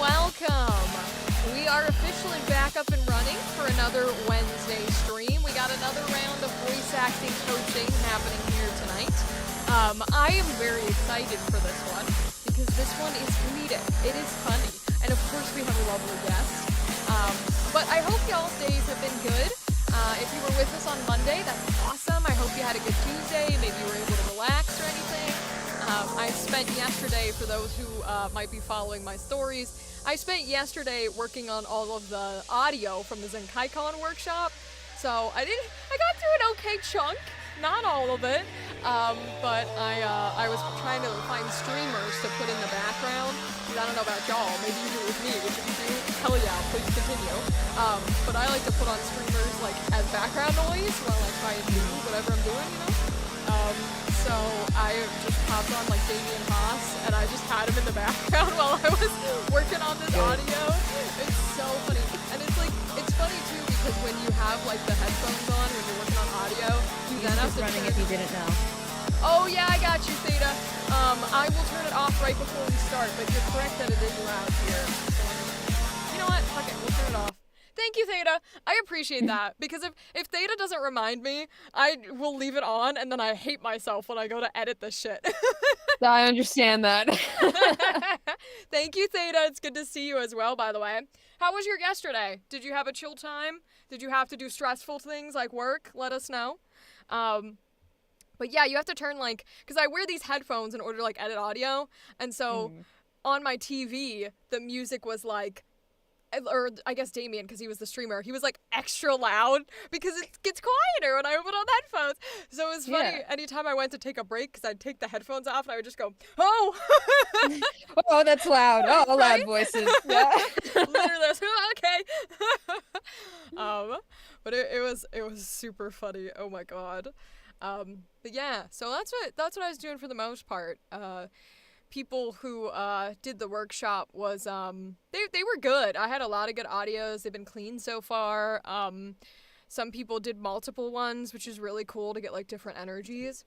Welcome. We are officially back up and running for another Wednesday stream. We got another round of voice acting coaching happening here tonight. I am very excited for this one because this one is comedic. It is funny. And of course we have a lovely guest. But I hope y'all's days have been good. If you were with us on Monday, that's awesome. I hope you had a good Tuesday. Maybe you were able to relax or anything. I spent yesterday, for those who might be following my stories, I spent yesterday working on all of the audio from the ZenkaiCon workshop. So I got through an okay chunk, not all of it, but I was trying to find streamers to put in the background. I don't know about y'all, maybe you do it with me, which if you do, hell yeah, please continue. But I like to put on streamers like as background noise while I try and do whatever I'm doing, you know? So I just popped on like Damien Haas and I just had him in the background while I was working on this audio. It's so funny. And it's like, it's funny too because when you have like the headphones on when you're working on audio, you then have to running if you didn't know. Oh yeah, I got you, Theta. I will turn it off right before we start, but you're correct that it is loud here. So, you know what? Fuck it, we'll turn it off. Thank you, Theta. I appreciate that because if Theta doesn't remind me, I will leave it on and then I hate myself when I go to edit this shit. I understand that. Thank you, Theta. It's good to see you as well, by the way. How was your yesterday? Did you have a chill time? Did you have to do stressful things like work? Let us know. But yeah, you have to turn because I wear these headphones in order to edit audio, and so on my TV, the music was or I guess Damien, because he was the streamer, he was extra loud because it gets quieter when I open on the headphones. So it was funny. Anytime I went to take a break, because I'd take the headphones off and I would just go, oh! Oh, that's loud. Oh, right? Loud voices. Yeah. Literally, okay. But it was super funny. Oh my god. But yeah, so that's what I was doing for the most part. People who did the workshop was they were good. I had a lot of good audios. They've been clean so far. Some people did multiple ones, which is really cool to get different energies.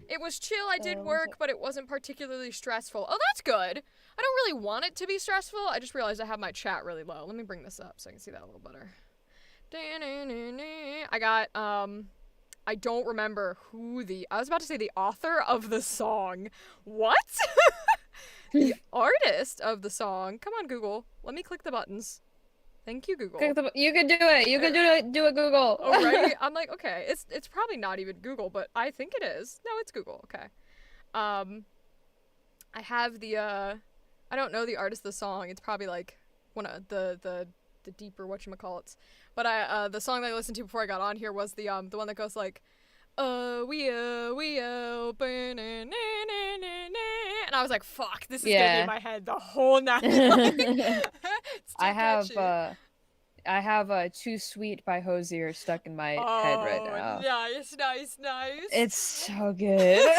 It was chill. I did work, but it wasn't particularly stressful. Oh, that's good. I don't really want it to be stressful. I just realized I have my chat really low. Let me bring this up so I can see that a little better. I got I don't remember I was about to say the author of the song. What? The artist of the song. Come on, Google. Let me click the buttons. Thank you, Google. You can do it. You can do it, Google. Oh, right? I'm okay. It's probably not even Google, but I think it is. No, it's Google. Okay. I have the I don't know the artist of the song. It's probably one of the deeper whatchamacallits. But the song that I listened to before I got on here was the one that goes we and I was like, fuck, this is gonna be in my head the whole night. I have Too Sweet by Hozier stuck in my head right now. Nice. It's so good.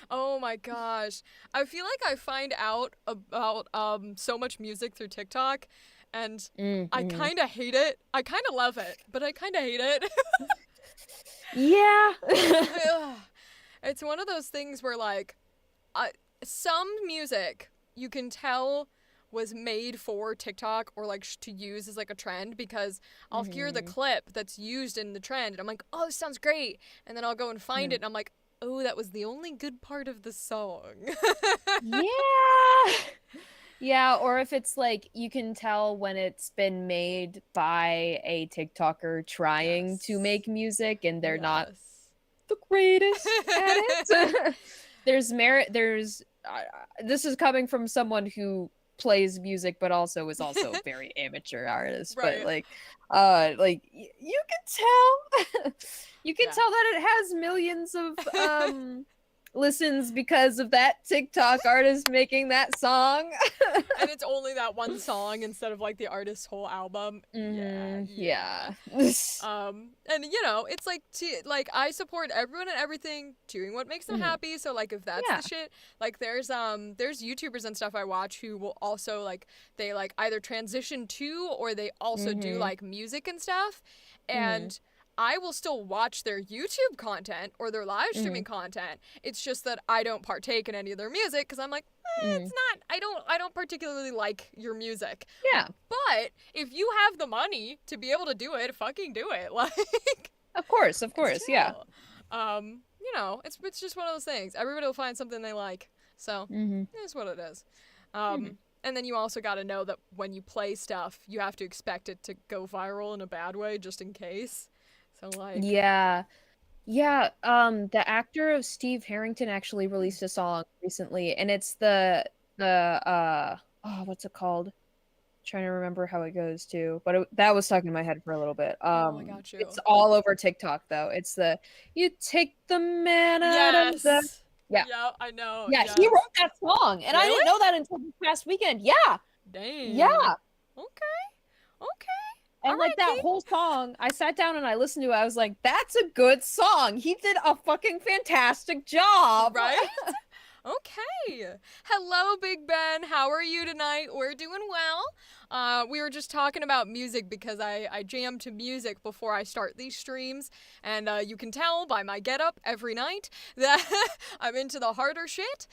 Oh my gosh. I feel like I find out about so much music through TikTok, and I kind of hate it. I kind of love it, but I kind of hate it. Yeah. It's one of those things where some music you can tell was made for TikTok or to use as a trend, because I'll hear the clip that's used in the trend and I'm like, oh, this sounds great, and then I'll go and find it and I'm like, oh, that was the only good part of the song. Yeah, or if it's you can tell when it's been made by a TikToker trying to make music and they're not the greatest at it. There's this is coming from someone who plays music but also is also a very amateur artist, right. But you can tell you can tell that it has millions of listens because of that TikTok artist making that song. And it's only that one song instead of the artist's whole album. Yeah. And it's I support everyone and everything doing what makes them happy. So if that's the shit, there's YouTubers and stuff I watch who will also they either transition to, or they also do music and stuff, and I will still watch their YouTube content or their live streaming content. It's just that I don't partake in any of their music because I'm it's not. I don't particularly like your music. Yeah. But if you have the money to be able to do it, fucking do it. Of course, yeah. It's just one of those things. Everybody will find something they like. So it's what it is. And then you also got to know that when you play stuff, you have to expect it to go viral in a bad way, just in case. So the actor of Steve Harrington actually released a song recently, and it's the what's it called? I'm trying to remember how it goes too, but that was stuck in my head for a little bit. I got you. It's all over TikTok though. It's the "You take the man out of the." Yeah, I know. Yeah, he wrote that song, and I didn't know that until this past weekend. Yeah. Dang. Yeah. Okay. And that whole song, I sat down and I listened to it. I was like, that's a good song. He did a fucking fantastic job. Right? Okay. Hello, Big Ben. How are you tonight? We're doing well. We were just talking about music because I jam to music before I start these streams, and you can tell by my getup every night that I'm into the harder shit.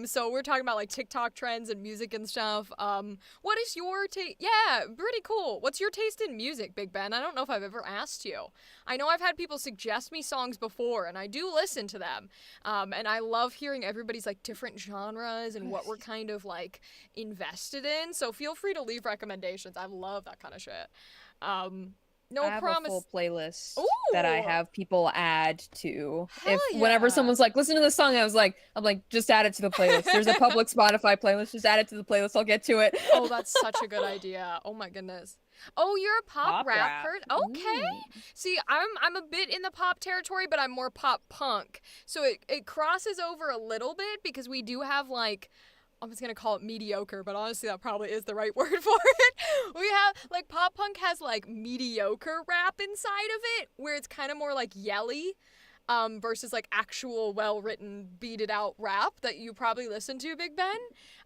So we're talking about like TikTok trends and music and stuff. What is your taste? Yeah, pretty cool. What's your taste in music, Big Ben? I don't know if I've ever asked you. I know I've had people suggest me songs before, and I do listen to them. And I love hearing everybody's like different genres and what we're kind of like invested in. So feel free to leave recommendations. I love that kind of shit. No I have promise. a full playlist Ooh. that I have people add to. Hell Whenever yeah. someone's like, listen to this song, I'm like, just add it to the playlist. There's a public Spotify playlist. Just add it to the playlist. I'll get to it. Oh, that's such a good idea. Oh my goodness. Oh, you're a pop rap person? Okay. See, I'm a bit in the pop territory, but I'm more pop punk. So it crosses over a little bit because we do have like, I was going to call it mediocre, but honestly that probably is the right word for it. We have like pop punk has like mediocre rap inside of it where it's kind of more like yelly. Versus like actual well-written, beat-it out rap that you probably listen to, Big Ben.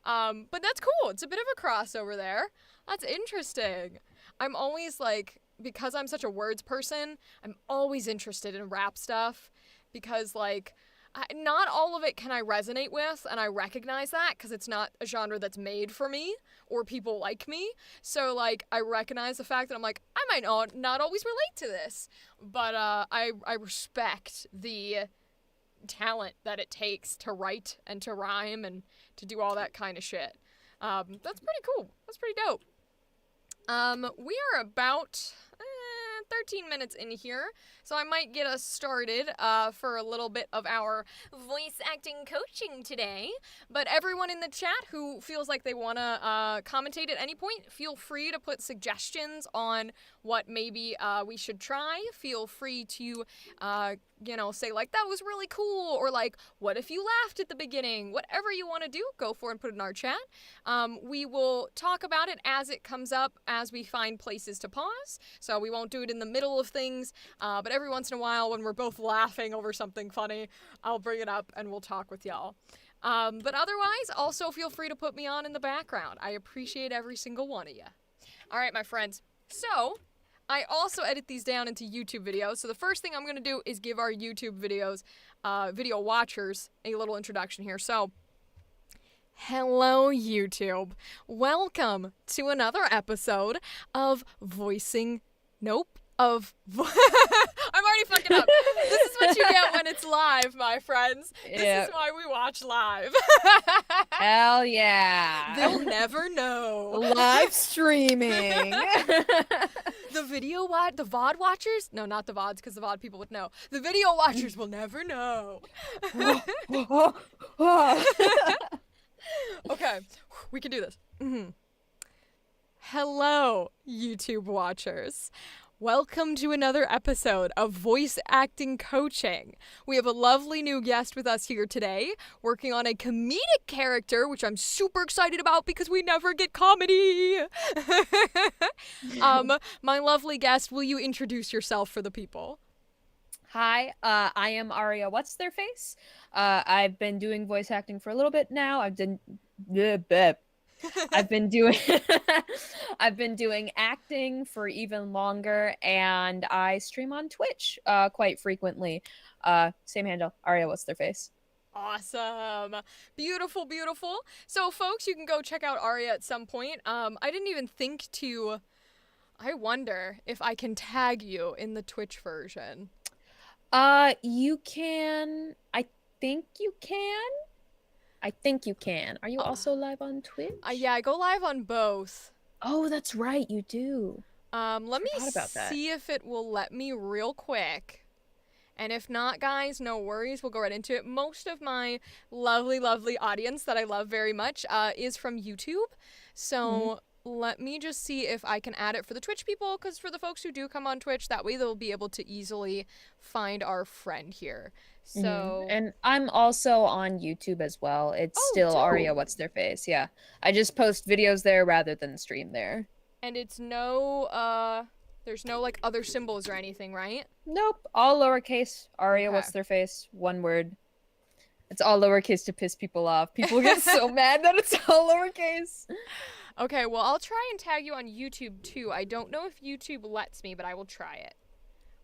But that's cool. It's a bit of a crossover there. That's interesting. I'm always like, because I'm such a words person, I'm always interested in rap stuff because like, not all of it can I resonate with, and I recognize that because it's not a genre that's made for me or people like me. So like, I recognize the fact that I'm like, I might not always relate to this, but I respect the talent that it takes to write and to rhyme and to do all that kind of shit. That's pretty cool. That's pretty dope. We are about 13 minutes in here, so I might get us started for a little bit of our voice acting coaching today. But everyone in the chat who feels like they want to commentate at any point, feel free to put suggestions on what maybe we should try. Feel free to say like, that was really cool, or like, what if you laughed at the beginning? Whatever you want to do, go for it and put it in our chat. We will talk about it as it comes up, as we find places to pause. So we won't do it in the middle of things, but every once in a while when we're both laughing over something funny, I'll bring it up and we'll talk with y'all. But otherwise, also feel free to put me on in the background. I appreciate every single one of you. All right, my friends. So I also edit these down into YouTube videos. So the first thing I'm going to do is give our YouTube videos, video watchers, a little introduction here. So, hello, YouTube. Welcome to another episode of Voicing... Nope. I'm already fucking up. This is what you get when it's live, my friends. This is why we watch live. Hell yeah. They'll never know. Live streaming. The VOD watchers? No, not the VODs, because the VOD people would know. The video watchers will never know. Okay, we can do this. Mm-hmm. Hello, YouTube watchers. Welcome to another episode of Voice Acting Coaching. We have a lovely new guest with us here today, working on a comedic character, which I'm super excited about because we never get comedy. My lovely guest, will you introduce yourself for the people? Hi, I am Aria What's-Their-Face. I've been doing voice acting for a little bit now. I've been doing acting for even longer, and I stream on Twitch quite frequently. Same handle, Aria What's-Their-Face. Awesome. Beautiful, beautiful. So folks, you can go check out Aria at some point. I didn't even think to... I wonder if I can tag you in the Twitch version. You can... I think you can. Are you also live on Twitch? Yeah, I go live on both. Oh, that's right, you do. Let me see if it will let me real quick. And if not, guys, no worries. We'll go right into it. Most of my lovely, lovely audience that I love very much is from YouTube. So let me just see if I can add it for the Twitch people, because for the folks who do come on Twitch, that way they'll be able to easily find our friend here. So and I'm also on YouTube as well. It's still Aria What's-Their-Face. Yeah, I just post videos there rather than stream there. And it's no there's no like other symbols or anything, right? Nope, all lowercase. Aria What's-Their-Face, one word. It's all lowercase to piss people off. People get so mad that it's all lowercase. Okay, well, I'll try and tag you on YouTube too. I don't know if YouTube lets me, but I will try it.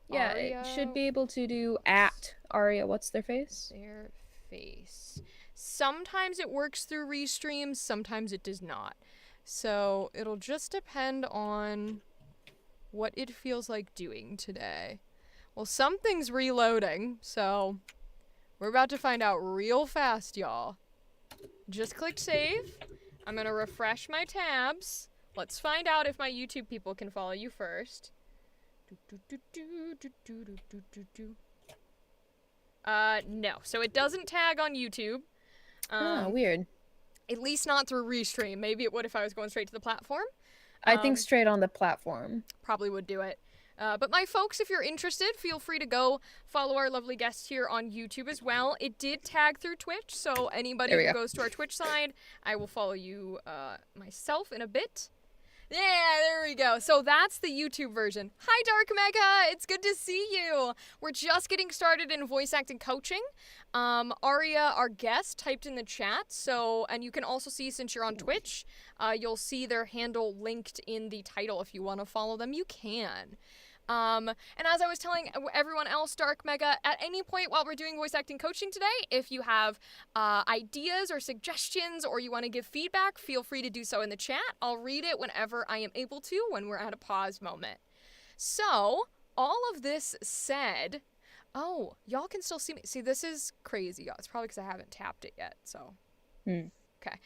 Yeah, Aria, it should be able to do at Aria. What's their face? their face. Sometimes it works through Restream, sometimes it does not. So it'll just depend on what it feels like doing today. Well, something's reloading, so we're about to find out real fast, y'all. Just click save. I'm gonna refresh my tabs. Let's find out if my YouTube people can follow you first. No. So it doesn't tag on YouTube. Weird. At least not through Restream. Maybe it would if I was going straight to the platform. I think straight on the platform. Probably would do it. But my folks, if you're interested, feel free to go follow our lovely guest here on YouTube as well. It did tag through Twitch, so anybody who goes to our Twitch side, I will follow you myself in a bit. Yeah, there we go. So that's the YouTube version. Hi, Dark Mega. It's good to see you. We're just getting started in voice acting coaching. Aria, our guest, typed in the chat. So, and you can also see, since you're on Twitch, you'll see their handle linked in the title. If you want to follow them, you can. And as I was telling everyone else, Dark Mega, at any point while we're doing voice acting coaching today, if you have ideas or suggestions or you want to give feedback, feel free to do so in the chat. I'll read it whenever I am able to when we're at a pause moment. So, all of this said, oh, y'all can still see me. See, this is crazy, y'all. It's probably because I haven't tapped it yet, so. Okay.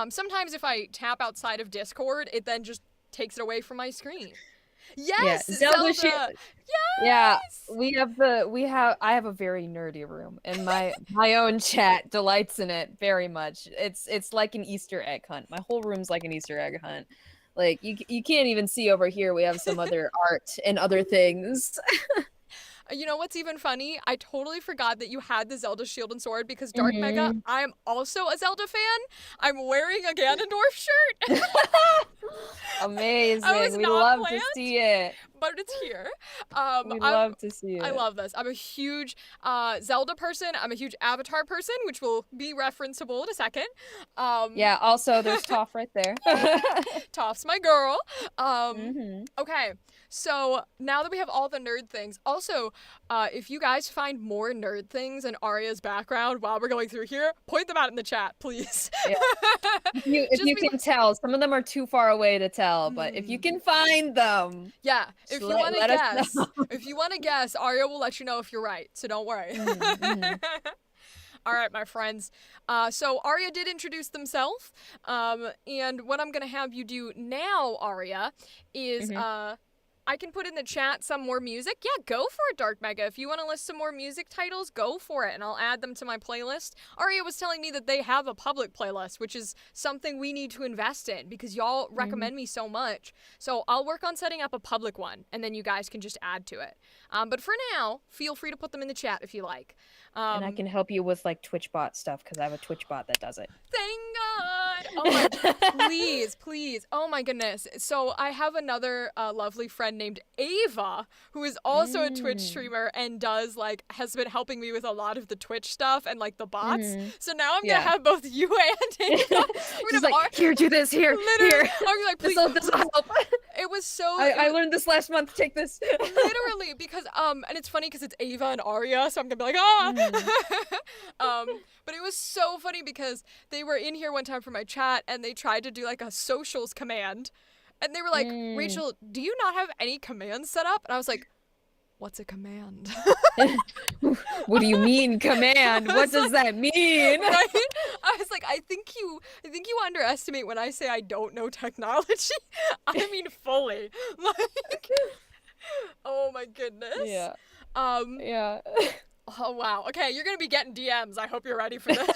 Sometimes if I tap outside of Discord, it then just takes it away from my screen. Yes, yeah. Zelda. Yes! Yeah, I have a very nerdy room, and my own chat delights in it very much. It's like an Easter egg hunt. My whole room's like an Easter egg hunt. Like you can't even see over here. We have some other art and other things. You know what's even funny? I totally forgot that you had the Zelda Shield and Sword because Dark Mega, I am also a Zelda fan. I'm wearing a Ganondorf shirt. Amazing. We love to see it. But it's here. We love to see it. I love this. I'm a huge Zelda person. I'm a huge Avatar person, which will be referenceable in a second. Yeah, also there's Toph right there. Toph's my girl. Okay, so now that we have all the nerd things, also, if you guys find more nerd things in Aria's background while we're going through here, point them out in the chat, please. Yeah. If you can tell, some of them are too far away to tell, but if you can find them. Yeah, if you want to guess, if you want to guess, Aria will let you know if you're right, so don't worry. All right, my friends. So Aria did introduce themselves, and what I'm going to have you do now, Aria, is I can put in the chat some more music. Yeah, go for it, Dark Mega. If you want to list some more music titles, go for it, and I'll add them to my playlist. Aria was telling me that they have a public playlist, which is something we need to invest in because y'all recommend me so much. So I'll work on setting up a public one, and then you guys can just add to it. But for now, feel free to put them in the chat if you like. And I can help you with like TwitchBot stuff because I have a TwitchBot that does it. Thank God! Oh my, please. Oh my goodness. So I have another lovely friend named Ava who is also a Twitch streamer and has been helping me with a lot of the Twitch stuff and like the bots. So now I'm gonna have both you and Ava. She's like, here, do this, here. I'm like, please. This will help. It was so. I learned this last month. Take this. Literally, because and it's funny because it's Ava and Aria, so I'm gonna be like, but it was so funny because they were in here one time for my chat and they tried to do like a socials command, and they were like, Rachel, do you not have any commands set up? And I was like, what's a command? What do you mean command? What does that mean? Right? I was like, I think you underestimate when I say I don't know technology. I mean fully. Like, oh my goodness. Yeah. Yeah. Oh wow. Okay, you're gonna be getting DMs. I hope you're ready for this.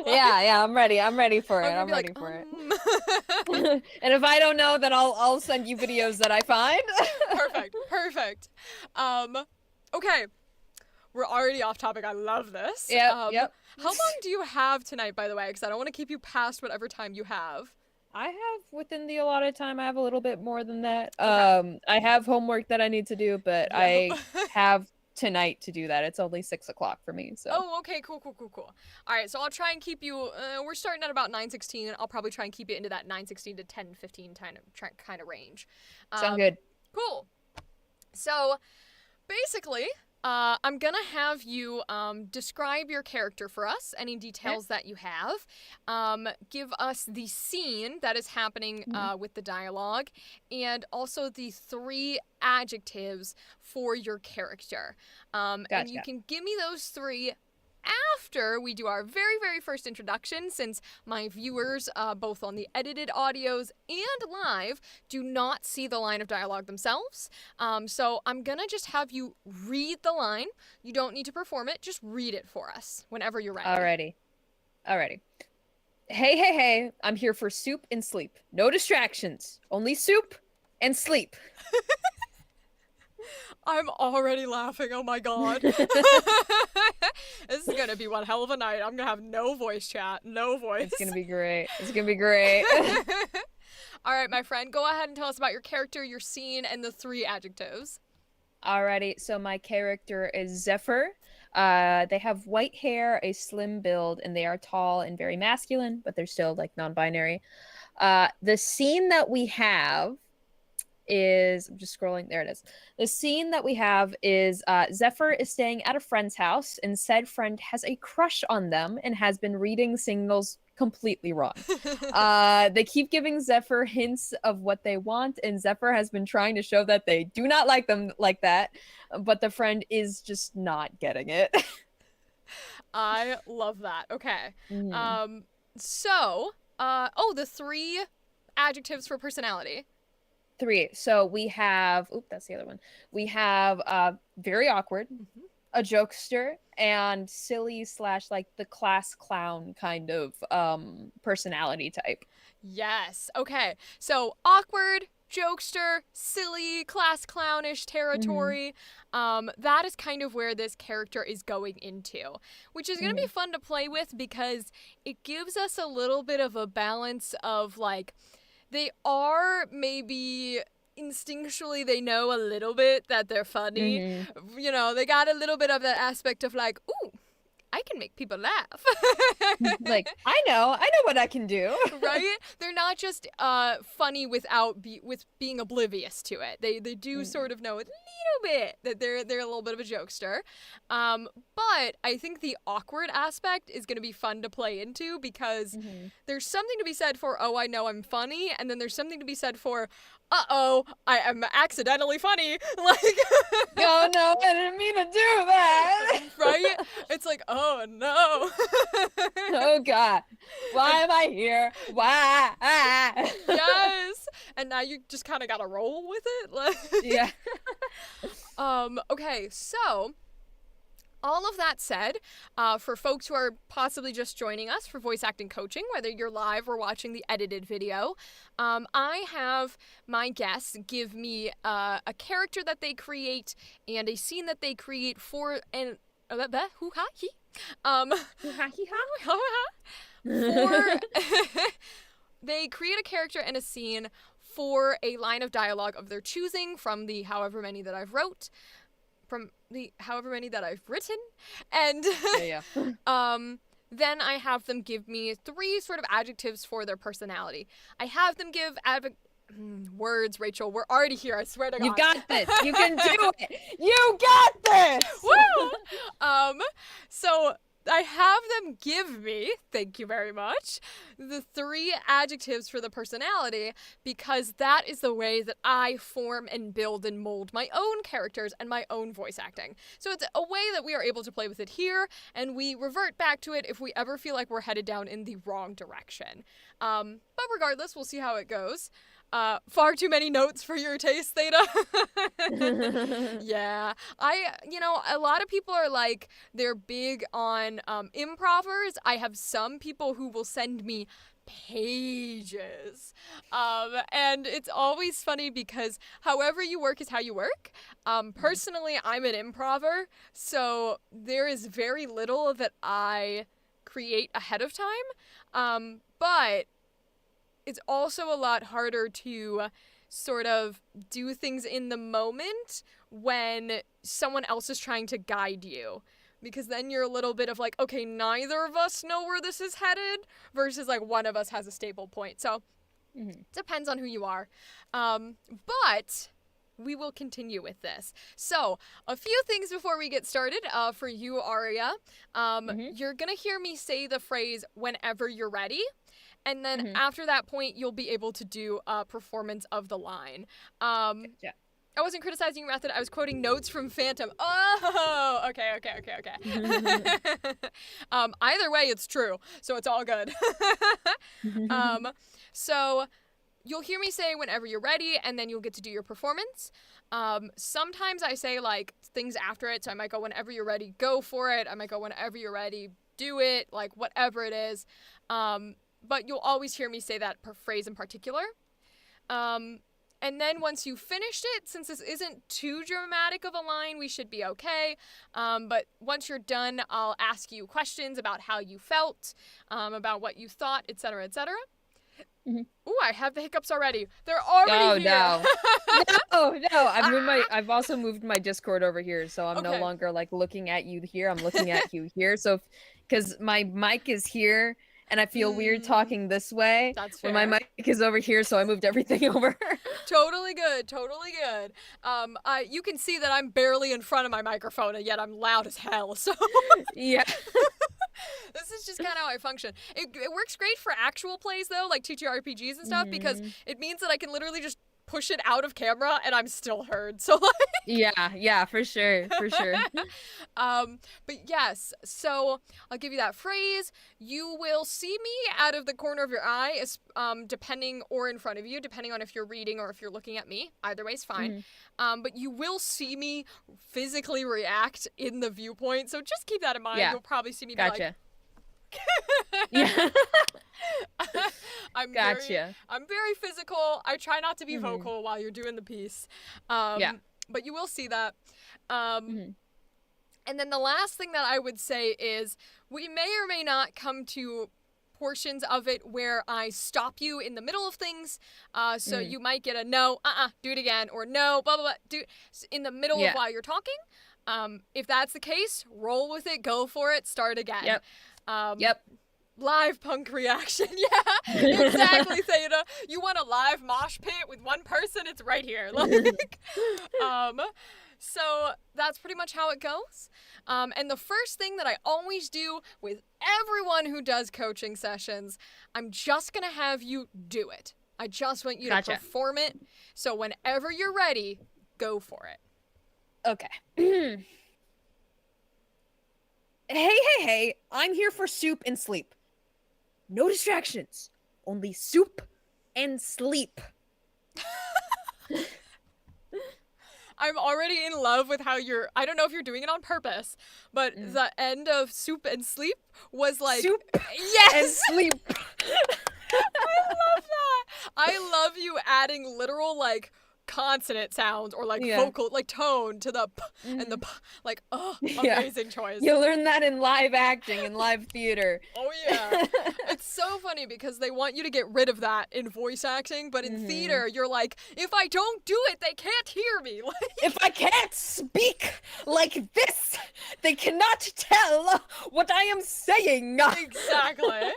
Yeah, I'm ready. I'm ready for it. I'm ready for it. And if I don't know, then I'll send you videos that I find. Perfect. Okay. We're already off topic. I love this. Yep. How long do you have tonight, by the way? Because I don't want to keep you past whatever time you have. I have within the allotted time. I have a little bit more than that. Okay. I have homework that I need to do, but I have tonight to do that. It's only 6 o'clock for me, so. Oh, okay, cool. All right, so I'll try and keep you. We're starting at about 9:16. I'll probably try and keep it into that 9:16 to 10:15 kind of range. Sound good. Cool. So, basically, I'm gonna have you describe your character for us, any details that you have. Give us the scene that is happening with the dialogue, and also the 3 adjectives for your character. Gotcha. And you can give me those 3 after we do our very, very first introduction, since my viewers, both on the edited audios and live, do not see the line of dialogue themselves. So I'm gonna just have you read the line. You don't need to perform it, just read it for us whenever you're ready. Alrighty. Hey, I'm here for soup and sleep. No distractions. Only soup and sleep. I'm already laughing, oh my god. This is gonna be one hell of a night. I'm gonna have no voice chat, no voice. It's gonna be great. All right, my friend, go ahead and tell us about your character, your scene, and the 3 adjectives. Alrighty, so my character is Zephyr. They have white hair, a slim build, and they are tall and very masculine, but they're still like non-binary. The scene that we have is, I'm just scrolling, there it is. The scene that we have is Zephyr is staying at a friend's house, and said friend has a crush on them and has been reading signals completely wrong. They keep giving Zephyr hints of what they want, and Zephyr has been trying to show that they do not like them like that, but the friend is just not getting it. I love that. Okay. Mm-hmm. The 3 adjectives for personality. 3. So we have, that's the other one. We have very awkward, a jokester, and silly / like the class clown kind of personality type. Yes. Okay. So awkward, jokester, silly, class clownish territory. That is kind of where this character is going into, which is going to be fun to play with because it gives us a little bit of a balance of like, they are maybe instinctually, they know a little bit that they're funny. You know, they got a little bit of that aspect of like, ooh, I can make people laugh. Like, I know what I can do. Right? They're not just funny without being oblivious to it. They do sort of know a little bit that they're a little bit of a jokester. But I think the awkward aspect is going to be fun to play into because there's something to be said for, oh, I know I'm funny, and then there's something to be said for, uh-oh, I am accidentally funny. Like, oh no, I didn't mean to do that. Right? It's like, oh no. Oh god, why am I here? Why? Yes. And now you just kind of gotta roll with it. Like, yeah. Okay, so all of that said, for folks who are possibly just joining us for voice acting coaching, whether you're live or watching the edited video, I have my guests give me a character that they create and a scene that they create for an they create a character and a scene for a line of dialogue of their choosing from the however many that I've written, and then I have them give me 3 sort of adjectives for their personality. I have them give words, Rachel. We're already here. I swear to God. You got this. You can do it. You got this. Woo! So I have them give me, thank you very much, the 3 adjectives for the personality, because that is the way that I form and build and mold my own characters and my own voice acting. So it's a way that we are able to play with it here, and we revert back to it if we ever feel like we're headed down in the wrong direction. But regardless, we'll see how it goes. Far too many notes for your taste, Theta. Yeah. A lot of people are like, they're big on improvers. I have some people who will send me pages. And it's always funny because however you work is how you work. Personally, I'm an improver, so there is very little that I create ahead of time. But it's also a lot harder to sort of do things in the moment when someone else is trying to guide you. Because then you're a little bit of like, okay, neither of us know where this is headed, versus like one of us has a stable point. So depends on who you are. But we will continue with this. So a few things before we get started for you, Aria. You're going to hear me say the phrase whenever you're ready. And then after that point, you'll be able to do a performance of the line. Gotcha. I wasn't criticizing your method. I was quoting notes from Phantom. Oh, okay. Either way, it's true. So it's all good. So you'll hear me say whenever you're ready, and then you'll get to do your performance. Sometimes I say like things after it. So I might go whenever you're ready, go for it. I might go whenever you're ready, do it. Like whatever it is. But you'll always hear me say that phrase in particular. And then once you've finished it, since this isn't too dramatic of a line, we should be okay. But once you're done, I'll ask you questions about how you felt, about what you thought, etc., etc. Ooh, I have the hiccups already. They're already here. No. I've also moved my Discord over here, so I'm no longer like looking at you here. I'm looking at you here. So, because my mic is here. And I feel weird talking this way. That's fair. When my mic is over here, so I moved everything over. Totally good. You can see that I'm barely in front of my microphone, and yet I'm loud as hell. So yeah. This is just kind of how I function. It works great for actual plays, though, like TTRPGs and stuff, because it means that I can literally just push it out of camera and I'm still heard. So like yeah, for sure. But yes, so I'll give you that phrase. You will see me out of the corner of your eye, depending, or in front of you, depending on if you're reading or if you're looking at me. Either way is fine. But you will see me physically react in the viewpoint. So just keep that in mind. You'll probably see me be like, yeah. I'm very physical. I try not to be vocal while you're doing the piece. But you will see that. And then the last thing that I would say is we may or may not come to portions of it where I stop you in the middle of things. So you might get a no, do it again, or no, blah, blah, blah, do in the middle of while you're talking. If that's the case, roll with it, go for it, start again. Live punk reaction. Yeah, exactly, Theta. You want a live mosh pit with one person? It's right here. Like, so that's pretty much how it goes. And the first thing that I always do with everyone who does coaching sessions, I'm just going to have you do it. I just want you to perform it. So whenever you're ready, go for it. Okay. Hey, I'm here for soup and sleep. No distractions. Only soup and sleep. I'm already in love with how I don't know if you're doing it on purpose, but the end of soup and sleep was like, soup yes! and sleep. I love that. I love you adding literal, like, consonant sounds or like vocal, like tone to the p and the p, like, amazing choice. You learn that in live acting and live theater. Oh yeah. It's so funny because they want you to get rid of that in voice acting, but in theater you're like, if I don't do it, they can't hear me. Like, if I can't speak like this, they cannot tell what I am saying. Exactly.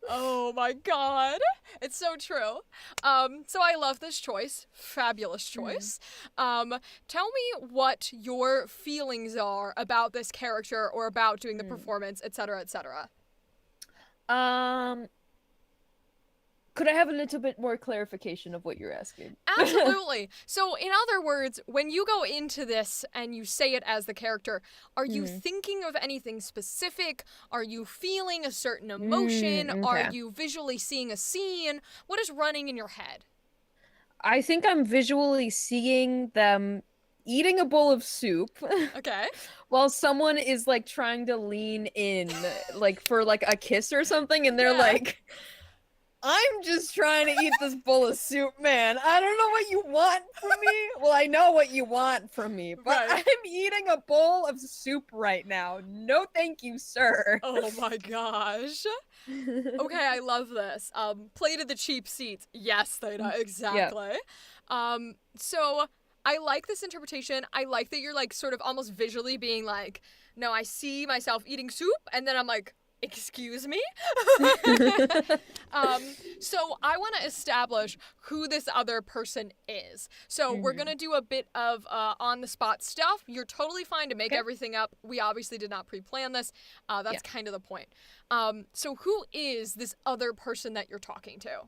Oh my god. It's so true. So I love this choice. Fabulous choice. Tell me what your feelings are about this character or about doing the performance, etc., etc. Could I have a little bit more clarification of what you're asking? Absolutely. So, in other words, when you go into this and you say it as the character, are you thinking of anything specific? Are you feeling a certain emotion? Okay. Are you visually seeing a scene? What is running in your head? I think I'm visually seeing them eating a bowl of soup. Okay. While someone is, like, trying to lean in, like, for, like, a kiss or something, and they're like, I'm just trying to eat this bowl of soup, man. I don't know what you want from me. Well, I know what you want from me, but I'm eating a bowl of soup right now. No thank you, sir. Oh my gosh. Okay, I love this. Plated the cheap seats. Yes, Theta, exactly. So I like this interpretation. I like that you're like sort of almost visually being like, no, I see myself eating soup, and then I'm like, excuse me? So I want to establish who this other person is. So we're going to do a bit of on-the-spot stuff. You're totally fine to make everything up. We obviously did not pre-plan this. That's kind of the point. So who is this other person that you're talking to?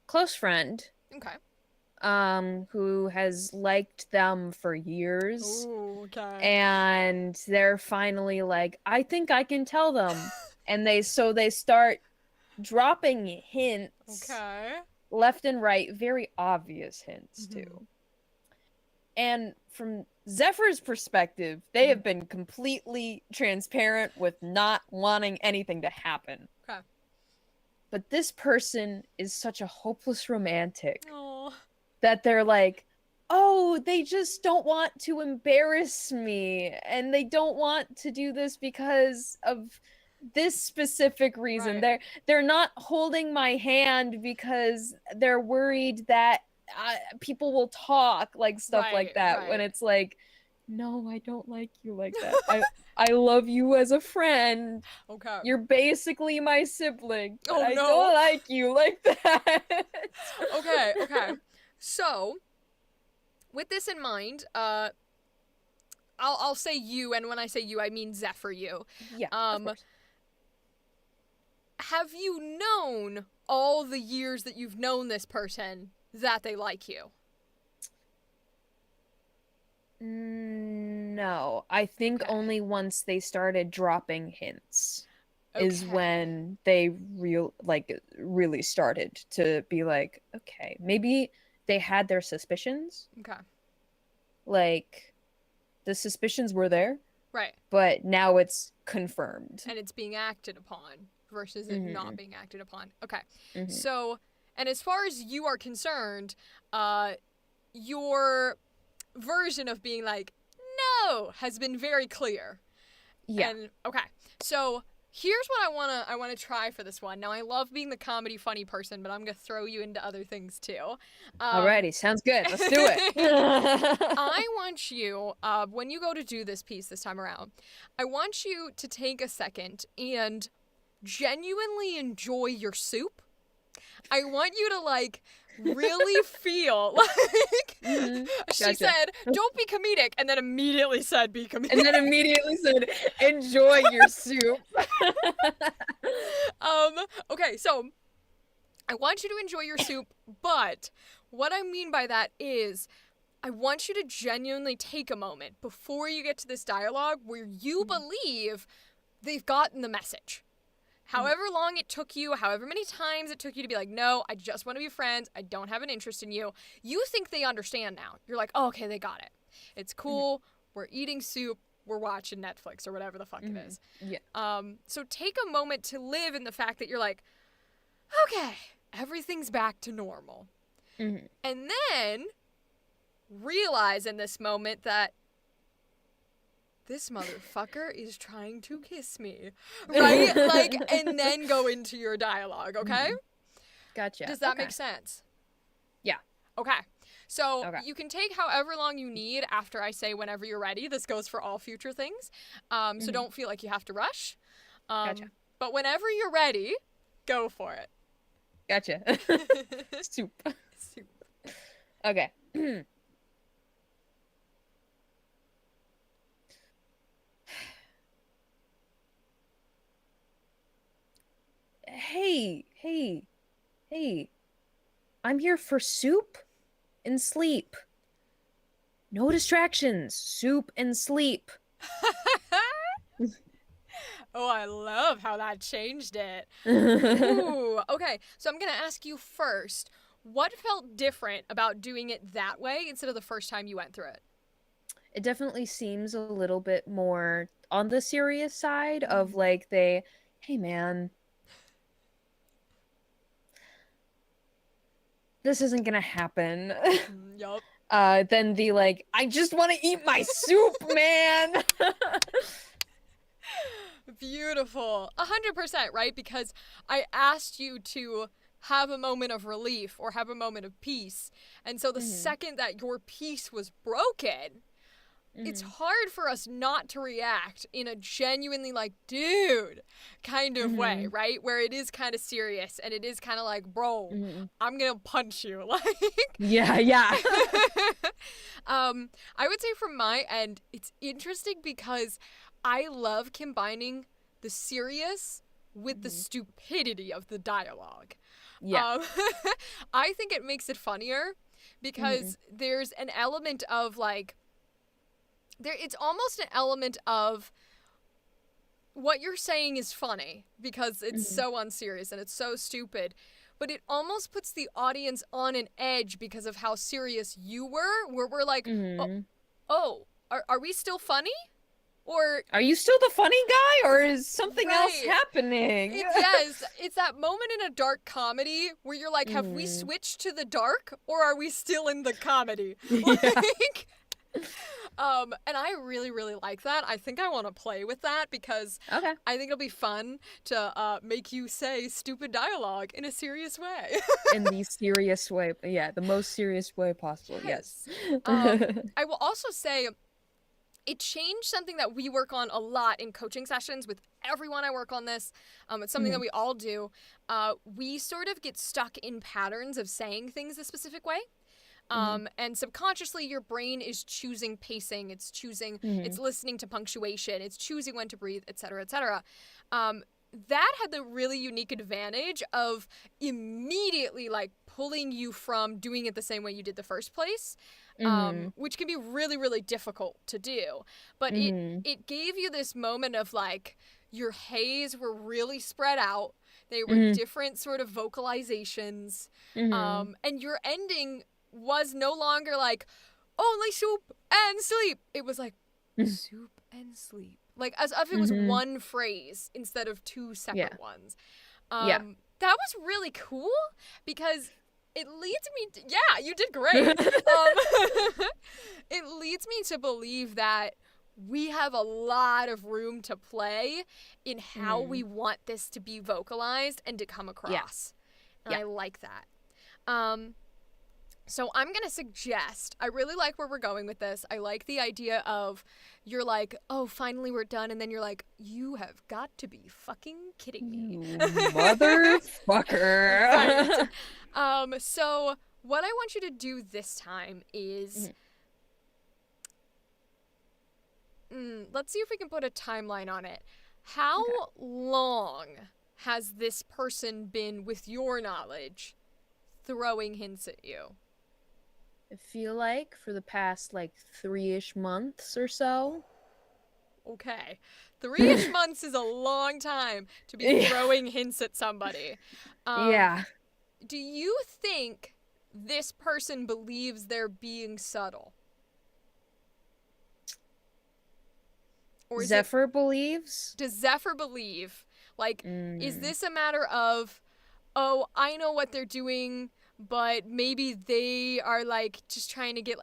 Close friend. Okay. Who has liked them for years. Ooh, okay. And they're finally like, I think I can tell them. And they start dropping hints. Okay. Left and right, very obvious hints too. And from Zephyr's perspective, they have been completely transparent with not wanting anything to happen. Okay. But this person is such a hopeless romantic. Aww. That they're like, oh, they just don't want to embarrass me, and they don't want to do this because of this specific reason. Right. They're not holding my hand because they're worried that people will talk, like stuff like that. When it's like, no, I don't like you like that. I love you as a friend. Okay. You're basically my sibling. But Oh, I no. don't like you like that. Okay. So, with this in mind, I'll say you, and when I say you, I mean Zephyr you. Yeah. Of course. Have you known all the years that you've known this person that they like you? No, I think only once they started dropping hints is when they really started to be like, okay, maybe they had their suspicions. Okay. Like, the suspicions were there. Right. But now it's confirmed. And it's being acted upon versus it not being acted upon. Okay. So, and as far as you are concerned, your version of being like, no, has been very clear. Yeah. And, okay. So, here's what I wanna try for this one. Now, I love being the comedy funny person, but I'm gonna throw you into other things too. Alrighty, sounds good. Let's do it. I want you, when you go to do this piece this time around, I want you to take a second and genuinely enjoy your soup. I want you to like really feel like she said, don't be comedic, and then immediately said be comedic. And then immediately said, enjoy your soup. Okay, so I want you to enjoy your soup, but what I mean by that is I want you to genuinely take a moment before you get to this dialogue where you believe they've gotten the message. However long it took you, however many times it took you to be like, no, I just want to be friends. I don't have an interest in you. You think they understand now. You're like, oh, okay, they got it. It's cool. We're eating soup. We're watching Netflix or whatever the fuck it is. Yeah. So take a moment to live in the fact that you're like, okay, everything's back to normal. And then realize in this moment that this motherfucker is trying to kiss me, right? Like, and then go into your dialogue, okay? Gotcha. Does that make sense? Yeah. Okay. So you can take however long you need after I say whenever you're ready. This goes for all future things. So don't feel like you have to rush. Gotcha. But whenever you're ready, go for it. Gotcha. Soup. Soup. Okay. Hey. I'm here for soup and sleep. No distractions. Soup and sleep. Oh, I love how that changed it. Ooh, okay. So I'm going to ask you first, what felt different about doing it that way instead of the first time you went through it? It definitely seems a little bit more on the serious side of like hey man, this isn't gonna happen. Yup. Then the like, I just want to eat my soup, man. Beautiful. 100%, right? Because I asked you to have a moment of relief or have a moment of peace. And so the second that your peace was broken, it's hard for us not to react in a genuinely like, dude, kind of way, right? Where it is kind of serious and it is kind of like, bro, I'm gonna punch you. Like, yeah. I would say from my end, it's interesting because I love combining the serious with the stupidity of the dialogue. Yeah. I think it makes it funnier because there's an element of like, it's almost an element of what you're saying is funny because it's so unserious and it's so stupid, but it almost puts the audience on an edge because of how serious you were, where we're like, are we still funny? Or are you still the funny guy, or is something else happening? It's that moment in a dark comedy where you're like, have we switched to the dark, or are we still in the comedy? Like, and I really, really like that. I think I want to play with that because I think it'll be fun to make you say stupid dialogue in a serious way. In the serious way. Yeah, the most serious way possible. Yes. I will also say it changed something that we work on a lot in coaching sessions with everyone I work on this. It's something that we all do. We sort of get stuck in patterns of saying things a specific way. And subconsciously your brain is choosing pacing, it's choosing, it's listening to punctuation, it's choosing when to breathe, etc., etc. That had the really unique advantage of immediately like pulling you from doing it the same way you did the first place, which can be really, really difficult to do. But it gave you this moment of like, your hays were really spread out. They were different sort of vocalizations. And your ending was no longer like, only soup and sleep. It was like, soup and sleep. Like, as if it was one phrase instead of two separate ones. That was really cool because it leads me to, you did great. It leads me to believe that we have a lot of room to play in how we want this to be vocalized and to come across. And I like that. So I'm going to suggest, I really like where we're going with this. I like the idea of you're like, oh, finally we're done. And then you're like, you have got to be fucking kidding me. You motherfucker. Right. So what I want you to do this time is, let's see if we can put a timeline on it. How long has this person been, with your knowledge, throwing hints at you? I feel like for the past like 3-ish months or so. Okay. 3-ish months is a long time to be throwing hints at somebody. Do you think this person believes they're being subtle? Or Zephyr believes? Does Zephyr believe? Like, is this a matter of, oh, I know what they're doing, but maybe they are like just trying to get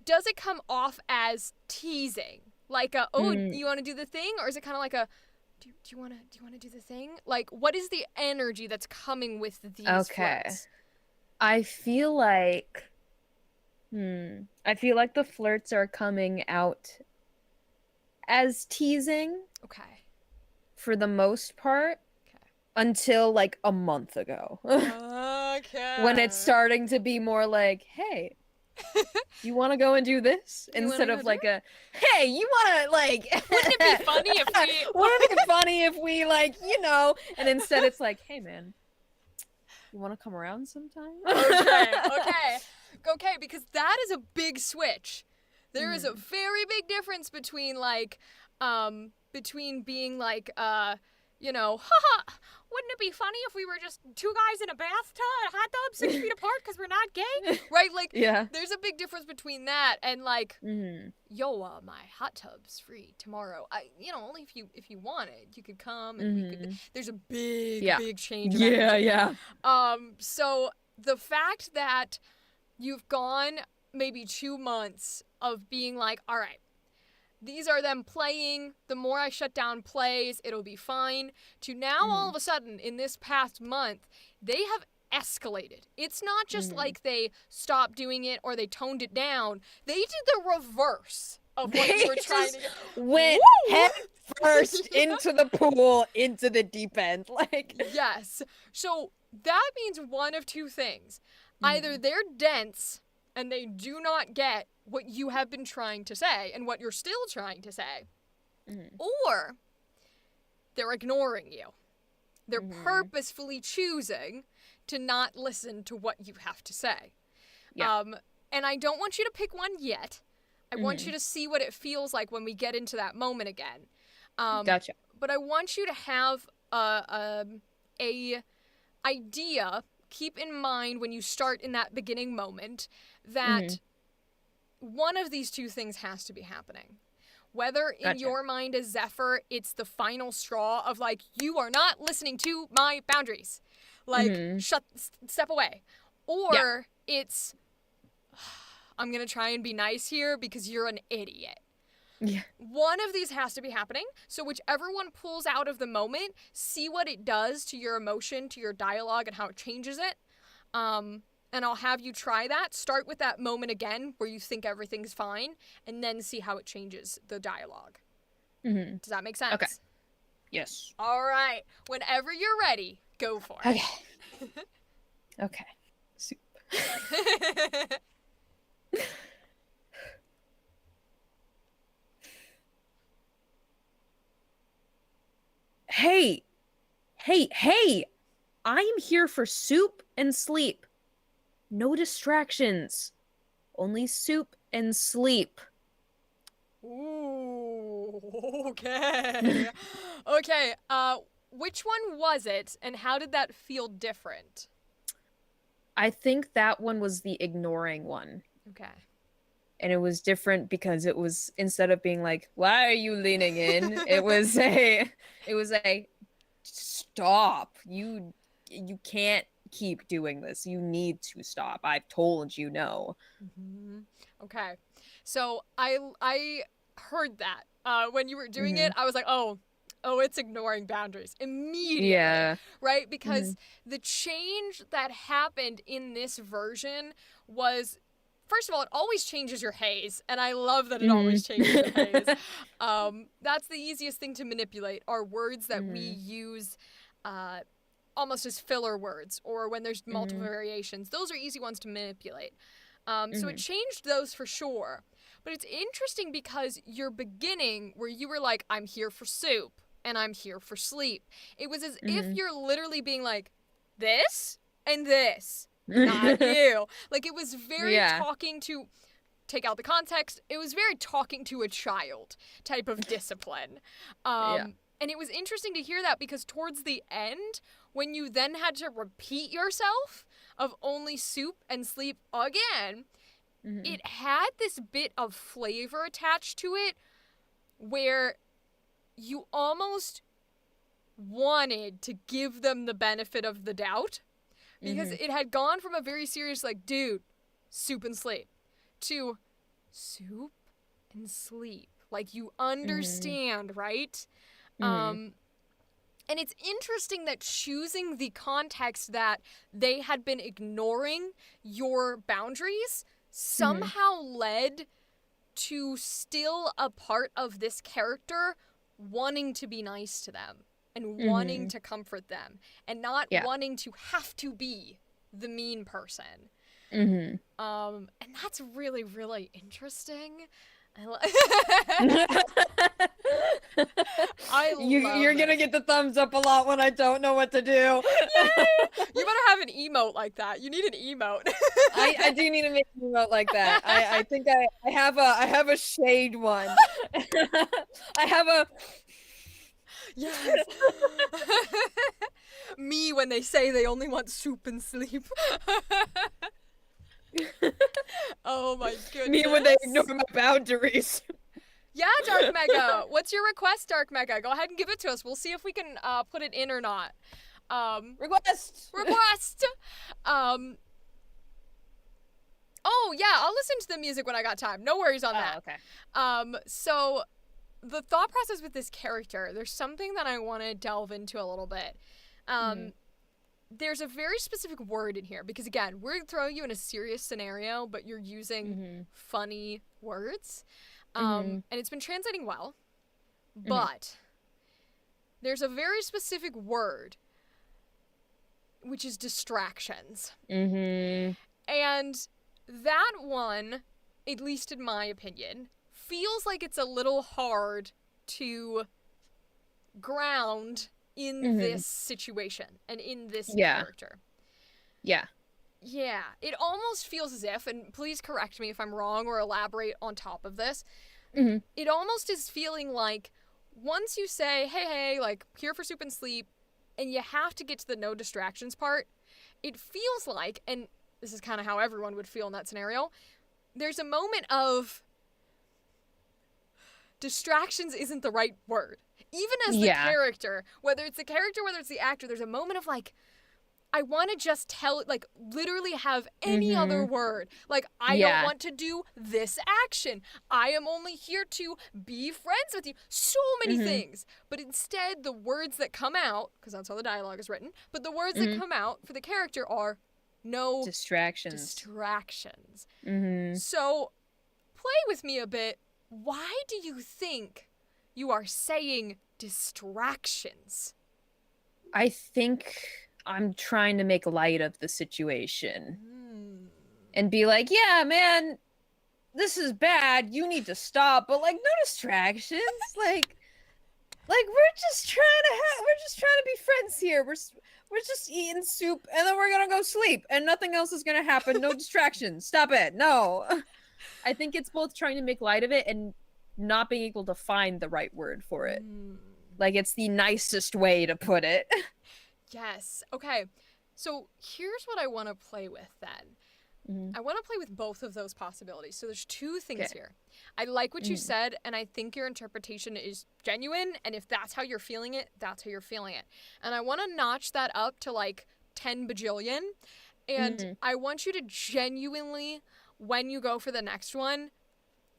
does it come off as teasing, like you want to do the thing, or is it kind of like a do you want to do the thing? Like, what is the energy that's coming with these flirts? I feel like the flirts are coming out as teasing, for the most part. Until like a month ago. When it's starting to be more like, hey, you want to go and do this? Instead of like a, hey, you want to like... Wouldn't it be funny if we... Wouldn't it be funny if we like, you know... And instead it's like, hey man, you want to come around sometime? Okay, because that is a big switch. There is a very big difference between like, between being like, you know, haha, wouldn't it be funny if we were just two guys in a bathtub, hot tub, 6 feet apart because we're not gay? Right? Like, there's a big difference between that and like, yo, my hot tub's free tomorrow. Only if you want it, you could come and we could. There's a big change. So the fact that you've gone maybe 2 months of being like, all right, these are them playing. The more I shut down plays, it'll be fine. To now, all of a sudden, in this past month, they have escalated. It's not just like they stopped doing it or they toned it down. They did the reverse of what you were trying to get. Went head first into the pool, into the deep end. Like, yes. So that means one of two things. Either they're dense and they do not get what you have been trying to say and what you're still trying to say, or they're ignoring you. They're purposefully choosing to not listen to what you have to say. Yeah. And I don't want you to pick one yet. I want you to see what it feels like when we get into that moment again. Gotcha. But I want you to have a idea. Keep in mind when you start in that beginning moment that one of these two things has to be happening. Whether in your mind as Zephyr, it's the final straw of like, you are not listening to my boundaries. Like, step away. Or it's, I'm going to try and be nice here because you're an idiot. Yeah. One of these has to be happening. So whichever one pulls out of the moment, see what it does to your emotion, to your dialogue, and how it changes it. And I'll have you try that. Start with that moment again where you think everything's fine, and then see how it changes the dialogue. Does that make sense? Okay. Yes. All right. Whenever you're ready, go for it. Okay. Okay. Soup. Hey! I am here for soup and sleep. No distractions. Only soup and sleep. Ooh, okay. Okay, which one was it, and how did that feel different? I think that one was the ignoring one. Okay. And it was different because it was, instead of being like, why are you leaning in? it was a stop. You can't keep doing this. You need to stop. I've told you no. Okay. So I heard that when you were doing it. I was like, oh, it's ignoring boundaries immediately. Yeah. Right? Because the change that happened in this version was, first of all, it always changes your haze, and I love that it always changes your haze. That's the easiest thing to manipulate, are words that we use almost as filler words, or when there's multiple variations. Those are easy ones to manipulate. So it changed those for sure. But it's interesting because your beginning, where you were like, I'm here for soup, and I'm here for sleep, it was as if you're literally being like, this and this. Not you. Like, it was very talking to, take out the context, it was very talking to a child type of discipline. And it was interesting to hear that because towards the end, when you then had to repeat yourself of only soup and sleep again, it had this bit of flavor attached to it where you almost wanted to give them the benefit of the doubt. Because it had gone from a very serious, like, dude, soup and sleep, to soup and sleep. Like, you understand, right? And it's interesting that choosing the context that they had been ignoring your boundaries somehow led to still a part of this character wanting to be nice to them. And wanting to comfort them, and not wanting to have to be the mean person. And that's really, really interesting. You're gonna get the thumbs up a lot when I don't know what to do. Yay! You better have an emote like that. You need an emote. I do need to make an emote like that. I think I have a shade one. I have a. Yes. Me when they say they only want soup and sleep. Oh my goodness. Me when they ignore my boundaries. Yeah, Dark Mega. What's your request, Dark Mega? Go ahead and give it to us. We'll see if we can put it in or not. Request. Oh, yeah, I'll listen to the music when I got time. No worries on that. Okay. So the thought process with this character, there's something that I want to delve into a little bit. There's a very specific word in here because, again, we're throwing you in a serious scenario, but you're using funny words. And it's been translating well. But there's a very specific word, which is distractions. And that one, at least in my opinion, feels like it's a little hard to ground in this situation and in this character. Yeah. Yeah. It almost feels as if, and please correct me if I'm wrong or elaborate on top of this, it almost is feeling like once you say, hey, like, here for soup and sleep, and you have to get to the no distractions part, it feels like, and this is kind of how everyone would feel in that scenario, there's a moment of distractions isn't the right word. Even as the character, whether it's the character, whether it's the actor, there's a moment of like, I want to just tell, like, literally have any other word. Like, I don't want to do this action. I am only here to be friends with you. So many things. But instead, the words that come out, because that's how the dialogue is written, but the words that come out for the character are no distractions. So, play with me a bit. Why do you think you are saying distractions? I think I'm trying to make light of the situation and be like, yeah, man, this is bad. You need to stop, but like, no distractions. like we're just trying to be friends here. We're just eating soup and then we're gonna go sleep and nothing else is gonna happen. No distractions. Stop it. No. I think it's both trying to make light of it and not being able to find the right word for it. Like, it's the nicest way to put it. Yes. Okay. So here's what I want to play with then. I want to play with both of those possibilities. So there's two things here. I like what you said, and I think your interpretation is genuine, and if that's how you're feeling it, that's how you're feeling it. And I want to notch that up to like 10 bajillion, and I want you to genuinely, when you go for the next one,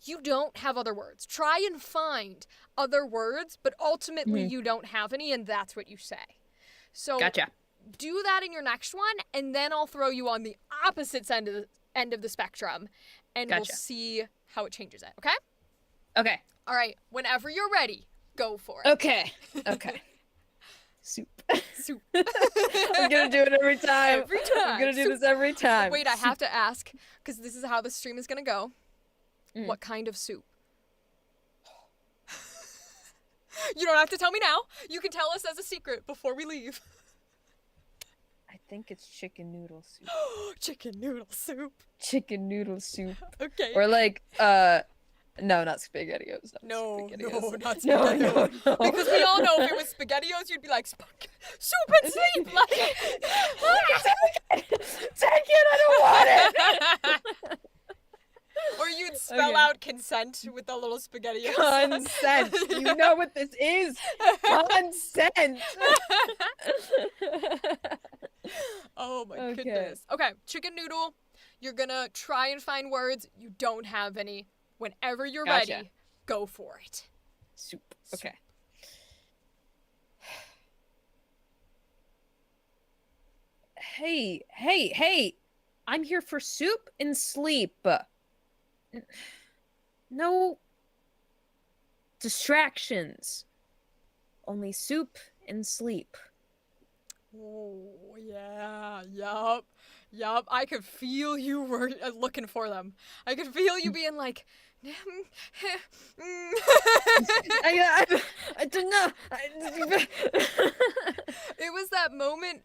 you don't have other words. Try and find other words, but ultimately you don't have any, and that's what you say. So do that in your next one, and then I'll throw you on the opposite end of the spectrum, and we'll see how it changes it, okay? Okay. All right. Whenever you're ready, go for it. Okay. Soup. I'm gonna do it every time. I'm gonna do this every time. Wait, I have to ask, because this is how the stream is gonna go. What kind of soup? You don't have to tell me now. You can tell us as a secret before we leave. I think it's chicken noodle soup. Chicken noodle soup. Chicken noodle soup. Okay. Or like, no, not SpaghettiOs. No, not SpaghettiOs. No. Because we all know if it was SpaghettiOs, you'd be like, soup and sleep. Like, take it, I don't want it. Or you'd spell out consent with the little SpaghettiOs. Consent. You know what this is. Consent. Oh my goodness. Okay, chicken noodle. You're gonna try and find words. You don't have any. Whenever you're ready, go for it. Soup. Okay. Hey. I'm here for soup and sleep. No distractions. Only soup and sleep. Oh, yeah. Yup. I could feel you were looking for them. I could feel you being like, I don't know. It was that moment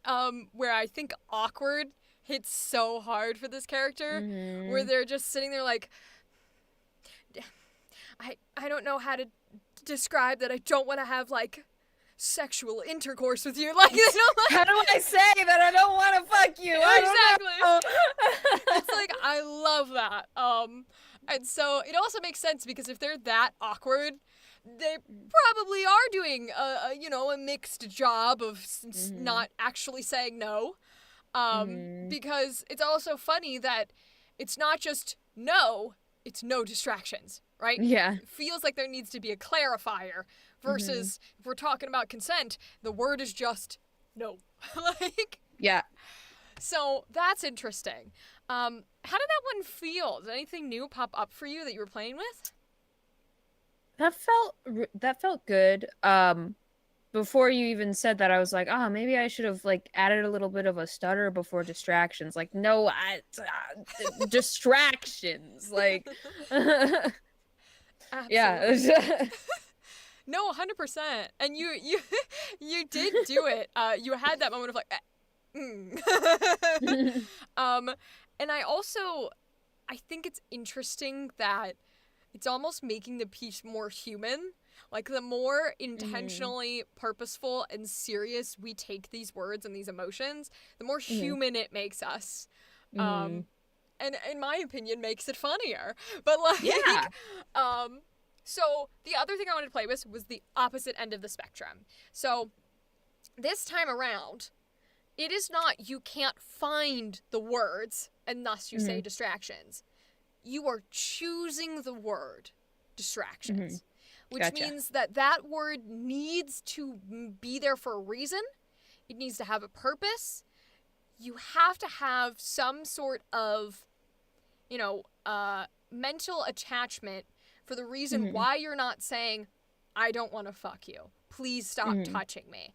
where I think awkward hits so hard for this character, where they're just sitting there like, I don't know how to describe that I don't want to have, like, sexual intercourse with you. Like, you know, like, how do I say that I don't want to fuck you? Exactly. It's like, I love that. And so it also makes sense because if they're that awkward, they probably are doing a mixed job of not actually saying no. Because it's also funny that it's not just no, it's no distractions, right? Yeah. It feels like there needs to be a clarifier versus if we're talking about consent, the word is just no. Like, Yeah. so that's interesting. How did that one feel? Did anything new pop up for you that you were playing with? That felt good. Before you even said that, I was like, oh, maybe I should have like added a little bit of a stutter before distractions. Like, no, distractions. Like, yeah. No, 100%. And you you did do it. You had that moment of like, and I think it's interesting that it's almost making the piece more human. Like, the more intentionally purposeful and serious we take these words and these emotions, the more human it makes us. And in my opinion, makes it funnier. But, like, yeah. So the other thing I wanted to play with was the opposite end of the spectrum. So this time around, it is not you can't find the words and thus you say distractions. You are choosing the word distractions, which means that word needs to be there for a reason. It needs to have a purpose. You have to have some sort of, mental attachment for the reason why you're not saying, I don't want to fuck you. Please stop touching me.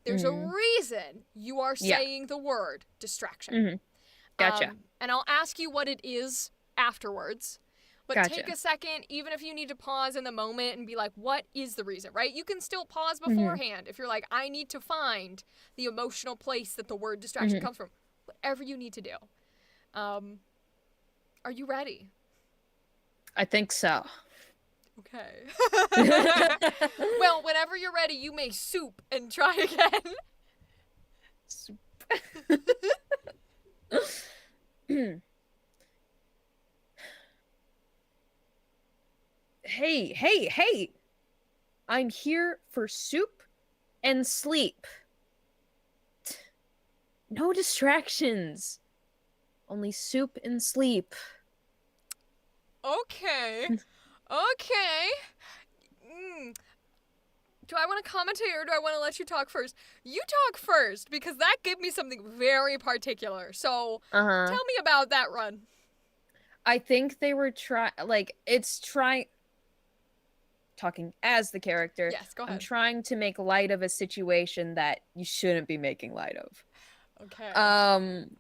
There's a reason you are saying the word distraction. Gotcha. And I'll ask you what it is afterwards. But take a second, even if you need to pause in the moment and be like, what is the reason, right? You can still pause beforehand if you're like, I need to find the emotional place that the word distraction comes from. Whatever you need to do. Are you ready? I think so. Okay. Well, whenever you're ready, you may soup and try again. Soup. Hey. I'm here for soup and sleep. No distractions. Only soup and sleep. Okay. Do I want to commentate or do I want to let you talk first? You talk first because that gave me something very particular. So tell me about that run. I think they were talking as the character. Yes, go ahead. I'm trying to make light of a situation that you shouldn't be making light of. Okay.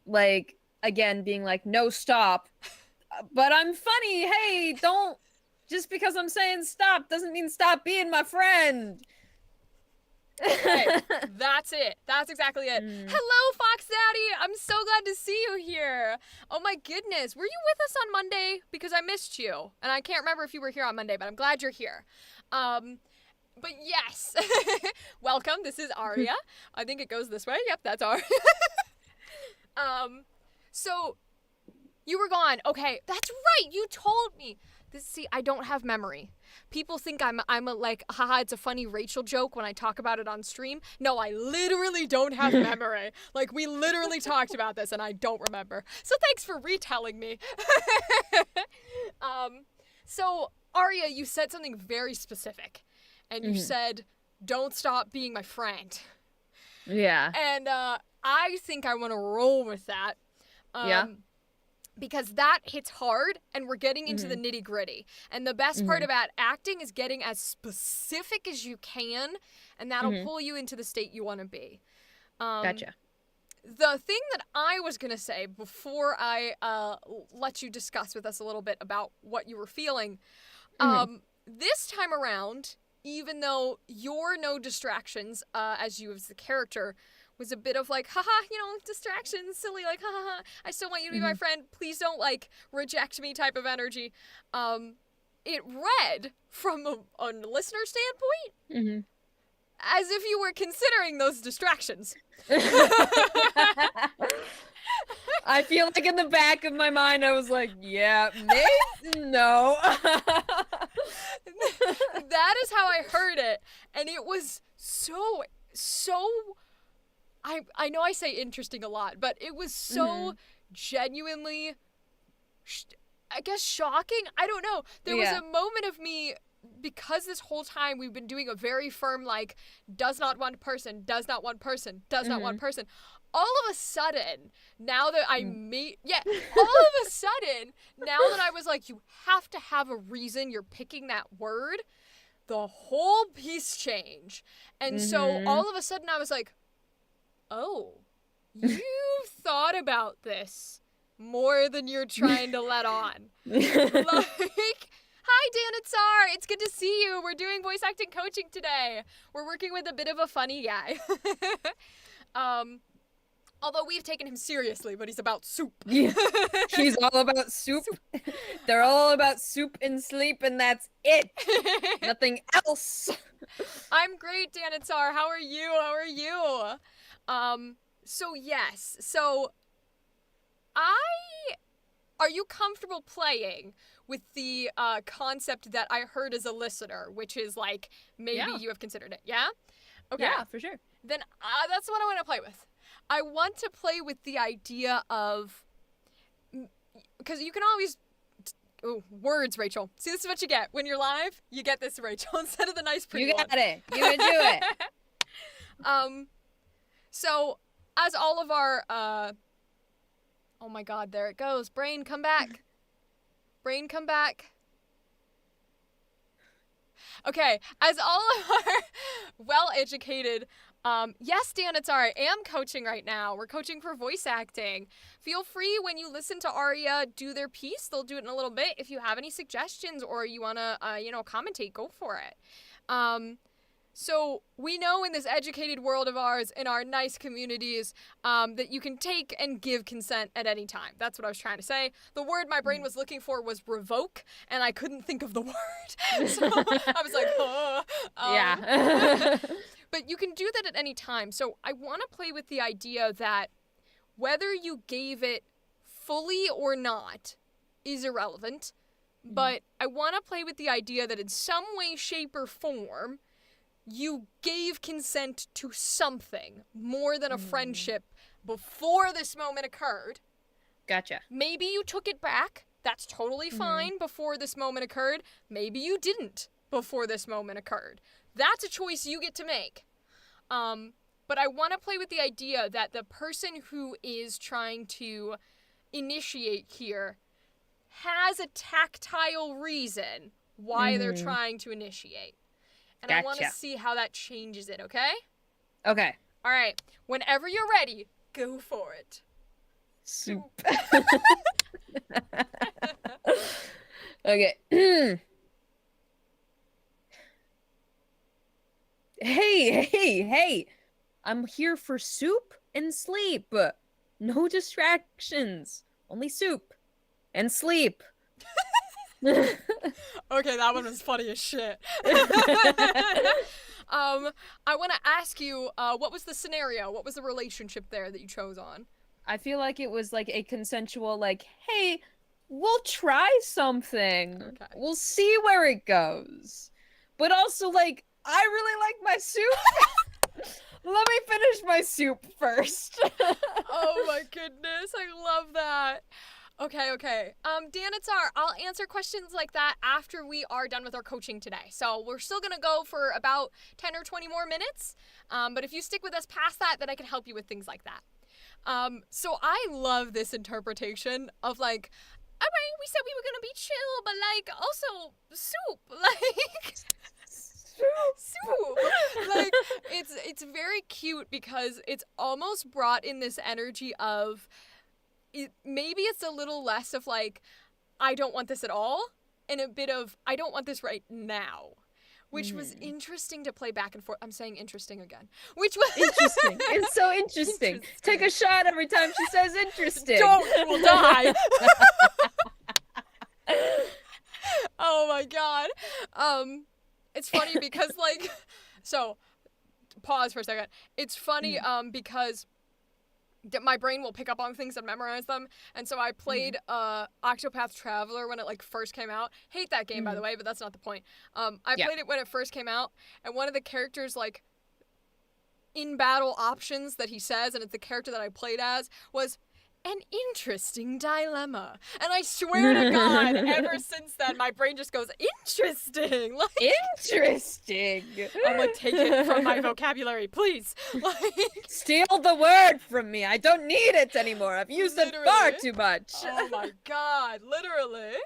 Like, again, being like, no, stop. But I'm funny. Hey, don't. Just because I'm saying stop doesn't mean stop being my friend. Okay, that's it. That's exactly it. Hello, Fox Daddy. I'm so glad to see you here. Oh my goodness. Were you with us on Monday? Because I missed you. And I can't remember if you were here on Monday, but I'm glad you're here. But yes. Welcome. This is Aria. I think it goes this way. Yep, that's Aria. So you were gone. Okay, that's right. You told me. See, I don't have memory. People think I'm a like, haha, it's a funny Rachel joke when I talk about it on stream. No, I literally don't have memory. Like, we literally talked about this and I don't remember. So thanks for retelling me. So Aria, you said something very specific. And you said, don't stop being my friend. Yeah. And I think I want to roll with that. Because that hits hard and we're getting into the nitty gritty. And the best part about acting is getting as specific as you can, and that'll pull you into the state you want to be. Gotcha. The thing that I was going to say before I let you discuss with us a little bit about what you were feeling, this time around, even though your no distractions as you as the character was a bit of like, haha, distractions, silly, like, haha, I still want you to be my friend, please don't, like, reject me type of energy. It read, from a listener standpoint, as if you were considering those distractions. I feel like in the back of my mind, I was like, yeah, maybe, no. That is how I heard it. And it was so I know I say interesting a lot, but it was so genuinely I guess shocking. I don't know. There was Yeah. a moment of me, because this whole time we've been doing a very firm, like, does not want person, does not want person, does not want person. All of a sudden, now that I meet, all of a sudden, now that I was like, you have to have a reason you're picking that word, the whole piece changed. And so all of a sudden I was like, oh, you've thought about this more than you're trying to let on. Like, hi, Dan Itzar. It's good to see you. We're doing voice acting coaching today. We're working with a bit of a funny guy. Although we've taken him seriously, but he's about soup. Yeah. He's all about soup. They're all about soup and sleep, and that's it. Nothing else. I'm great, Dan Itzar. How are you? How are you? So yes. So are you comfortable playing with the concept that I heard as a listener, which is like maybe you have considered it? Yeah? Okay. Yeah, for sure. Then that's what I want to play with. I want to play with the idea of, because you can always, words, Rachel. See, this is what you get when you're live. You get this, Rachel, instead of the nice pretty You got it. You can do it. So as all of our, oh my God, there it goes. Brain, come back. Brain, come back. Okay, as all of our well-educated, yes, Dan, it's all right. I am coaching right now. We're coaching for voice acting. Feel free when you listen to Aria do their piece. They'll do it in a little bit. If you have any suggestions or you want to, commentate, go for it. So we know in this educated world of ours, in our nice communities, that you can take and give consent at any time. That's what I was trying to say. The word my brain was looking for was revoke, and I couldn't think of the word. So I was like, oh. Yeah. But you can do that at any time. So I want to play with the idea that whether you gave it fully or not is irrelevant. But I want to play with the idea that in some way, shape, or form, you gave consent to something more than a friendship before this moment occurred. Gotcha. Maybe you took it back. That's totally fine before this moment occurred. Maybe you didn't before this moment occurred. That's a choice you get to make. But I want to play with the idea that the person who is trying to initiate here has a tactile reason why they're trying to initiate. And I want to see how that changes it, okay? Okay. All right. Whenever you're ready, go for it. Soup. Okay. Hey. I'm here for soup and sleep. No distractions. Only soup and sleep. Okay, that one was funny as shit. I want to ask you, what was the scenario? What was the relationship there that you chose on? I feel like it was like a consensual, like, hey, we'll try something. Okay. We'll see where it goes. But also, like, I really like my soup. Let me finish my soup first. Oh my goodness, I love that. Okay. Dan Itzar, I'll answer questions like that after we are done with our coaching today. So we're still going to go for about 10 or 20 more minutes. But if you stick with us past that, then I can help you with things like that. So I love this interpretation of like, all right, we said we were going to be chill, but like also soup, like soup. Like it's very cute because it's almost brought in this energy of, maybe it's a little less of like, I don't want this at all, and a bit of, I don't want this right now, which was interesting to play back and forth. I'm saying interesting again. Which was interesting. It's so interesting. Take a shot every time she says interesting. Don't, you will die. Oh my God. It's funny because like, so pause for a second. It's funny because my brain will pick up on things and memorize them, and so I played Octopath Traveler when it like first came out. Hate that game by the way, but that's not the point. I played it when it first came out, and one of the characters like in battle options that he says, and it's the character that I played as, was, an interesting dilemma. And I swear to God, ever since then, my brain just goes, interesting. Like, interesting. I'm like, take it from my vocabulary, please. Like, steal the word from me. I don't need it anymore. I've used it far too much. Oh my God, literally.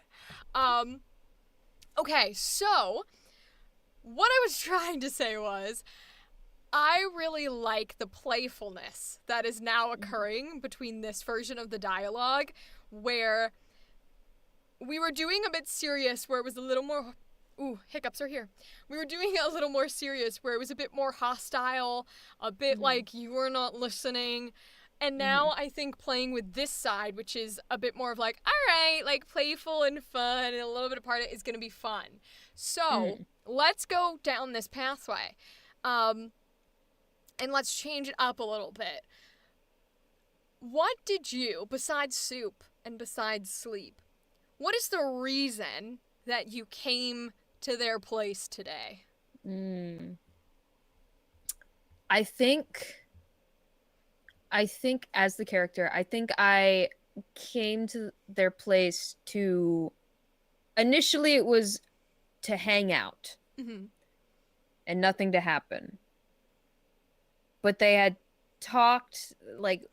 Okay, so what I was trying to say was, I really like the playfulness that is now occurring between this version of the dialogue, where we were doing a bit serious, where it was a little more... Ooh, hiccups are here. We were doing it a little more serious, where it was a bit more hostile, a bit like you were not listening. And now I think playing with this side, which is a bit more of like, all right, like playful and fun, and a little bit of part of it is going to be fun. So let's go down this pathway. And let's change it up a little bit. What did you, besides soup and besides sleep, what is the reason that you came to their place today? I think as the character, I think I came to their place to... Initially, it was to hang out. And nothing to happen. But they had talked, like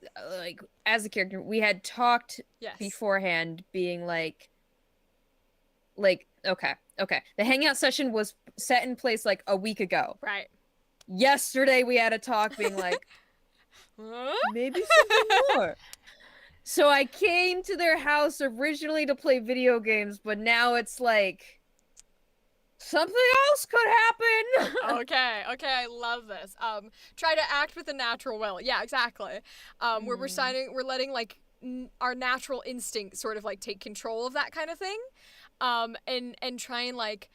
as a character, we had talked beforehand, being like, okay. The hangout session was set in place like a week ago. Right. Yesterday we had a talk being like, maybe something more. So I came to their house originally to play video games, but now it's like... something else could happen. Okay, I love this. Try to act with a natural will. Yeah, exactly. Where we're letting like our natural instinct sort of like take control of that kind of thing. And try and like,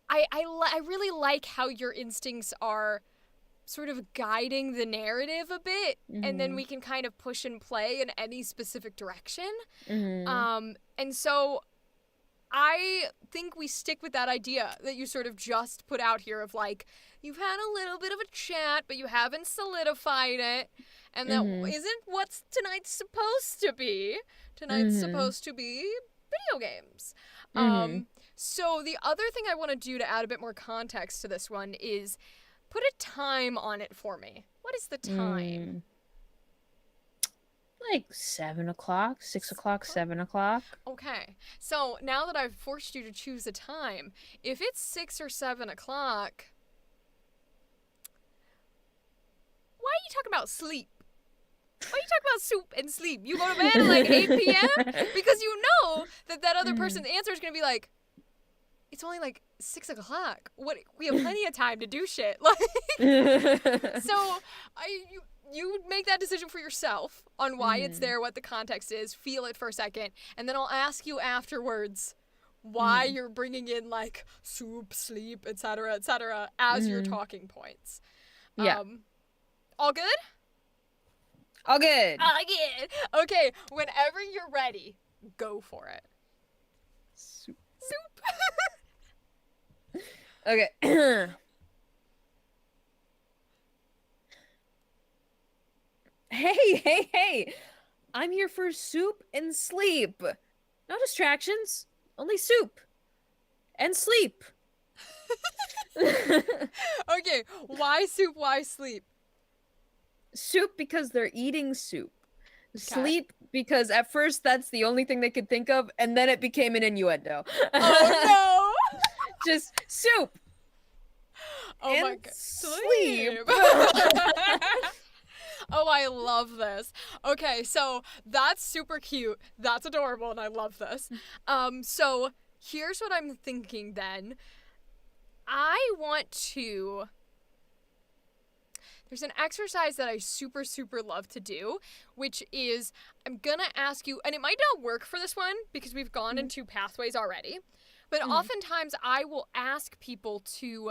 I really like how your instincts are sort of guiding the narrative a bit, and then we can kind of push and play in any specific direction. And so I think we stick with that idea that you sort of just put out here of like, you've had a little bit of a chat, but you haven't solidified it. And that isn't what tonight's supposed to be. Tonight's supposed to be video games. So the other thing I want to do to add a bit more context to this one is put a time on it for me. What is the time? Like 7 o'clock, 6 o'clock, 7 o'clock. Okay. So now that I've forced you to choose a time, if it's 6 or 7 o'clock, why are you talking about sleep? Why are you talking about soup and sleep? You go to bed at like 8 p.m.? Because you know that other person's answer is going to be like, it's only like 6 o'clock. What? We have plenty of time to do shit. Like, so you make that decision for yourself on why it's there, what the context is, feel it for a second, and then I'll ask you afterwards why you're bringing in like soup, sleep, etc., as your talking points. Yeah. All good? All good. All good. Okay, whenever you're ready, go for it. Soup. Soup. Okay. Hey. I'm here for soup and sleep. No distractions. Only soup. And sleep. Okay, why soup, why sleep? Soup because they're eating soup. Okay. Sleep because at first that's the only thing they could think of, and then it became an innuendo. Oh no! Just soup. Oh and my god. Sleep. Oh, I love this. Okay, so that's super cute. That's adorable, and I love this. So here's what I'm thinking then. I want to... There's an exercise that I super, super love to do, which is I'm going to ask you, and it might not work for this one because we've gone in two pathways already, but oftentimes I will ask people to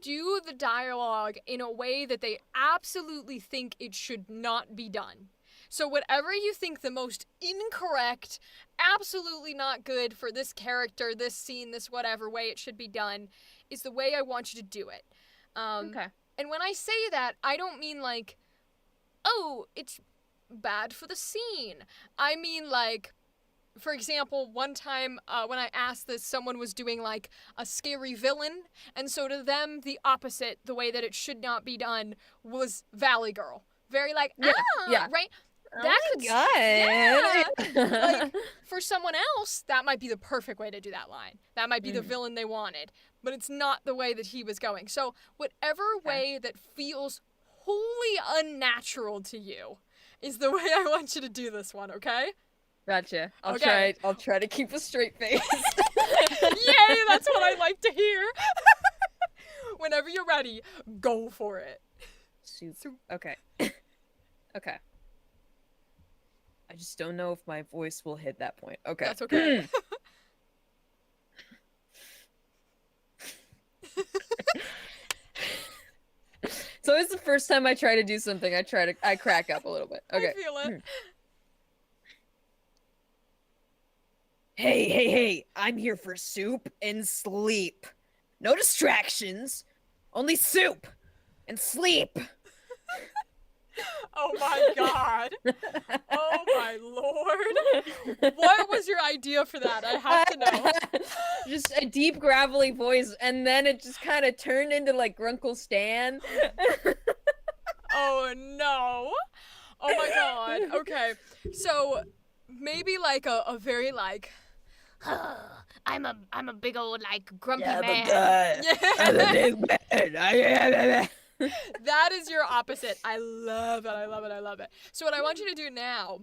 do the dialogue in a way that they absolutely think it should not be done. So whatever you think the most incorrect, absolutely not good for this character, this scene, this whatever way it should be done, is the way I want you to do it. Okay. And when I say that, I don't mean like, oh, it's bad for the scene. I mean, like, for example, one time when I asked this, someone was doing like a scary villain, and so to them, the opposite, the way that it should not be done, was Valley Girl. Very like, Yeah. right? Oh That my could god. like for someone else, that might be the perfect way to do that line. That might be the villain they wanted, but it's not the way that he was going. So whatever way that feels wholly unnatural to you is the way I want you to do this one, okay? Gotcha. Okay. I'll try to keep a straight face. Yay, that's what I like to hear. Whenever you're ready, go for it. Soup. Okay. Okay. I just don't know if my voice will hit that point. Okay. That's okay. So it's the first time I try to do something, I crack up a little bit. Okay. I feel it. Hey, I'm here for soup and sleep. No distractions. Only soup and sleep. Oh my god. Oh my lord. What was your idea for that? I have to know. Just a deep, gravelly voice, and then it just kind of turned into like Grunkle Stan. Oh no. Oh my god. Okay. So maybe like a very like I'm a big old like grumpy man. I'm a big man. That is your opposite. I love it. I love it. I love it. So what I want you to do now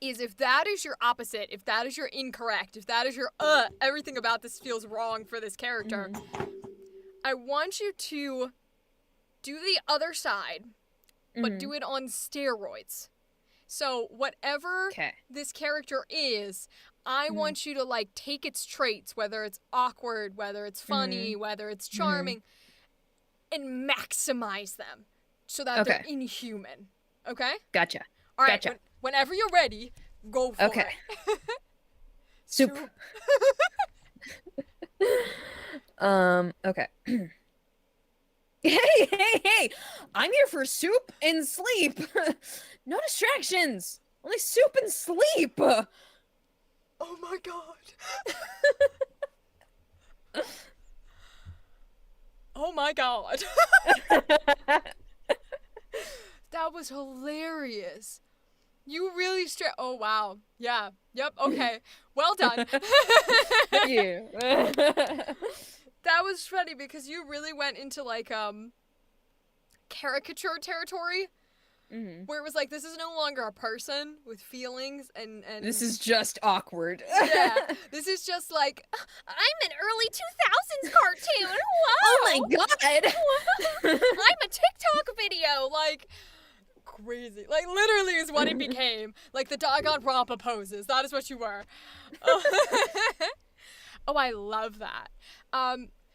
is if that is your opposite, if that is your incorrect, if that is your everything about this feels wrong for this character, I want you to do the other side, but do it on steroids. So whatever this character is, I want you to like take its traits, whether it's awkward, whether it's funny, whether it's charming, and maximize them so that they're inhuman. Okay? Gotcha. All right. Gotcha. Whenever you're ready, go for it. Soup. Okay. Hey! I'm here for soup and sleep. No distractions. Only soup and sleep. Oh my god. Oh my god. That was hilarious. You really oh wow. Yeah. Yep. Okay. Well done. Thank you. That was funny because you really went into like caricature territory. Where it was like, this is no longer a person with feelings and this is just awkward. Yeah, this is just like, I'm an early 2000s cartoon. Whoa. Oh my god. I'm a TikTok video. Like, crazy. Like, literally is what it became. Like the doggone Rampa poses. That is what you were. Oh, I love that.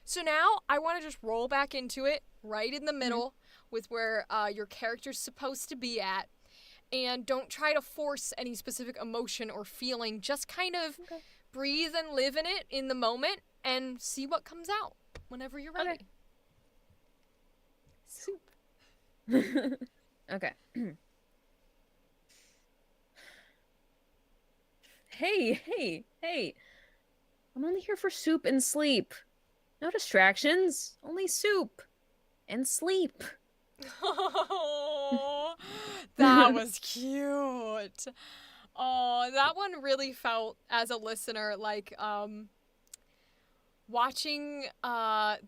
So now I want to just roll back into it right in the middle with where your character's supposed to be at. And don't try to force any specific emotion or feeling. Just kind of breathe and live in it in the moment and see what comes out whenever you're ready. Okay. Soup. Okay. Hey. I'm only here for soup and sleep. No distractions. Only soup and sleep. Oh, that was cute. Oh, that one really felt as a listener like watching the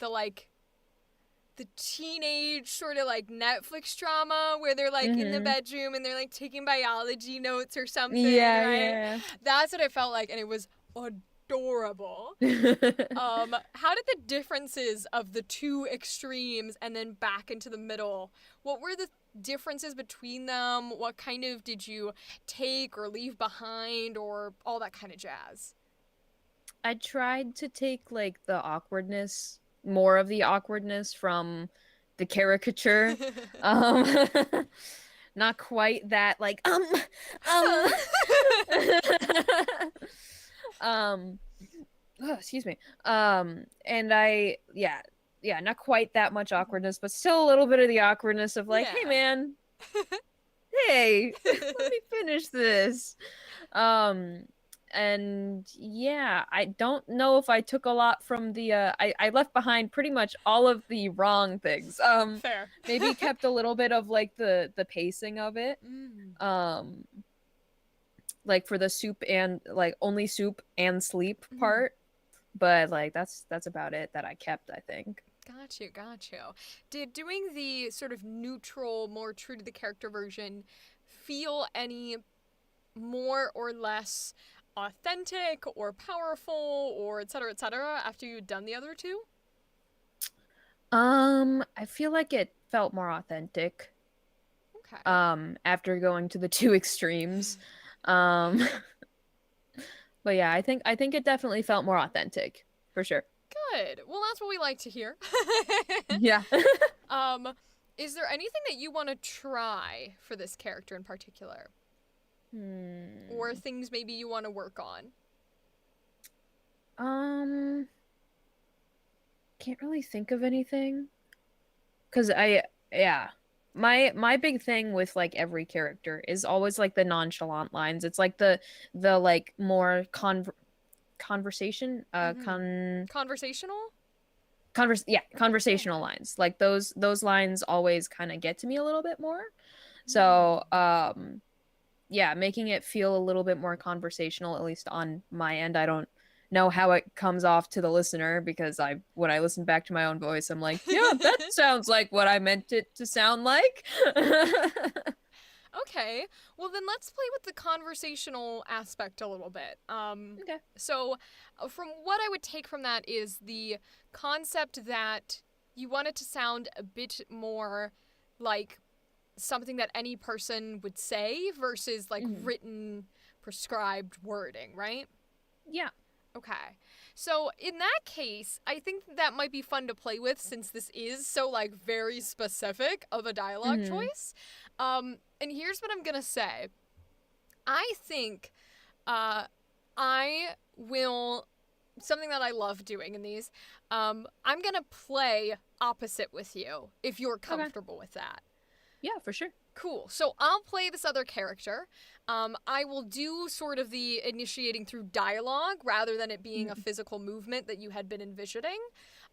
teenage sort of like Netflix drama where they're like in the bedroom and they're like taking biology notes or something. Yeah, right? yeah. That's what it felt like, and it was adorable. How did the differences of the two extremes and then back into the middle, what were the differences between them? What kind of did you take or leave behind or all that kind of jazz? I tried to take like more of the awkwardness from the caricature. Not quite that like excuse me. And not quite that much awkwardness, but still a little bit of the awkwardness of like, hey man, hey, let me finish this. Um, and yeah, I don't know if I took a lot from the I left behind pretty much all of the wrong things. Fair. Maybe kept a little bit of like the pacing of it. Mm. Um, like for the soup and like only soup and sleep Mhm. part. But like that's about it that I kept, I think. Got you, got you. Did doing the sort of neutral, more true to the character version feel any more or less authentic or powerful or et cetera after you'd done the other two? I feel like it felt more authentic Okay. after going to the two extremes. Um but yeah, I think it definitely felt more authentic for sure. Good. Well, that's what we like to hear. Yeah. um, is there anything that you want to try for this character in particular? Or Hmm. things maybe you want to work on? Um, can't really think of anything. 'Cause yeah. My big thing with like every character is always like the nonchalant lines. It's like the like more conversation Mm-hmm. Conversational? yeah, Yeah. conversational lines. Like those lines always kind of get to me a little bit more. So, Mm. yeah, making it feel a little bit more conversational, at least on my end. I don't know how it comes off to the listener because when I listen back to my own voice, I'm like, yeah, that sounds like what I meant it to sound like. Okay, well then let's play with the conversational aspect a little bit. Okay. So from what I would take from that is the concept that you want it to sound a bit more like something that any person would say versus like Mhm. written prescribed wording, right? Yeah. Okay. So in that case, I think that might be fun to play with since this is so like very specific of a dialogue Hmm. choice. And here's what I'm gonna say. I think I will something that I love doing in these. I'm gonna play opposite with you if you're Okay. comfortable with that. Yeah, for sure. Cool. So I'll play this other character. I will do sort of the initiating through dialogue rather than it being a Mhm. physical movement that you had been envisioning.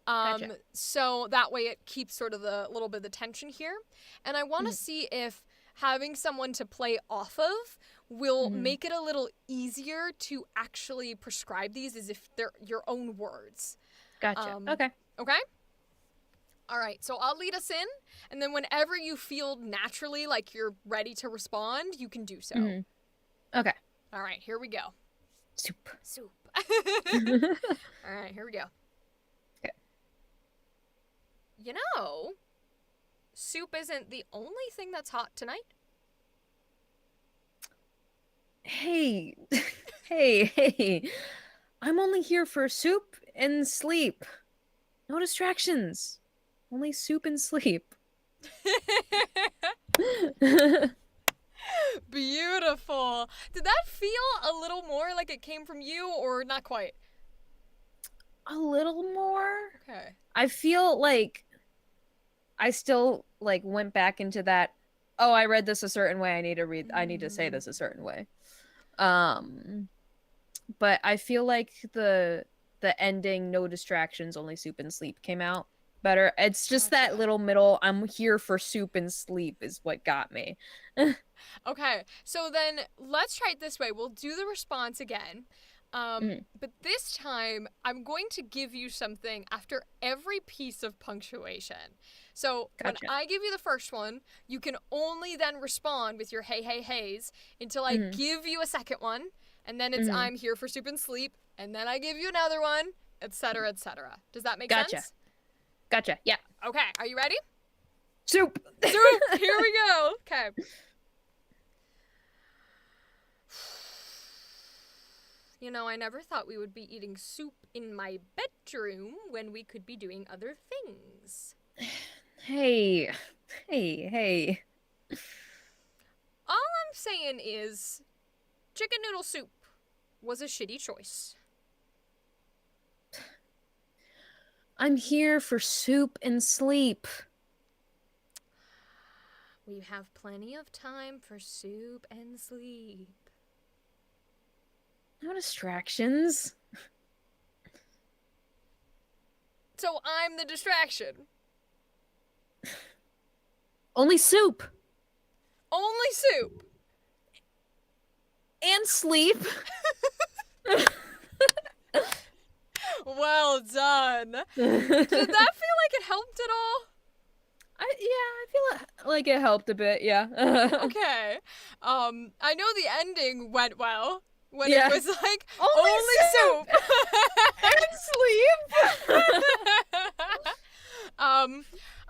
Gotcha. So that way it keeps sort of the little bit of the tension here. And I want to Hmm. see if having someone to play off of will Hmm. make it a little easier to actually prescribe these as if they're your own words. Gotcha. Um, Okay. okay? All right, so I'll lead us in, and then whenever you feel naturally like you're ready to respond, you can do so. Hmm. Okay. All right, here we go. Soup. Soup. Okay. All right, here we go. You know, soup isn't the only thing that's hot tonight. Hey, hey. I'm only here for soup and sleep. No distractions. Only soup and sleep. A Beautiful. Did that feel a little more like it came from you or not quite? little more. Okay. I feel like I still like went back into that. Oh, I read this a certain way. I need to say Mm, this a certain way. Um, but I feel like the ending, no distractions, only soup and sleep came out better. It's just that gotcha. little middle, I'm here for soup and sleep is what got me. Okay, so then let's try it this way. We'll do the response again. Mhm. But this time, I'm going to give you something after every piece of punctuation. So when Gotcha. I give you the first one, you can only then respond with your hey, hey, heys until I Hmm. give you a second one. And then it's Hmm. I'm here for soup and sleep. And then I give you another one, etc., etc. Does that make Gotcha. sense? Gotcha. Yeah. Okay, are you ready? Soup. Soup, here we go. Okay. You know, I never thought we would be eating soup in my bedroom when we could be doing other things. Hey. Hey. All I'm saying is, chicken noodle soup was a shitty choice. I'm here for soup and sleep. We have plenty of time for soup and sleep. No distractions. So I'm the distraction. Only soup. Only soup. And sleep. Well done. Did that feel like it helped at all? I feel like it helped a bit, yeah. Okay. I know the ending went well when Yeah. it was like Only soup. And sleep.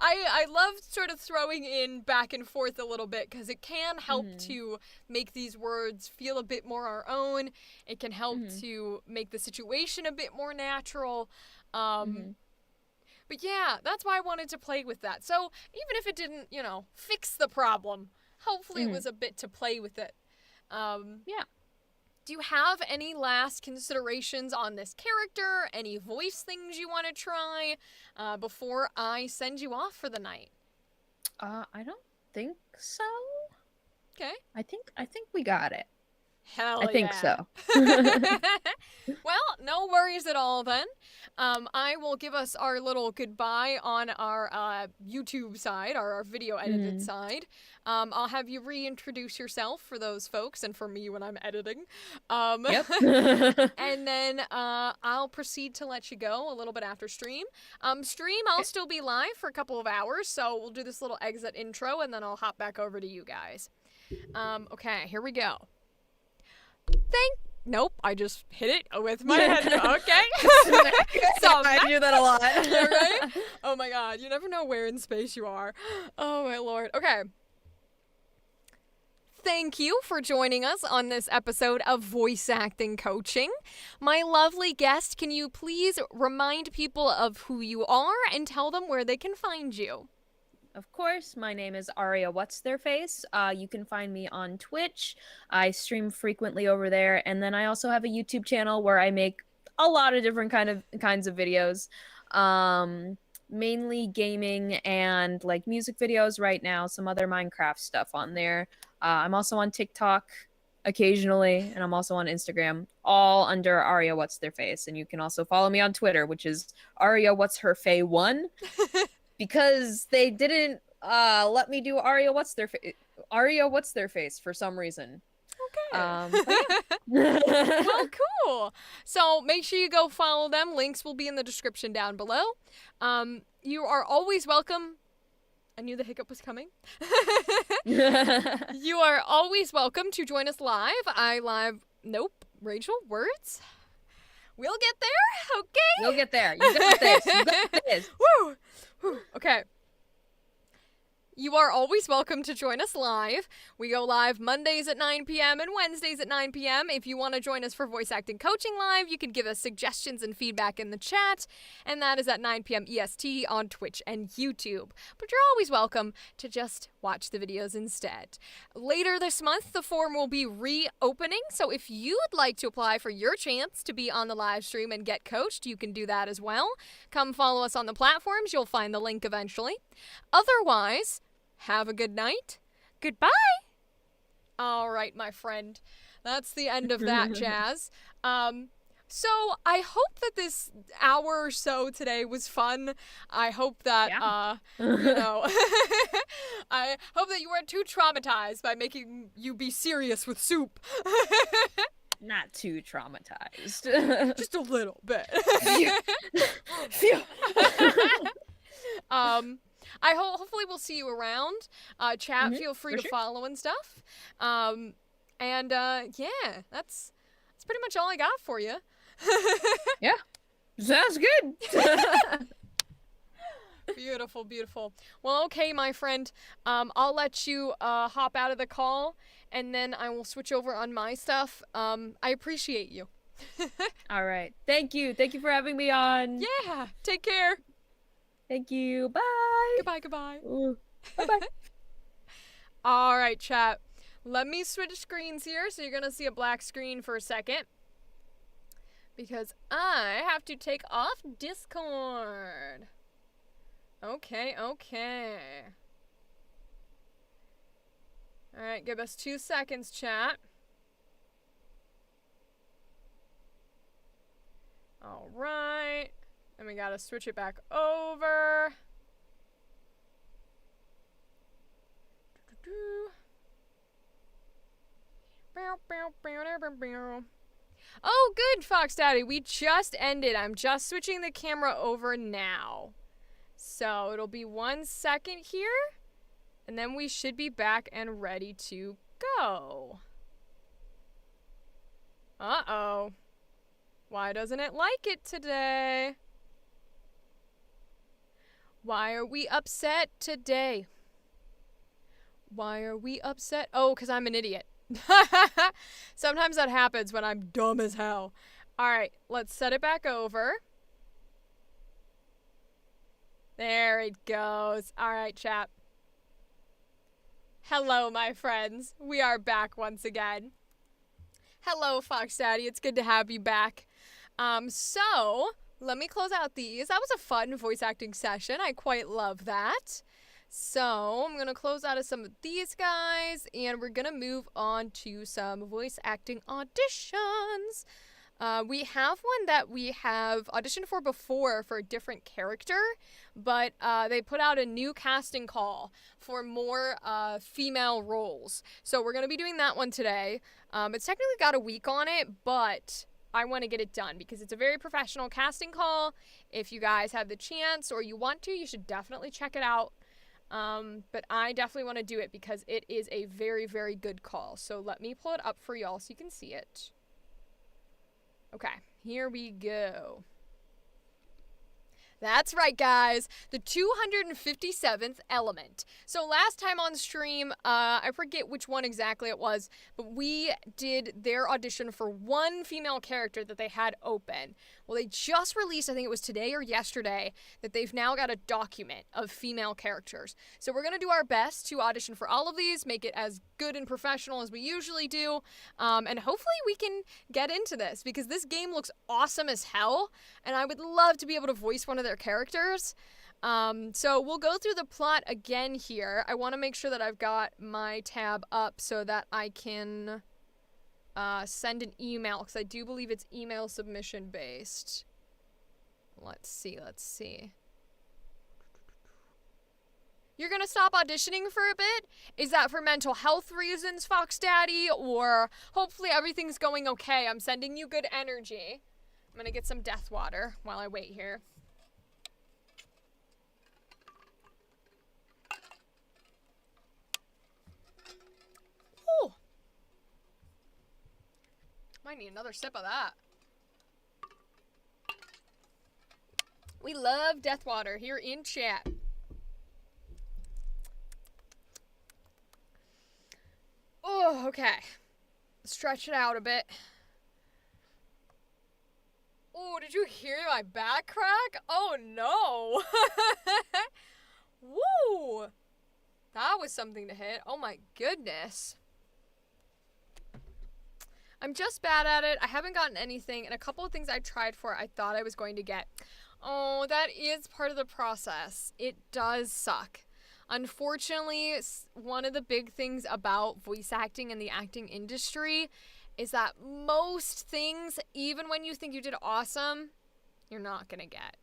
I love sort of throwing in back and forth a little bit because it can help Mhm. to make these words feel a bit more our own. It can help Mhm. to make the situation a bit more natural. Mhm. But yeah, that's why I wanted to play with that. So even if it didn't, fix the problem, hopefully it Mhm. was a bit to play with it. Yeah. Do you have any last considerations on this character? Any voice things you want to try before I send you off for the night? I don't think so. Okay. I think we got it. Hell I think yeah. so. Well, no worries at all then. I will give us our little goodbye on our YouTube side, our video edited side. I'll have you reintroduce yourself for those folks and for me when I'm editing. Yep. And then I'll proceed to let you go a little bit after stream. I'll still be live for a couple of hours, so we'll do this little exit intro and then I'll hop back over to you guys. Okay, here we go. Nope, I just hit it with my head. Okay. So I do that a lot. right? Oh my god, you never know where in space you are. Oh my lord. Okay. Thank you for joining us on this episode of Voice Acting Coaching. My lovely guest, can you please remind people of who you are and tell them where they can find you? Of course, my name is Aria What's Their Face. You can find me on Twitch. I stream frequently over there, and then I also have a YouTube channel where I make a lot of different kinds of videos. Mainly gaming and like music videos right now, some other Minecraft stuff on there. I'm also on TikTok occasionally, and I'm also on Instagram, all under Aria What's Their Face. And you can also follow me on Twitter, which is Aria What's Her Face 1. Because they didn't let me do Aria What's Their Face for some reason. Okay. Yeah. Well, cool. So make sure you go follow them. Links will be in the description down below. You are always welcome. I knew the hiccup was coming. You are always welcome to join us live. Nope. Rachel, words? We'll get there, okay? You'll get there. You got this. You got this. Woo! Okay. You are always welcome to join us live. We go live Mondays at 9 p.m. and Wednesdays at 9 p.m. If you want to join us for Voice Acting Coaching Live, you can give us suggestions and feedback in the chat, and that is at 9 p.m. EST on Twitch and YouTube. But you're always welcome to just watch the videos instead. Later this month, the form will be reopening, so if you would like to apply for your chance to be on the live stream and get coached, you can do that as well. Come follow us on the platforms. You'll find the link eventually. Otherwise, have a good night. Goodbye. All right, my friend. That's the end of that jazz. So I hope that this hour or so today was fun. I hope that, I hope that you weren't too traumatized by making you be serious with soup. Not too traumatized. Just a little bit. Phew. Hopefully we'll see you around. Chat, feel free to follow and stuff. Yeah, that's pretty much all I got for you. Yeah. Sounds good. Beautiful, beautiful. Well, okay, my friend. I'll let you hop out of the call, and then I will switch over on my stuff. I appreciate you. All right. Thank you. Thank you for having me on. Yeah. Take care. Thank you. Bye. Goodbye, goodbye. Bye-bye. All right, chat. Let me switch screens here, so you're going to see a black screen for a second. Because I have to take off Discord. Okay. All right, give us 2 seconds, chat. All right. And we gotta switch it back over. Oh, good, Fox Daddy. We just ended. I'm just switching the camera over now. So it'll be 1 second here. And then we should be back and ready to go. Uh-oh. Why doesn't it like it today? Why are we upset today? Why are we upset? Oh, because I'm an idiot. Sometimes that happens when I'm dumb as hell. All right, let's set it back over. There it goes. All right, chat. Hello, my friends. We are back once again. Hello, Fox Daddy. It's good to have you back. So let me close out these. That was a fun voice acting session. I quite love that. So I'm going to close out of some of these guys, and we're going to move on to some voice acting auditions. We have one that we have auditioned for before for a different character, but they put out a new casting call for more female roles. So we're going to be doing that one today. It's technically got a week on it, but I want to get it done because it's a very professional casting call. If you guys have the chance or you want to, you should definitely check it out. But I definitely want to do it because it is a very, very good call. So let me pull it up for y'all so you can see it. Okay, here we go. That's right, guys. The 257th element. So last time on stream, I forget which one exactly it was, but we did their audition for one female character that they had open. Well, they just released, I think it was today or yesterday, that they've now got a document of female characters. So we're going to do our best to audition for all of these, make it as good and professional as we usually do, and hopefully we can get into this because this game looks awesome as hell, and I would love to be able to voice one of their characters. So we'll go through the plot again here. I want to make sure that I've got my tab up so that I can send an email, because I do believe it's email submission based. Let's see. You're gonna stop auditioning for a bit? Is that for mental health reasons, Fox Daddy? Or hopefully everything's going okay? I'm sending you good energy. I'm gonna get some death water while I wait here. Ooh. Might need another sip of that. We love death water here in chat. Oh, okay. Stretch it out a bit. Oh, did you hear my back crack? Oh, no. Woo. That was something to hit. Oh, my goodness. I'm just bad at it. I haven't gotten anything, and a couple of things I tried for I thought I was going to get. Oh, that is part of the process. It does suck. Unfortunately, one of the big things about voice acting and the acting industry is that most things, even when you think you did awesome, you're not going to get.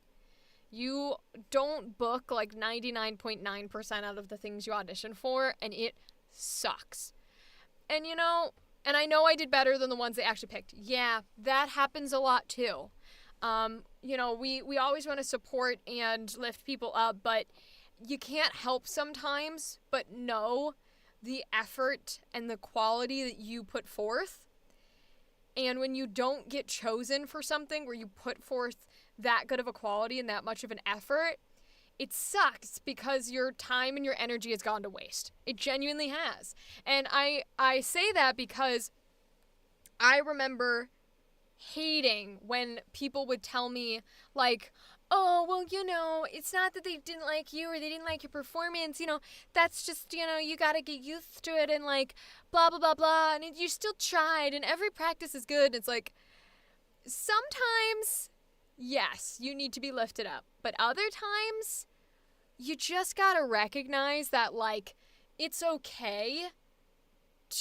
You don't book like 99.9% out of the things you audition for, and it sucks. And you know, and I know I did better than the ones they actually picked. Yeah, that happens a lot too. You know, we always want to support and lift people up, but you can't help sometimes but know the effort and the quality that you put forth. And when you don't get chosen for something where you put forth that good of a quality and that much of an effort, it sucks because your time and your energy has gone to waste. It genuinely has. And I say that because I remember hating when people would tell me, like, oh, well, you know, it's not that they didn't like you or they didn't like your performance, you know, that's just, you know, you gotta get used to it and, like, blah, blah, blah, blah, and you still tried, and every practice is good. It's like, sometimes, yes, you need to be lifted up, but other times, you just gotta recognize that, like, it's okay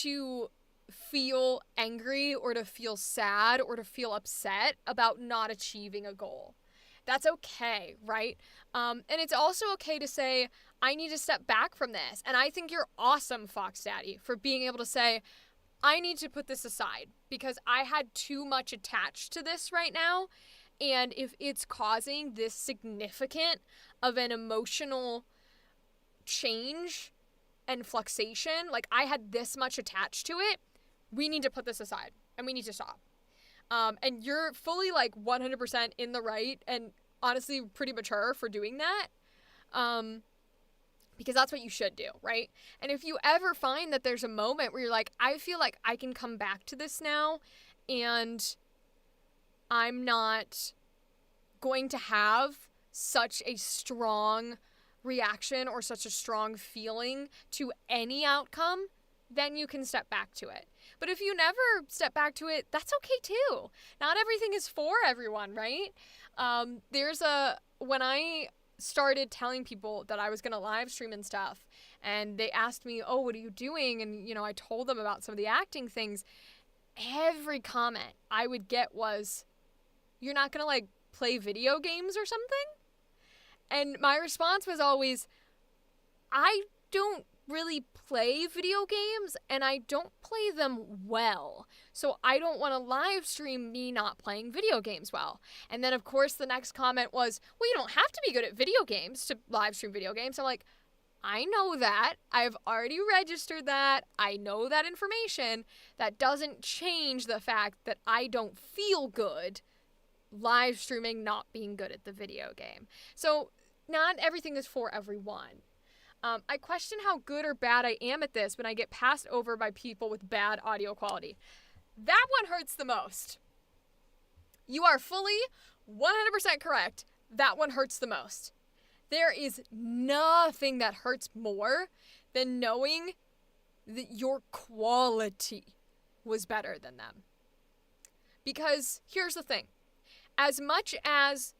to feel angry or to feel sad or to feel upset about not achieving a goal. That's okay, right? And it's also okay to say, I need to step back from this. And I think you're awesome, Fox Daddy, for being able to say, I need to put this aside because I had too much attached to this right now. And if it's causing this significant of an emotional change and fluxation, like I had this much attached to it, we need to put this aside and we need to stop. And you're fully like 100% in the right and honestly pretty mature for doing that. Because that's what you should do, right? And if you ever find that there's a moment where you're like, I feel like I can come back to this now and I'm not going to have such a strong reaction or such a strong feeling to any outcome, then you can step back to it. But if you never step back to it, that's okay too. Not everything is for everyone, right? When I started telling people that I was going to live stream and stuff, and they asked me, oh, what are you doing? And, I told them about some of the acting things. Every comment I would get was, you're not going to like play video games or something? And my response was always, I don't really play video games and I don't play them well. So I don't want to live stream me not playing video games well. And then of course the next comment was, well, you don't have to be good at video games to live stream video games. I'm like, I know that. I've already registered that. I know that information. That doesn't change the fact that I don't feel good live streaming not being good at the video game. So not everything is for everyone. I question how good or bad I am at this when I get passed over by people with bad audio quality. That one hurts the most. You are fully 100% correct. That one hurts the most. There is nothing that hurts more than knowing that your quality was better than them. Because here's the thing. As much as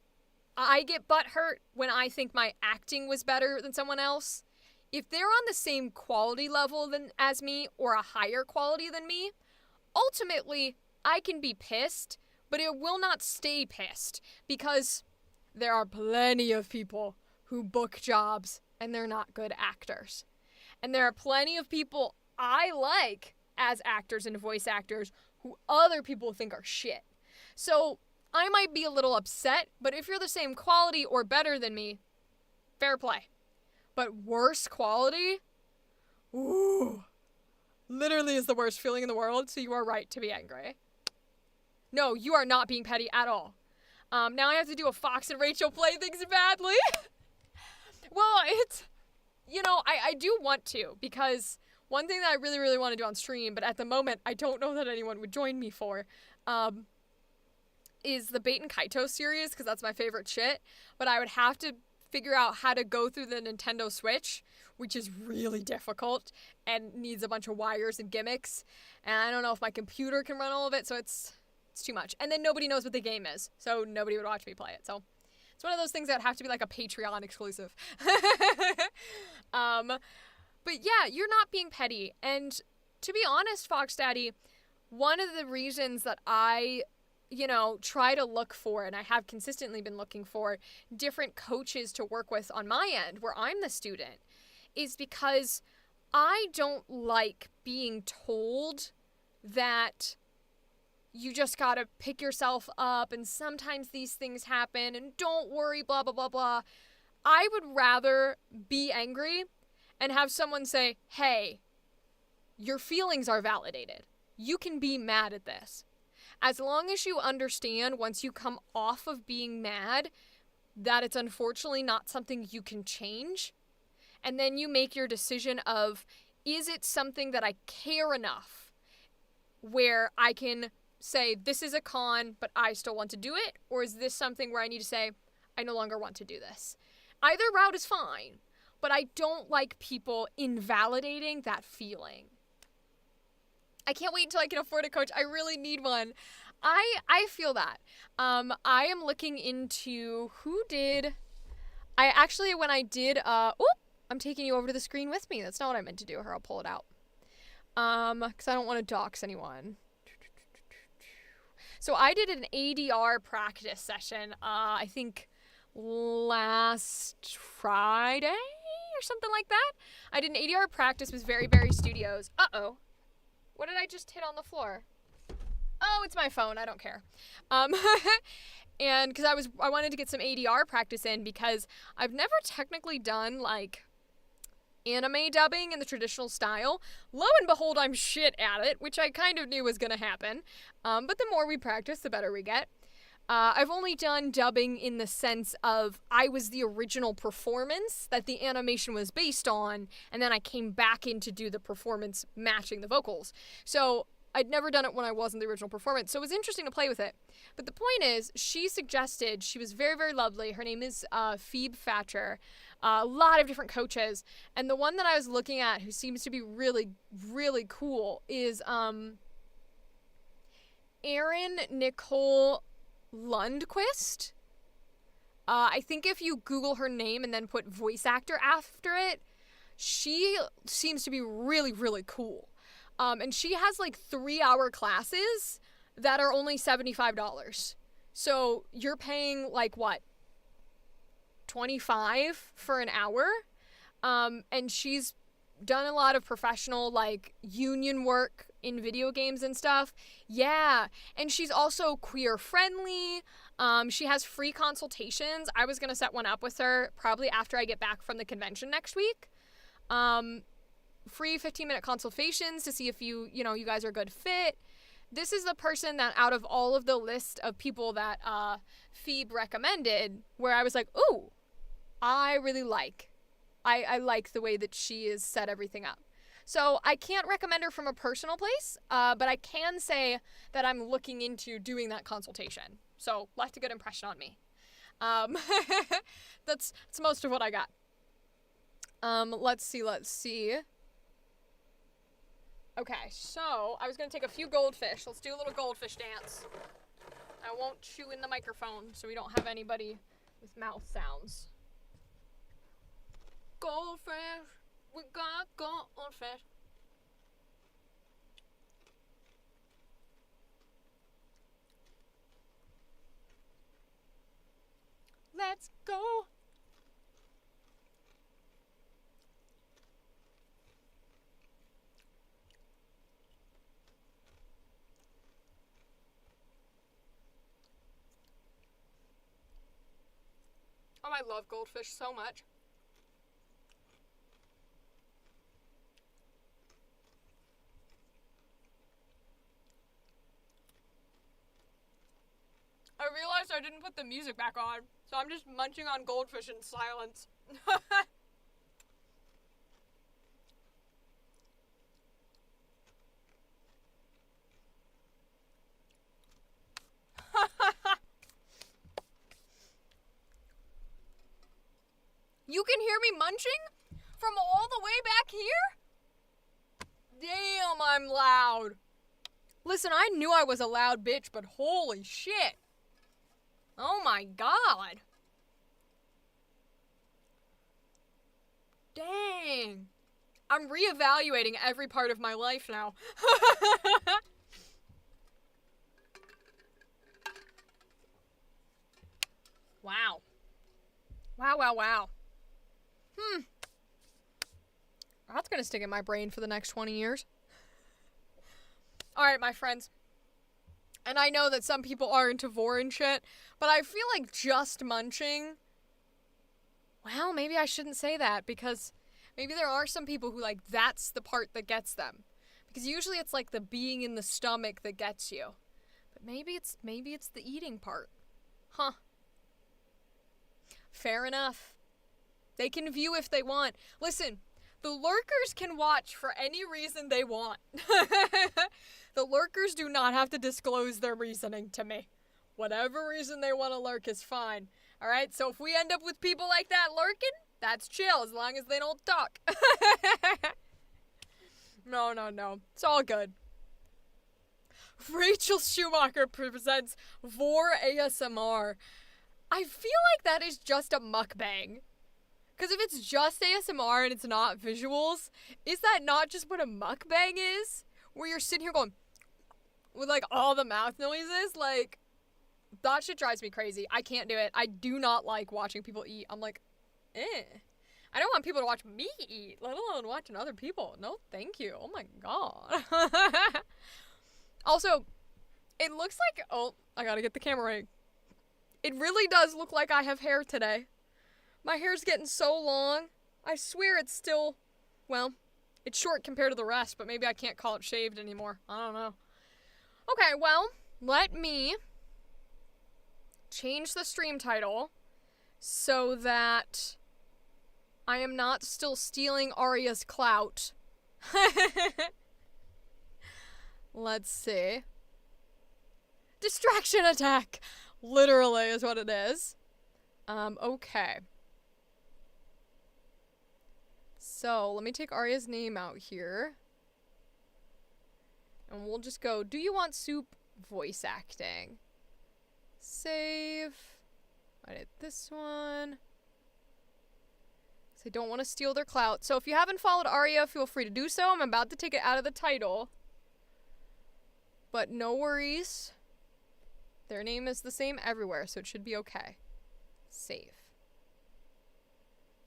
I get butthurt when I think my acting was better than someone else, if they're on the same quality level as me or a higher quality than me, ultimately I can be pissed, but it will not stay pissed because there are plenty of people who book jobs and they're not good actors. And there are plenty of people I like as actors and voice actors who other people think are shit. So I might be a little upset, but if you're the same quality or better than me, fair play. But worse quality? Ooh. Literally is the worst feeling in the world, so you are right to be angry. No, you are not being petty at all. Now I have to do a Fox and Rachel play things badly. Well, it's, I do want to, because one thing that I really, really want to do on stream, but at the moment I don't know that anyone would join me for, is the Bait and Kaito series, because that's my favorite shit. But I would have to figure out how to go through the Nintendo Switch, which is really difficult and needs a bunch of wires and gimmicks. And I don't know if my computer can run all of it, so it's too much. And then nobody knows what the game is, so nobody would watch me play it. So it's one of those things that have to be like a Patreon exclusive. But yeah, you're not being petty. And to be honest, Fox Daddy, one of the reasons that I try to look for, and I have consistently been looking for, different coaches to work with on my end where I'm the student, is because I don't like being told that you just gotta pick yourself up and sometimes these things happen and don't worry, blah, blah, blah, blah. I would rather be angry and have someone say, hey, your feelings are validated. You can be mad at this. As long as you understand once you come off of being mad that it's unfortunately not something you can change, and then you make your decision of, is it something that I care enough where I can say, this is a con, but I still want to do it, or is this something where I need to say, I no longer want to do this? Either route is fine, but I don't like people invalidating that feeling. I can't wait until I can afford a coach. I really need one. I feel that. I am looking into I'm taking you over to the screen with me. That's not what I meant to do. Here, I'll pull it out. Because I don't want to dox anyone. So I did an ADR practice session, I think last Friday or something like that. I did an ADR practice with Very Berry Studios. Uh-oh. What did I just hit on the floor? Oh, it's my phone. I don't care. And because I wanted to get some ADR practice in because I've never technically done like anime dubbing in the traditional style. Lo and behold, I'm shit at it, which I kind of knew was going to happen. But the more we practice, the better we get. I've only done dubbing in the sense of I was the original performance that the animation was based on, and then I came back in to do the performance matching the vocals. So I'd never done it when I wasn't the original performance, so it was interesting to play with it. But the point is, she suggested, she was very, very lovely. Her name is Phoebe Thatcher. A lot of different coaches. And the one that I was looking at who seems to be really, really cool is Erin Nicole Lundquist. I think if you Google her name and then put voice actor after it, she seems to be really, really cool. And she has like 3-hour classes that are only $75. So you're paying like what? $25 for an hour. And she's done a lot of professional like union work in video games and stuff. Yeah. And she's also queer friendly. She has free consultations. I was going to set one up with her probably after I get back from the convention next week. Free 15-minute consultations to see if you guys are a good fit. This is the person that out of all of the list of people that Phoebe recommended, where I was like, ooh, I really like. I like the way that she has set everything up. So I can't recommend her from a personal place, but I can say that I'm looking into doing that consultation. So left a good impression on me. That's most of what I got. Let's see. Okay, so I was going to take a few goldfish. Let's do a little goldfish dance. I won't chew in the microphone so we don't have anybody with mouth sounds. Goldfish, we got goldfish. Let's go. Oh, I love goldfish so much. I realized I didn't put the music back on, so I'm just munching on goldfish in silence. You can hear me munching from all the way back here? Damn, I'm loud. Listen, I knew I was a loud bitch, but holy shit. Oh my god. Dang. I'm reevaluating every part of my life now. Wow. Wow. That's gonna stick in my brain for the next 20 years. Alright, my friends. And I know that some people are into vor and shit, but I feel like just munching... Well, maybe I shouldn't say that, because maybe there are some people who, like, that's the part that gets them. Because usually it's, like, the being in the stomach that gets you. But maybe it's the eating part. Huh. Fair enough. They can view if they want. Listen, the lurkers can watch for any reason they want. The lurkers do not have to disclose their reasoning to me. Whatever reason they want to lurk is fine. Alright, so if we end up with people like that lurking, that's chill, as long as they don't talk. No. It's all good. Rachel Schumacher presents Vor ASMR. I feel like that is just a mukbang. Because if it's just ASMR and it's not visuals, is that not just what a mukbang is? Where you're sitting here going, with like all the mouth noises? Like, that shit drives me crazy. I can't do it. I do not like watching people eat. I'm like, eh. I don't want people to watch me eat, let alone watching other people. No, thank you. Oh my god. Also, it looks like, oh, I gotta get the camera right. It really does look like I have hair today. My hair's getting so long. I swear it's still, well, it's short compared to the rest, but maybe I can't call it shaved anymore. I don't know. Okay, well, let me change the stream title so that I am not still stealing Arya's clout. Let's see. Distraction attack! Literally is what it is. Okay. So, let me take Arya's name out here. And we'll just go, do you want soup voice acting? Save. Edit this one. So I don't want to steal their clout. So if you haven't followed Arya, feel free to do so. I'm about to take it out of the title. But no worries. Their name is the same everywhere, so it should be okay. Save.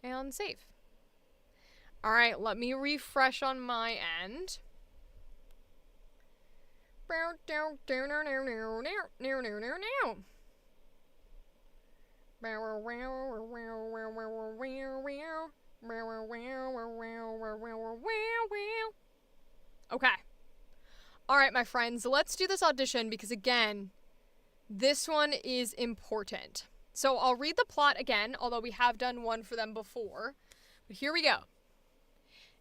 And save. Alright, let me refresh on my end. Okay. Alright, my friends, let's do this audition because, again, this one is important. So I'll read the plot again, although we have done one for them before. But here we go.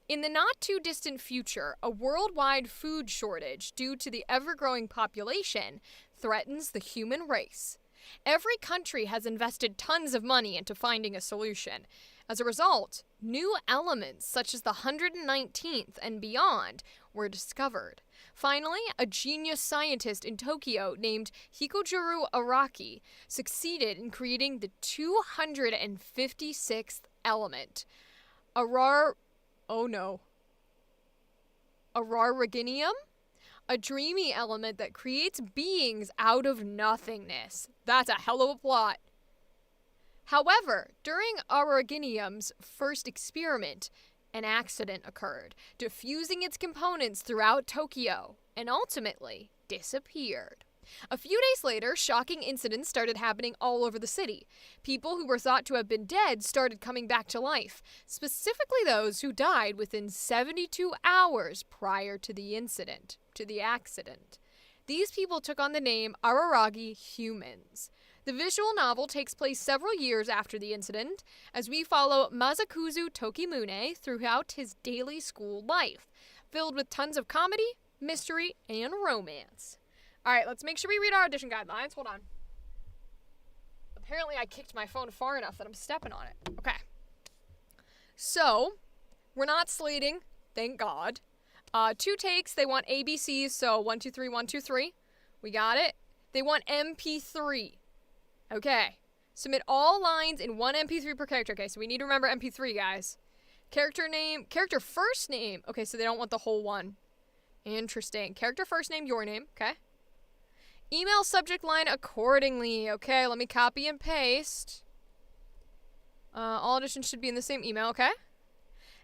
In the not-too-distant future, a worldwide food shortage due to the ever-growing population threatens the human race. Every country has invested tons of money into finding a solution. As a result, new elements such as the 119th and beyond were discovered. Finally, a genius scientist in Tokyo named Hikojiro Araki succeeded in creating the 256th element. Araraginium? A dreamy element that creates beings out of nothingness. That's a hell of a plot. However, during Araraginium's first experiment, an accident occurred, diffusing its components throughout Tokyo, and ultimately disappeared. A few days later, shocking incidents started happening all over the city. People who were thought to have been dead started coming back to life, specifically those who died within 72 hours prior to the accident. These people took on the name Araragi humans. The visual novel takes place several years after the incident, as we follow Masakuzu Tokimune throughout his daily school life, filled with tons of comedy, mystery, and romance. Alright, let's make sure we read our audition guidelines. Hold on. Apparently I kicked my phone far enough that I'm stepping on it. Okay. So, we're not slating, thank God. 2 takes, they want ABCs, so 1, 2, 3, 1, 2, 3. We got it. They want MP3. Okay. Submit all lines in 1 MP3 per character. Okay, so we need to remember MP3, guys. Character first name. Okay, so they don't want the whole one. Interesting. Character first name, your name. Okay. Email subject line accordingly. Okay, let me copy and paste. All auditions should be in the same email, okay?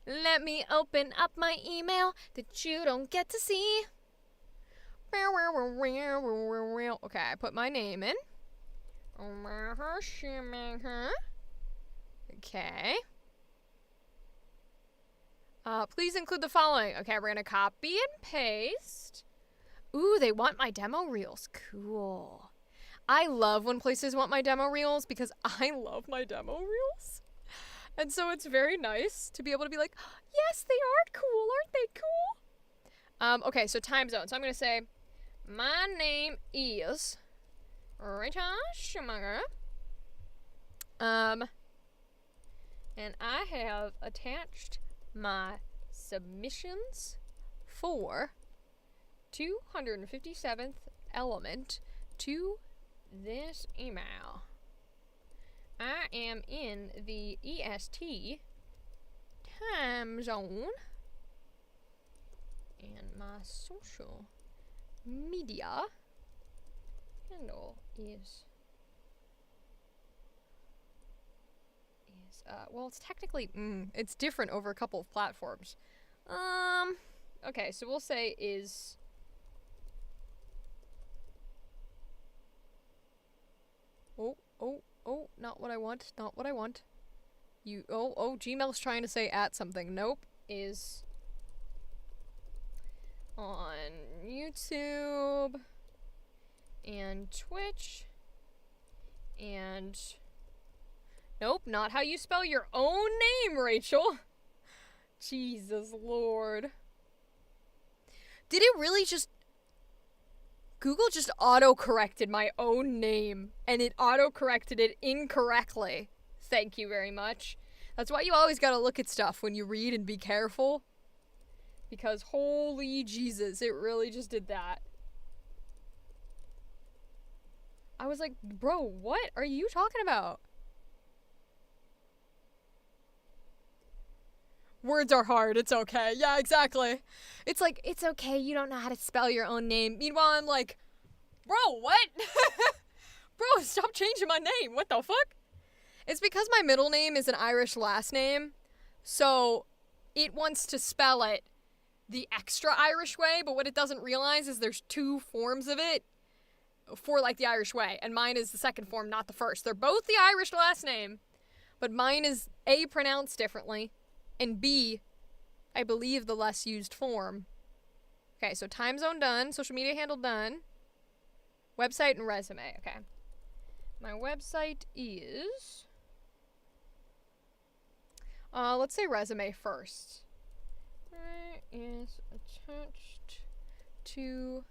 Let me open up my email that you don't get to see. Okay, I put my name in. Okay. Please include the following. Okay, we're gonna copy and paste. Ooh, they want my demo reels. Cool. I love when places want my demo reels because I love my demo reels. And so it's very nice to be able to be like, yes, they are cool. Aren't they cool? Okay, so time zone. So I'm going to say, my name is Rita Schumacher. And I have attached my submissions for 257th element to this email. I am in the EST time zone. And my social media handle is well, it's technically it's different over a couple of platforms. Okay, so we'll say is oh, not what I want, not what I want. Gmail's trying to say at something. Nope. Is on YouTube and Twitch and nope, not how you spell your own name, Rachel. Jesus Lord. Did it really just Google just auto-corrected my own name and it auto-corrected it incorrectly. Thank you very much. That's why you always gotta look at stuff when you read and be careful. Because holy Jesus, it really just did that. I was like, bro, what are you talking about? Words are hard, it's okay. Yeah, exactly. It's like, it's okay, you don't know how to spell your own name. Meanwhile, I'm like, bro, what? Bro, stop changing my name. What the fuck? It's because my middle name is an Irish last name, so it wants to spell it the extra Irish way, but what it doesn't realize is there's two forms of it for, like, the Irish way, and mine is the second form, not the first. They're both the Irish last name, but mine is A, pronounced differently, and B, I believe the less used form. Okay, so time zone done, social media handle done, website and resume, okay. My website is, let's say resume first. Is attached to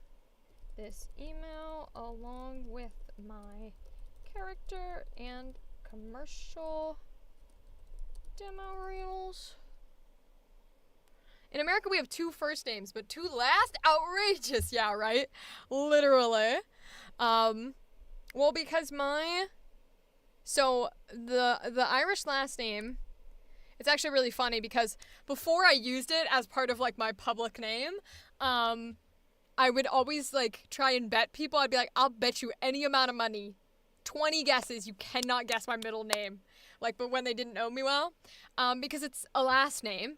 this email along with my character and commercial demo reels. In America, we have 2 first names, but 2 last? Outrageous, yeah, right? Literally. Well, because the Irish last name, it's actually really funny because before I used it as part of, like, my public name, I would always, like, try and bet people. I'd be like, I'll bet you any amount of money, 20 guesses, you cannot guess my middle name. Like, but when they didn't know me well, because it's a last name,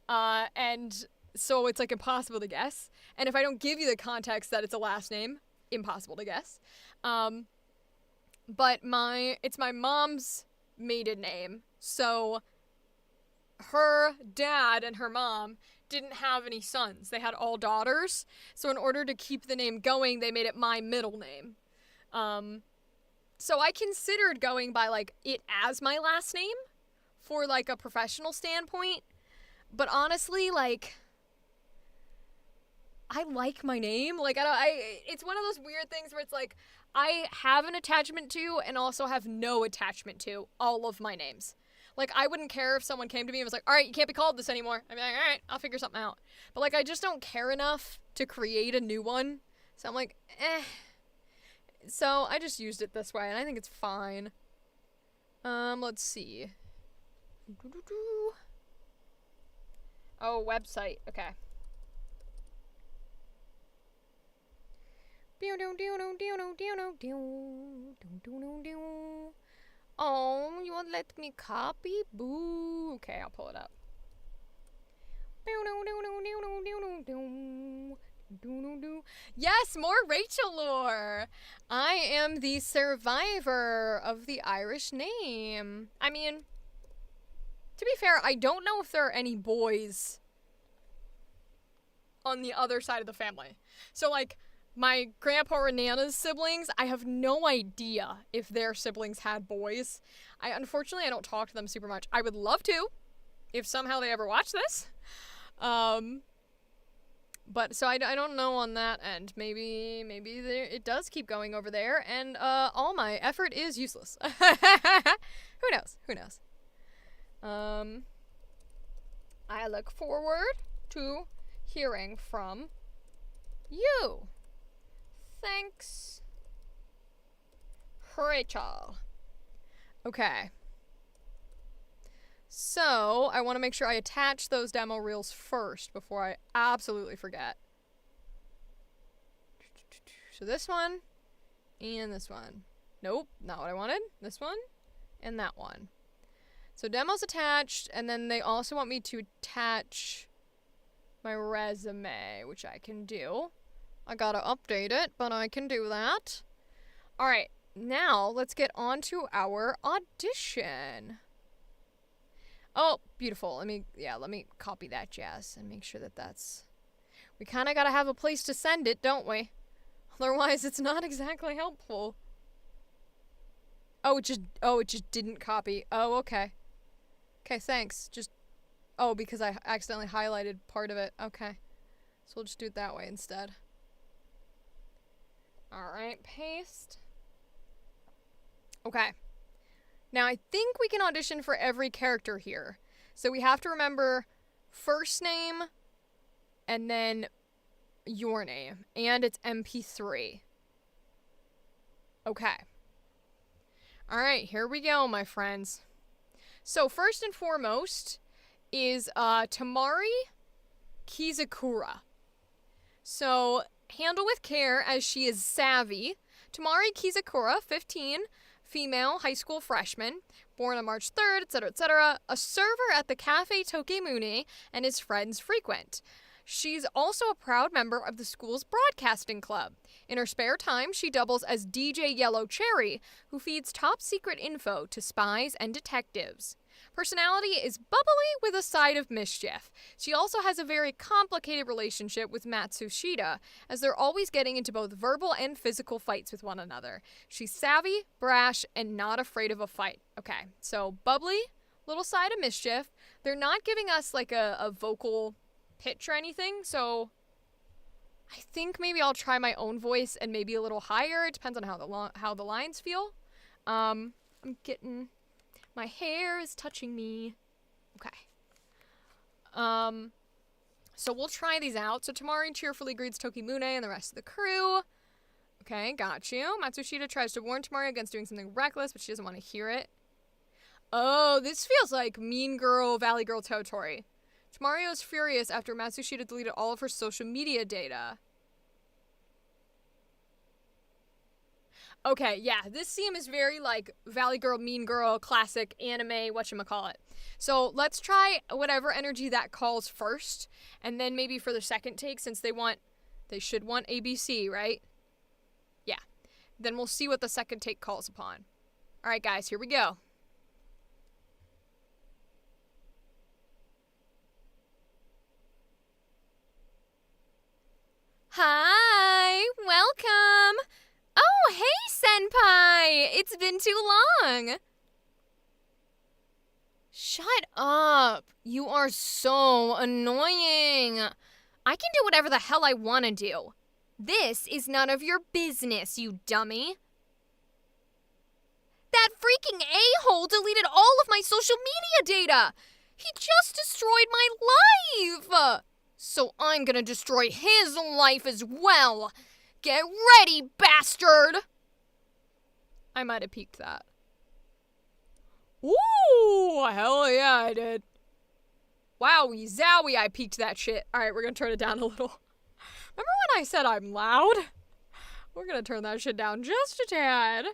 and so it's, like, impossible to guess. And if I don't give you the context that it's a last name, impossible to guess. But it's my mom's maiden name, so her dad and her mom didn't have any sons. They had all daughters. So in order to keep the name going, they made it my middle name. So I considered going by, like, it as my last name for, like, a professional standpoint. But honestly, like, I like my name. Like, it's one of those weird things where it's like, I have an attachment to and also have no attachment to all of my names. Like, I wouldn't care if someone came to me and was like, all right, you can't be called this anymore. I'd be like, all right, I'll figure something out. But, like, I just don't care enough to create a new one. So I'm like, So I just used it this way, and I think it's fine. Let's see. Oh, website. Okay. Oh, you won't let me copy? Boo. Okay, I'll pull it up. Yes, more Rachel lore. I am the survivor of the Irish name. I mean, to be fair, I don't know if there are any boys on the other side of the family. So, like, my grandpa or Nana's siblings, I have no idea if their siblings had boys. Unfortunately, I don't talk to them super much. I would love to, if somehow they ever watch this. But, so I don't know on that end. Maybe it does keep going over there, and, all my effort is useless. Who knows? I look forward to hearing from you. Thanks, Rachel. Okay. So, I want to make sure I attach those demo reels first before I absolutely forget. So this one, and this one. Nope, not what I wanted. This one, and that one. So demos attached, and then they also want me to attach my resume, which I can do. I gotta update it, but I can do that. Alright, now let's get on to our audition. Oh, beautiful. Let me copy that jazz and make sure that that's... We kind of gotta have a place to send it, don't we? Otherwise, it's not exactly helpful. Oh, it just didn't copy. Oh, okay. Okay, thanks. Because I accidentally highlighted part of it. Okay. So we'll just do it that way instead. Alright, paste. Okay. Now, I think we can audition for every character here. So we have to remember first name and then your name. And it's MP3. Okay. Alright, here we go, my friends. So, first and foremost is Tamari Kizakura. So, handle with care as she is savvy. Tamari Kizakura, 15, female, high school freshman, born on March 3rd, etc., a server at the Cafe Tokemune and is friends frequent. She's also a proud member of the school's broadcasting club. In her spare time, she doubles as DJ Yellow Cherry, who feeds top-secret info to spies and detectives. Personality is bubbly with a side of mischief. She also has a very complicated relationship with Matsushita, as they're always getting into both verbal and physical fights with one another. She's savvy, brash, and not afraid of a fight. Okay, so bubbly, little side of mischief. They're not giving us like a vocal pitch or anything, so I think maybe I'll try my own voice and maybe a little higher. It depends on how the lines feel. I'm getting... My hair is touching me. Okay. So we'll try these out. So Tamari cheerfully greets Tokimune and the rest of the crew. Okay, got you. Matsushita tries to warn Tamari against doing something reckless, but she doesn't want to hear it. Oh, this feels like Mean Girl, Valley Girl Totori. Tamari is furious after Matsushita deleted all of her social media data. Okay, yeah, this scene is very, like, Valley Girl, Mean Girl, classic anime, whatchamacallit. So let's try whatever energy that calls first, and then maybe for the second take, since they should want ABC, right? Yeah. Then we'll see what the second take calls upon. Alright, guys, here we go. Hi, welcome. Oh, hey, Senpai! It's been too long! Shut up! You are so annoying! I can do whatever the hell I want to do. This is none of your business, you dummy. That freaking a-hole deleted all of my social media data! He just destroyed my life! So I'm gonna destroy his life as well! Get ready, bastard! I might have peeked that. Ooh, hell yeah, I did. Wowie zowie, I peeked that shit. Alright, we're gonna turn it down a little. Remember when I said I'm loud? We're gonna turn that shit down just a tad.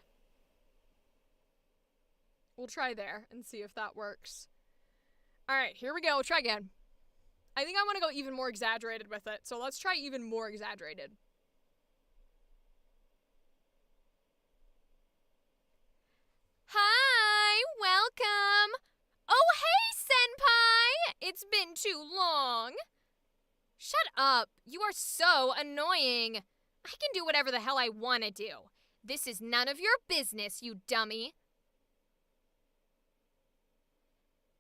We'll try there and see if that works. Alright, here we go. We'll try again. I think I want to go even more exaggerated with it, so let's try even more exaggerated. Hi, welcome. Oh, hey, Senpai. It's been too long. Shut up. You are so annoying. I can do whatever the hell I want to do. This is none of your business, you dummy.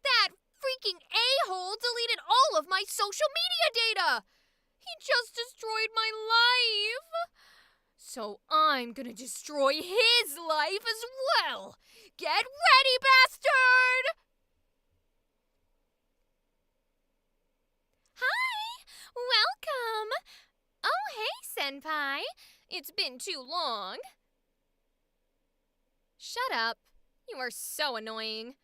That freaking a-hole deleted all of my social media data. He just destroyed my life. So I'm gonna destroy his life as well. Get ready, bastard! Hi, welcome. Oh, hey, Senpai. It's been too long. Shut up. You are so annoying.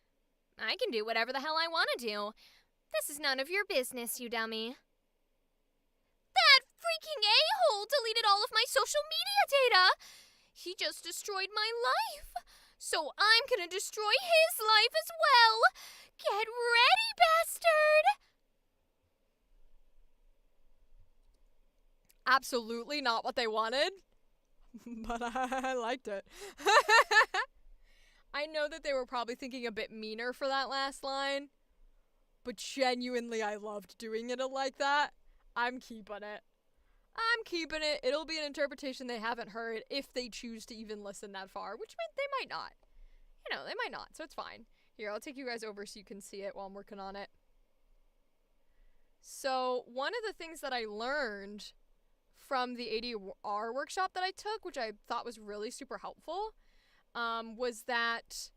I can do whatever the hell I want to do. This is none of your business, you dummy. That freaking a-hole deleted all of my social media data. He just destroyed my life. So I'm gonna destroy his life as well. Get ready, bastard! Absolutely not what they wanted, but I liked it. I know that they were probably thinking a bit meaner for that last line, but genuinely I loved doing it like that. I'm keeping it. I'm keeping it. It'll be an interpretation they haven't heard if they choose to even listen that far, which they might not. You know, they might not, so it's fine. Here, I'll take you guys over so you can see it while I'm working on it. So, one of the things that I learned from the ADR workshop that I took, which I thought was really super helpful, was that...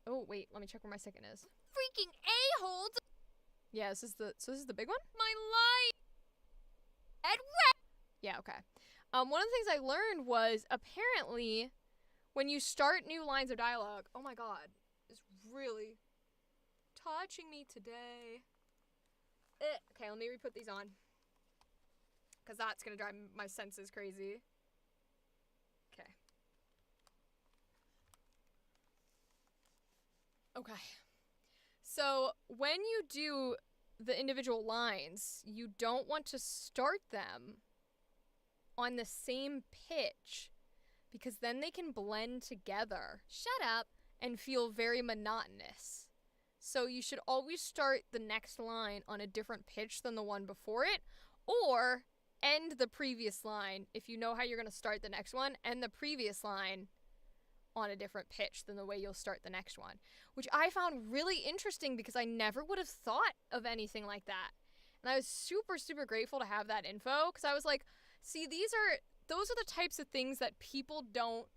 Oh, wait, let me check where my second is. Freaking a-hole! Yeah, this is the big one? My life! Yeah, okay. One of the things I learned was apparently when you start new lines of dialogue... Oh my god, it's really touching me today. Okay, let me re-put these on. Because that's going to drive my senses crazy. Okay. Okay. So, when you do the individual lines, you don't want to start them on the same pitch because then they can blend together. Shut up. And feel very monotonous. So you should always start the next line on a different pitch than the one before it, or end the previous line if you know how you're going to start the next one, end the previous line on a different pitch than the way you'll start the next one, which I found really interesting because I never would have thought of anything like that. And I was super, super grateful to have that info because I was like, see, those are the types of things that people don't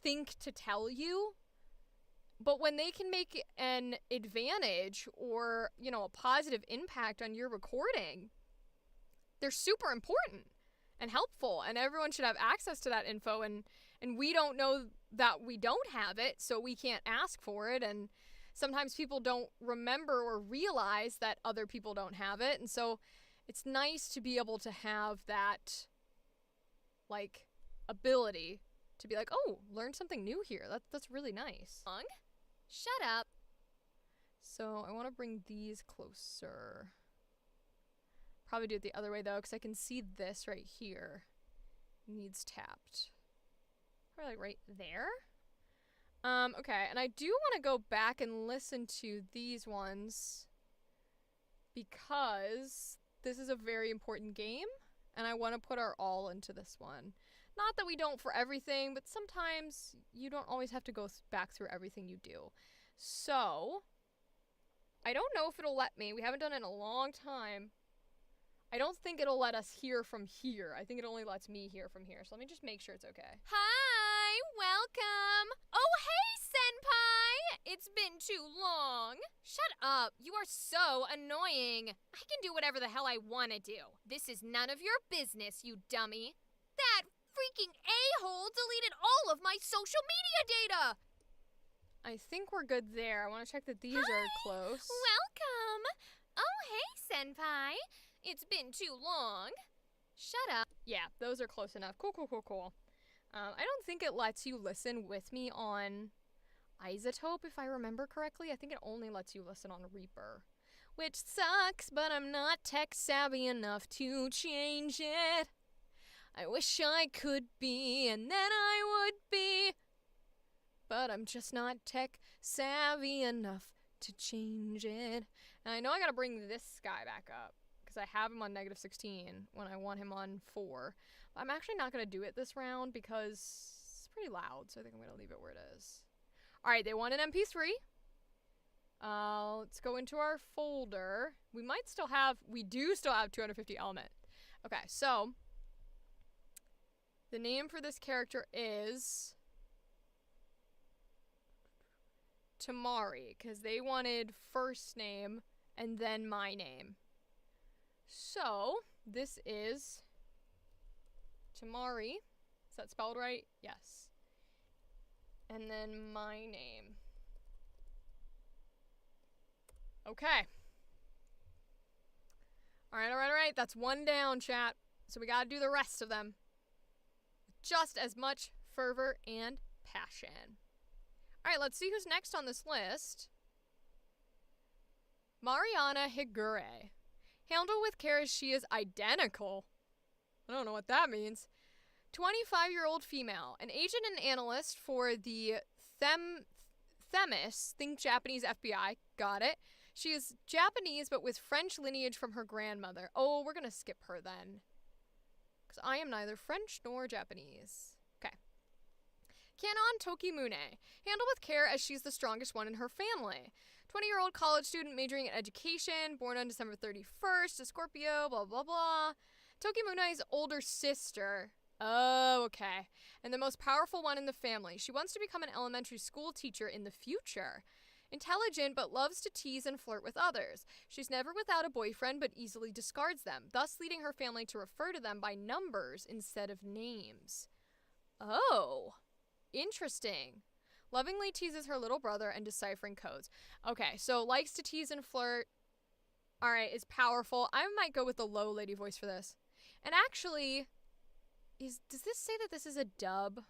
think to tell you. But when they can make an advantage or, you know, a positive impact on your recording, they're super important and helpful, and everyone should have access to that info, and we don't know that we don't have it, so we can't ask for it, and sometimes people don't remember or realize that other people don't have it, and so it's nice to be able to have that, like, ability to be like, oh, learn something new here. That's really nice. Shut up. So I want to bring these closer. Probably do it the other way though, because I can see this right here needs tapped. Probably right there. Okay, and I do want to go back and listen to these ones because this is a very important game, and I want to put our all into this one. Not that we don't for everything, but sometimes you don't always have to go back through everything you do. So, I don't know if it'll let me. We haven't done it in a long time. I don't think it'll let us hear from here. I think it only lets me hear from here. So let me just make sure it's okay. Hi, welcome. Oh, hey, senpai. It's been too long. Shut up. You are so annoying. I can do whatever the hell I want to do. This is none of your business, you dummy. That freaking a-hole deleted all of my social media data. I think we're good there. I want to check that these are close. Welcome. Oh, hey, senpai. It's been too long. Shut up. Yeah, those are close enough. Cool. I don't think it lets you listen with me on iZotope, if I remember correctly. I think it only lets you listen on Reaper. Which sucks, but I'm not tech savvy enough to change it. I wish I could be, and then I would be. But I'm just not tech savvy enough to change it. And I know I gotta bring this guy back up, because I have him on -16 when I want him on 4. But I'm actually not gonna do it this round because it's pretty loud, so I think I'm gonna leave it where it is. Alright, they want an MP3. Let's go into our folder. We do still have 250 element. Okay, so the name for this character is Tamari, because they wanted first name and then my name. So, this is Tamari. Is that spelled right? Yes. And then my name. Okay. Alright. That's one down, chat. So we gotta do the rest of them. Just as much fervor and passion. Alright, let's see who's next on this list. Mariana Higure. Handle with care as she is identical. I don't know what that means. 25-year-old female, an agent and analyst for the Themis, think Japanese FBI, got it. She is Japanese but with French lineage from her grandmother. Oh, we're gonna skip her then. Because I am neither French nor Japanese. Okay. Kanon Tokimune. Handle with care as she's the strongest one in her family. 20-year-old college student majoring in education, born on December 31st, a Scorpio, blah, blah, blah. Tokimune's older sister. Oh, okay. And the most powerful one in the family. She wants to become an elementary school teacher in the future. Intelligent, but loves to tease and flirt with others. She's never without a boyfriend, but easily discards them, thus leading her family to refer to them by numbers instead of names. Oh, interesting. Lovingly teases her little brother and deciphering codes. Okay, so likes to tease and flirt. Alright, is powerful. I might go with the low lady voice for this. And actually, does this say that this is a dub?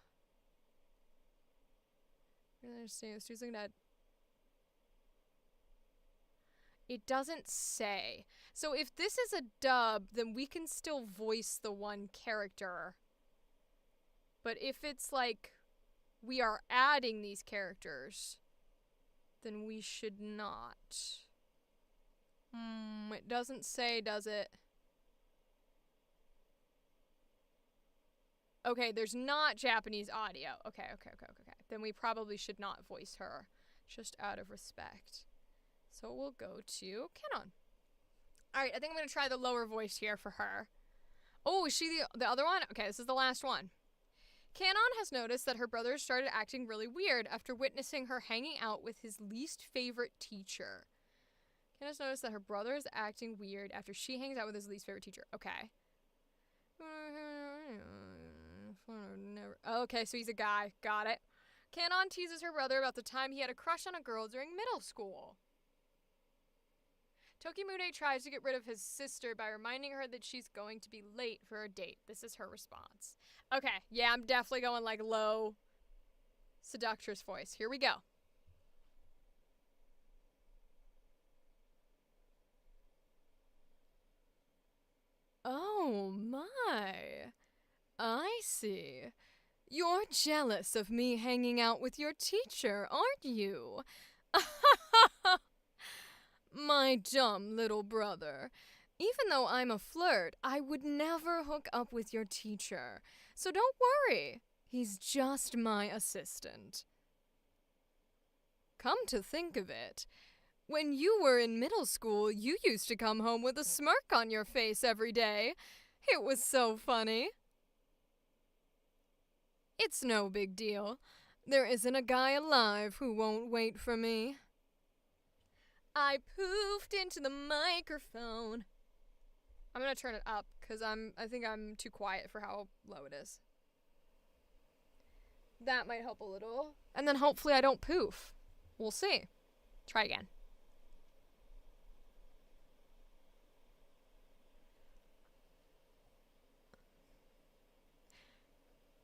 I don't understand. She's looking at. It doesn't say. So if this is a dub, then we can still voice the one character. But if it's like we are adding these characters, then we should not. It doesn't say, does it? Okay, there's not Japanese audio. Okay. Then we probably should not voice her, just out of respect. So we'll go to Kanon. Alright, I think I'm going to try the lower voice here for her. Oh, is she the other one? Okay, this is the last one. Kanon has noticed that her brother started acting really weird after witnessing her hanging out with his least favorite teacher. Kanon's noticed that her brother is acting weird after she hangs out with his least favorite teacher. Okay. Okay, so he's a guy. Got it. Kanon teases her brother about the time he had a crush on a girl during middle school. Tokimune tries to get rid of his sister by reminding her that she's going to be late for a date. This is her response. Okay, yeah, I'm definitely going like low seductress voice. Here we go. Oh my. I see. You're jealous of me hanging out with your teacher, aren't you? My dumb little brother. Even though I'm a flirt, I would never hook up with your teacher. So don't worry. He's just my assistant. Come to think of it, when you were in middle school, you used to come home with a smirk on your face every day. It was so funny. It's no big deal. There isn't a guy alive who won't wait for me. I poofed into the microphone. I'm gonna turn it up because I think I'm too quiet for how low it is. That might help a little. And then hopefully I don't poof. We'll see. Try again.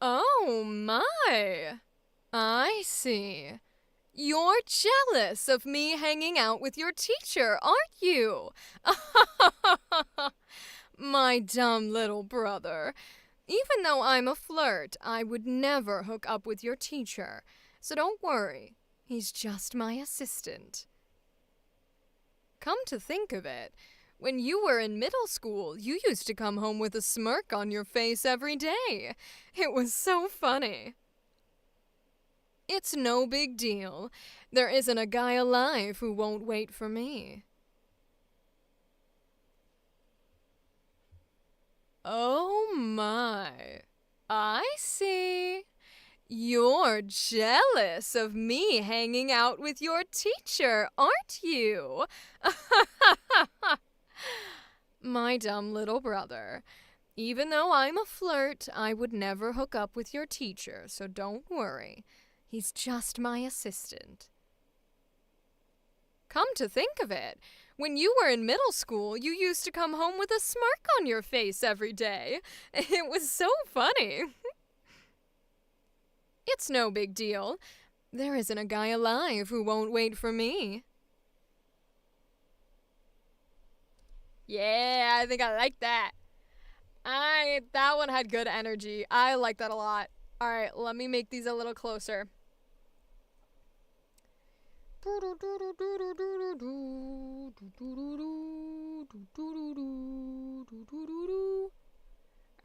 Oh my. I see. You're jealous of me hanging out with your teacher, aren't you? My dumb little brother. Even though I'm a flirt, I would never hook up with your teacher. So don't worry. He's just my assistant. Come to think of it, when you were in middle school, you used to come home with a smirk on your face every day. It was so funny. It's no big deal. There isn't a guy alive who won't wait for me. Oh my. I see. You're jealous of me hanging out with your teacher, aren't you? My dumb little brother. Even though I'm a flirt, I would never hook up with your teacher, so don't worry. He's just my assistant. Come to think of it, when you were in middle school, you used to come home with a smirk on your face every day. It was so funny. It's no big deal. There isn't a guy alive who won't wait for me. Yeah, I think I like that. That one had good energy. I like that a lot. All right, let me make these a little closer. All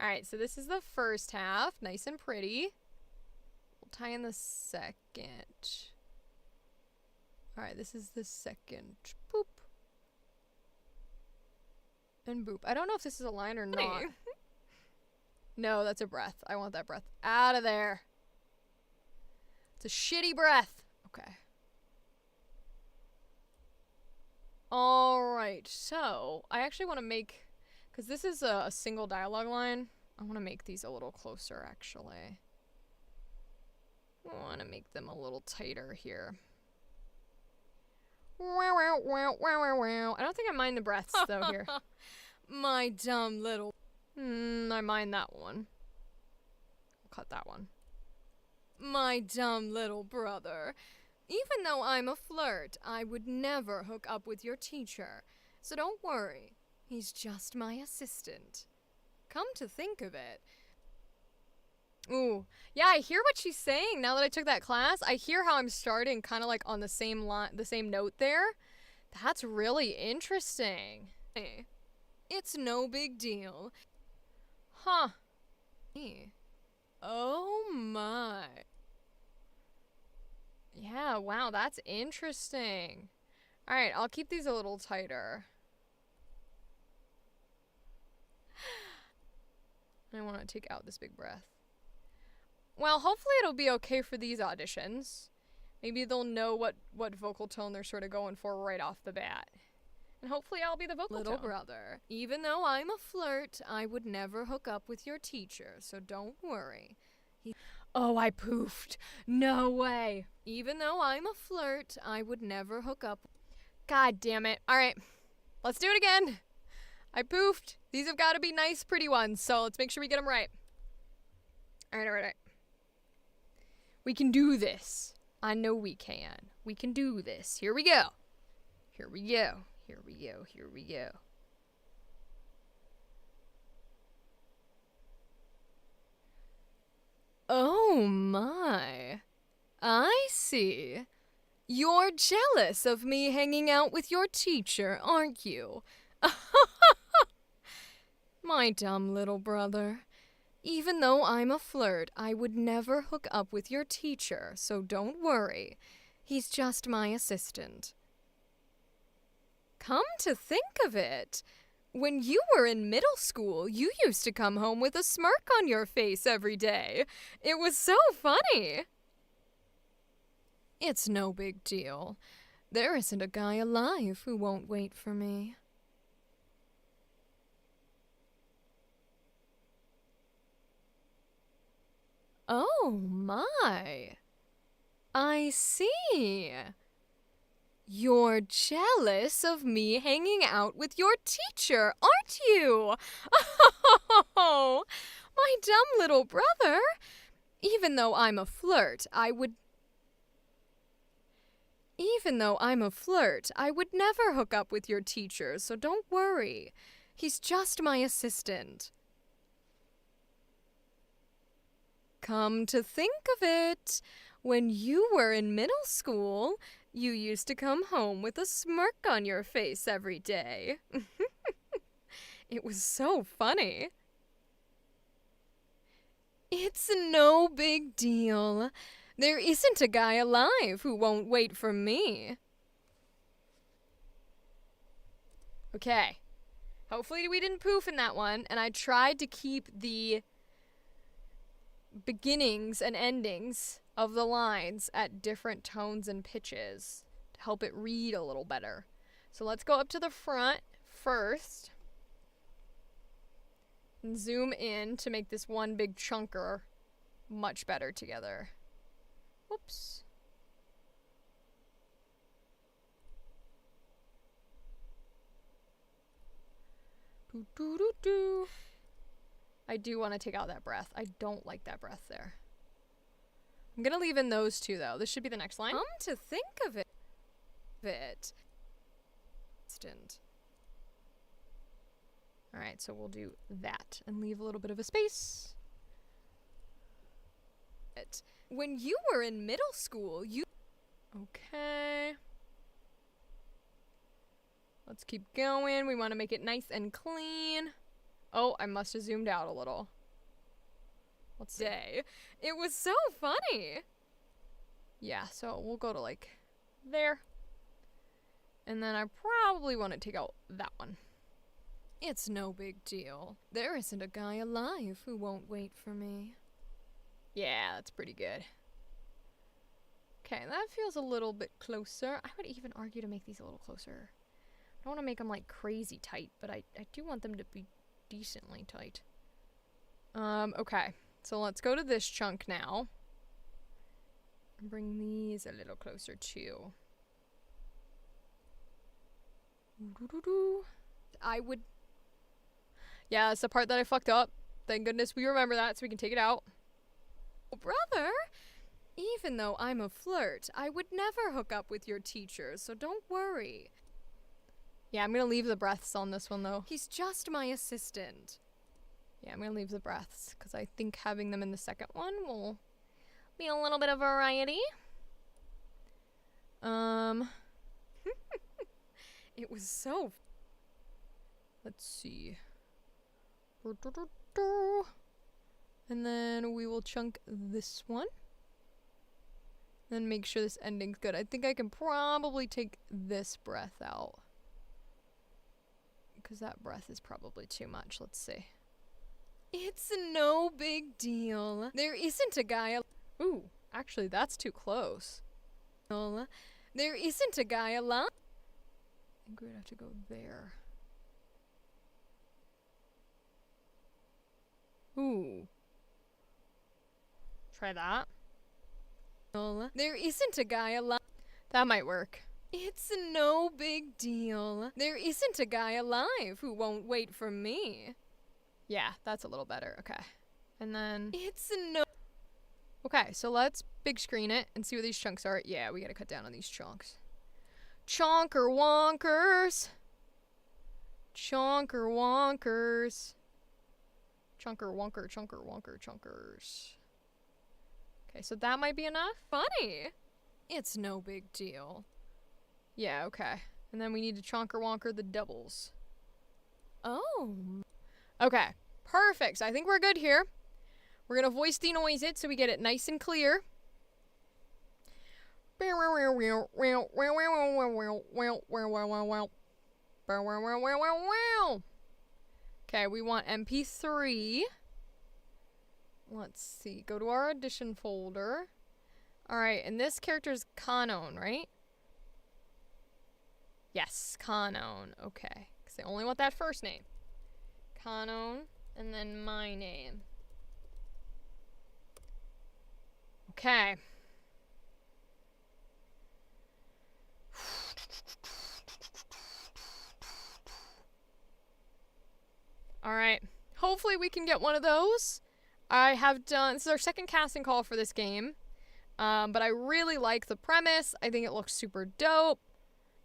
right, so this is the first half, nice and pretty. We'll tie in the second. All right, this is the second. Boop. And boop. I don't know if this is a line or not. No, that's a breath. I want that breath out of there. It's a shitty breath. Okay. All right, so I actually want to make, because this is a single dialogue line, I want to make these a little closer, actually. I want to make them a little tighter here. Wow, wow, wow, wow, wow, wow. I don't think I mind the breaths, though, here. My dumb little... I mind that one. I'll cut that one. My dumb little brother. Even though I'm a flirt, I would never hook up with your teacher. So don't worry. He's just my assistant. Come to think of it. Ooh. Yeah, I hear what she's saying now that I took that class. I hear how I'm starting kind of like on the same line, the same note there. That's really interesting. It's no big deal. Huh. Oh my. Yeah, wow, that's interesting. Alright, I'll keep these a little tighter. I want to take out this big breath. Well, hopefully it'll be okay for these auditions. Maybe they'll know what vocal tone they're sort of going for right off the bat. And hopefully I'll be the vocal tone. Little brother, even though I'm a flirt, I would never hook up with your teacher, so don't worry. Oh, I poofed. No way. Even though I'm a flirt, I would never hook up. God damn it. All right, let's do it again. I poofed. These have got to be nice, pretty ones, so let's make sure we get them right. All right. We can do this. I know we can. We can do this. Here we go. Here we go. Here we go. Here we go. Oh my. I see. You're jealous of me hanging out with your teacher, aren't you? My dumb little brother. Even though I'm a flirt, I would never hook up with your teacher, so don't worry. He's just my assistant. Come to think of it, when you were in middle school, you used to come home with a smirk on your face every day. It was so funny. It's no big deal. There isn't a guy alive who won't wait for me. Oh my. I see. You're jealous of me hanging out with your teacher, aren't you? Oh, my dumb little brother. Even though I'm a flirt, I would never hook up with your teacher, so don't worry. He's just my assistant. Come to think of it, when you were in middle school, you used to come home with a smirk on your face every day. It was so funny. It's no big deal. There isn't a guy alive who won't wait for me. Okay. Hopefully we didn't poof in that one, and I tried to keep the beginnings and endings of the lines at different tones and pitches to help it read a little better. So let's go up to the front first and zoom in to make this one big chunker much better together. Whoops. Do, do, do, do. I do want to take out that breath. I don't like that breath there. I'm gonna leave in those two though. This should be the next line. To think of it. Instant. Alright, so we'll do that and leave a little bit of a space. When you were in middle school, you... Okay. Let's keep going. We want to make it nice and clean. Oh, I must have zoomed out a little. Let's see. It was so funny. Yeah, so we'll go to like there. And then I probably want to take out that one. It's no big deal. There isn't a guy alive who won't wait for me. Yeah, that's pretty good. Okay, that feels a little bit closer. I would even argue to make these a little closer. I don't want to make them like crazy tight, but I do want them to be decently tight. Okay. So let's go to this chunk now. Bring these a little closer too. I would... Yeah, that's the part that I fucked up. Thank goodness we remember that so we can take it out. Brother, even though I'm a flirt, I would never hook up with your teacher, so don't worry. Yeah, I'm gonna leave the breaths on this one though. He's just my assistant. Yeah, I'm gonna leave the breaths because I think having them in the second one will be a little bit of variety. It was so... Let's see. And then we will chunk this one. Then make sure this ending's good. I think I can probably take this breath out. Because that breath is probably too much. Let's see. It's no big deal. There isn't a guy... Ooh, actually that's too close. There isn't a guy alive. I think we'd have to go there. Ooh. Try that. There isn't a guy alive. That might work. It's no big deal. There isn't a guy alive who won't wait for me. Yeah, that's a little better. Okay. And then... It's no... Okay, so let's big screen it and see where these chunks are. Yeah, we gotta cut down on these chunks. Chonker wonkers. Chonker wonkers. Chunker wonker, chunker wonker, chunkers. Okay, so that might be enough. Funny. It's no big deal. Yeah, okay. And then we need to chonker wonker the doubles. Oh. Okay, perfect. So I think we're good here. We're gonna voice denoise it so we get it nice and clear. Okay, we want MP3. Let's see. Go to our audition folder. Alright, and this character's Kanon, right? Yes, Kanon. Okay. Because I only want that first name. Kanon, and then my name. Okay. Alright. Hopefully we can get one of those. I have done... This is our second casting call for this game. But I really like the premise. I think it looks super dope.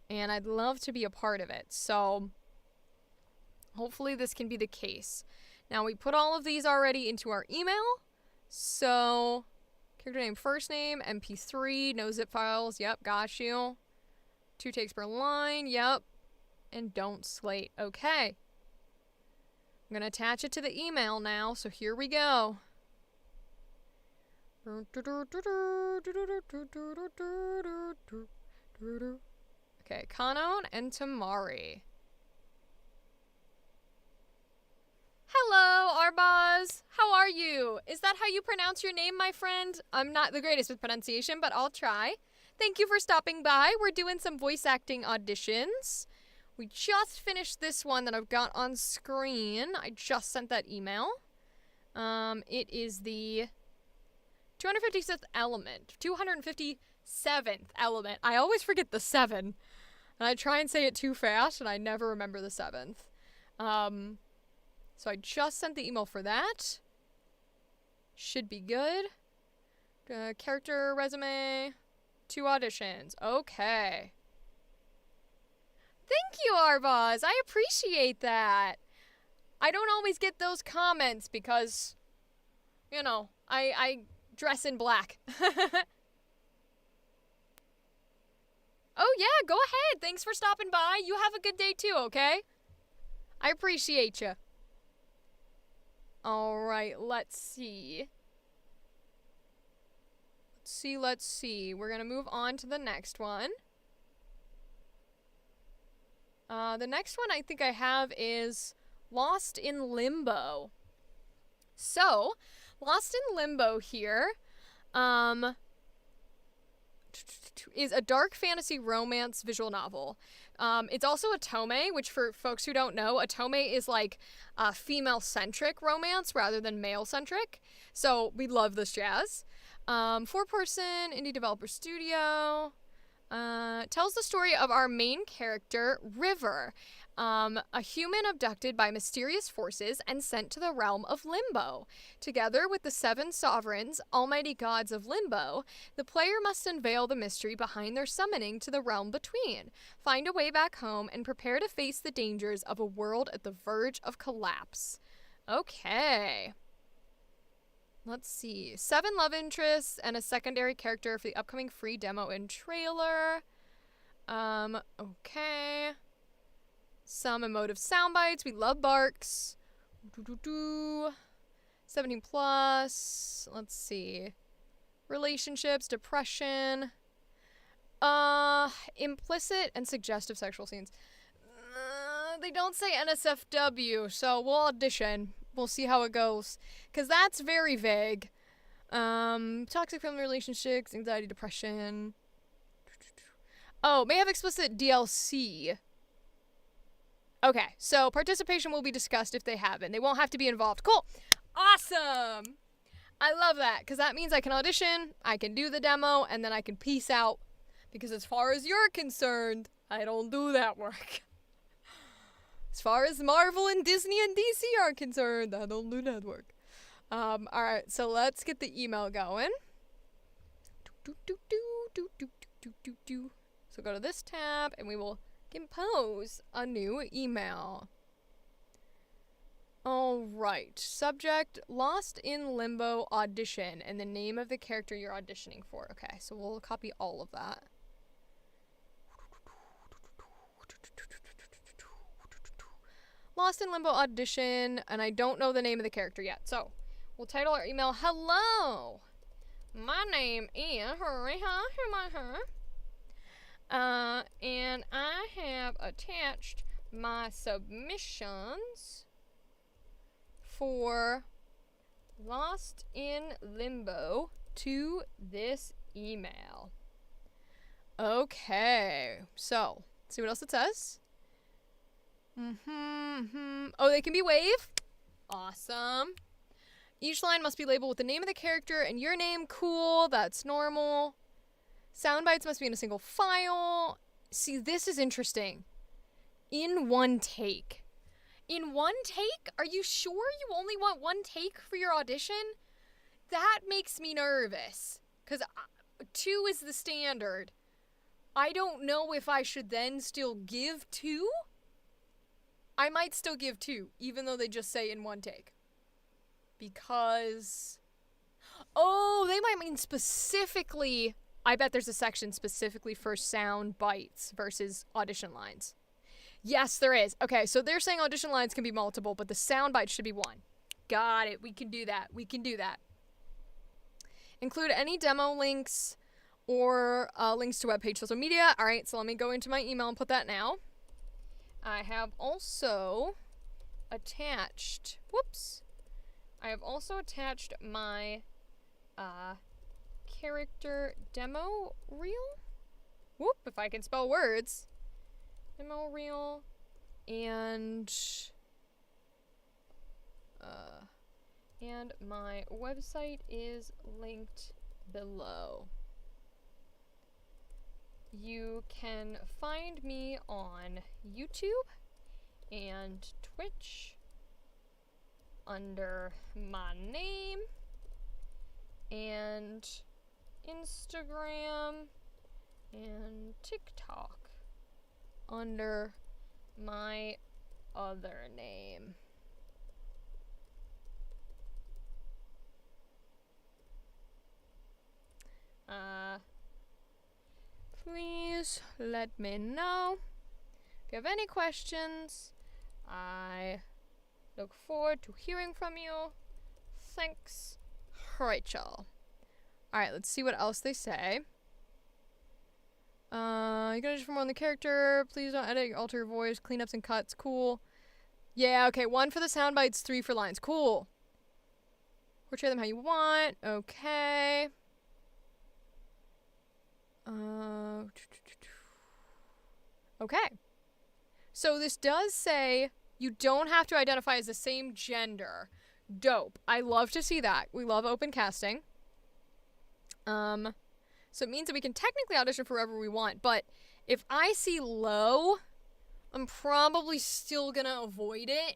And I'd love to be a part of it. So... hopefully this can be the case. Now we put all of these already into our email. So... character name, first name, MP3, no zip files. Yep, got you. 2 takes per line. Yep. And don't slate. Okay. I'm gonna attach it to the email now, so here we go. Okay, Kanon and Tamari. Hello, Arbaz. How are you? Is that how you pronounce your name, my friend? I'm not the greatest with pronunciation, but I'll try. Thank you for stopping by. We're doing some voice acting auditions. We just finished this one that I've got on screen. I just sent that email. It is the 256th element. 257th element. I always forget the 7. And I try and say it too fast, and I never remember the 7th. So I just sent the email for that. Should be good. Character resume. 2 auditions. Okay. Thank you, Arbaz. I appreciate that. I don't always get those comments because, you know, I dress in black. Oh, yeah, go ahead. Thanks for stopping by. You have a good day, too, okay? I appreciate you. All right, let's see. Let's see. We're going to move on to the next one. The next one I think I have is Lost in Limbo. So, Lost in Limbo here, is a dark fantasy romance visual novel. It's also a tome, which for folks who don't know, a tome is like a female-centric romance rather than male-centric. So we love this jazz. 4-person indie developer studio. Tells the story of our main character, River, a human abducted by mysterious forces and sent to the realm of Limbo. Together with the 7 sovereigns, almighty gods of Limbo, the player must unveil the mystery behind their summoning to the realm between, find a way back home, and prepare to face the dangers of a world at the verge of collapse. Okay. Let's see. 7 love interests and a secondary character for the upcoming free demo and trailer. Okay. Some emotive sound bites. We love barks. 17 plus. Let's see. Relationships, depression. Implicit and suggestive sexual scenes. They don't say NSFW, so we'll audition. We'll see how it goes. Because that's very vague. Toxic family relationships, anxiety, depression. Oh, may have explicit DLC. Okay, so participation will be discussed if they haven't. They won't have to be involved. Cool. Awesome. I love that, because that means I can audition, I can do the demo, and then I can peace out. Because as far as you're concerned, I don't do that work. As far as Marvel and Disney and DC are concerned, I don't do that work. Alright, so let's get the email going. So go to this tab, and we will compose a new email. Alright, subject, Lost in Limbo audition, and the name of the character you're auditioning for. Okay, so we'll copy all of that. Lost in Limbo audition, and I don't know the name of the character yet. So, we'll title our email, Hello, my name is and I have attached my submissions for Lost in Limbo to this email. Okay, so, see what else it says. Oh, they can be wave. Awesome. Each line must be labeled with the name of the character and your name. Cool. That's normal. Sound bites must be in a single file. See, this is interesting. In one take. In one take? Are you sure you only want one take for your audition? That makes me nervous. Because 2 is the standard. I don't know if I should then still give 2. I might still give 2, even though they just say in one take. Because... Oh, they might mean specifically... I bet there's a section specifically for sound bites versus audition lines. Yes, there is. Okay, so they're saying audition lines can be multiple, but the sound bites should be 1. Got it. We can do that. We can do that. Include any demo links or links to webpage, social media. All right, so let me go into my email and put that now. I have also attached, I have also attached my character demo reel. If I can spell words. Demo reel And my website is linked below. You can find me on YouTube and Twitch under my name, and Instagram and TikTok under my other name. Please let me know if you have any questions. I look forward to hearing from you. Thanks, Rachel. Alright, let's see what else they say. You gotta just for more on the character. Please don't edit, alter your voice. Cleanups and cuts. Cool. Yeah, okay. 1 for the sound bites, 3 for lines. Cool. Portray them how you want. Okay. Okay. So this does say you don't have to identify as the same gender. Dope. I love to see that. We love open casting. So it means that we can technically audition for whoever we want, but if I see low, I'm probably still gonna avoid it.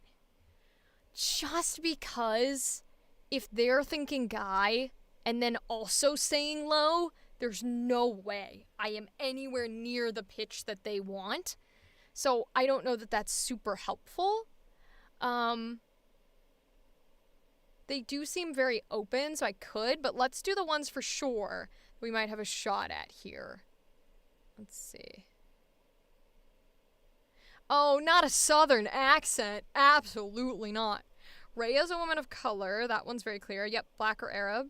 Just because if they're thinking guy and then also saying low, there's no way I am anywhere near the pitch that they want. So I don't know that that's super helpful. They do seem very open, so I could, but let's do the ones for sure we might have a shot at here. Let's see. Oh, not a southern accent. Absolutely not. Rhea's a woman of color. That one's very clear. Yep, black or Arab.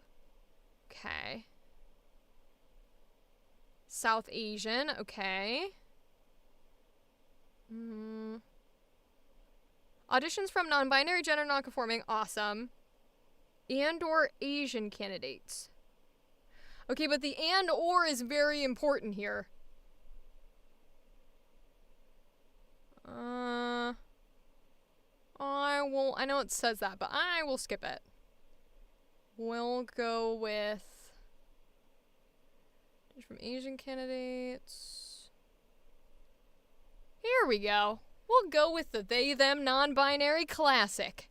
Okay. South Asian. Okay. Auditions from non-binary, gender non-conforming. Awesome. And or Asian candidates. Okay, but the and or is very important here. I know it says that, but I will skip it. We'll go with from Asian candidates. Here we go. We'll go with the they, them, non-binary classic.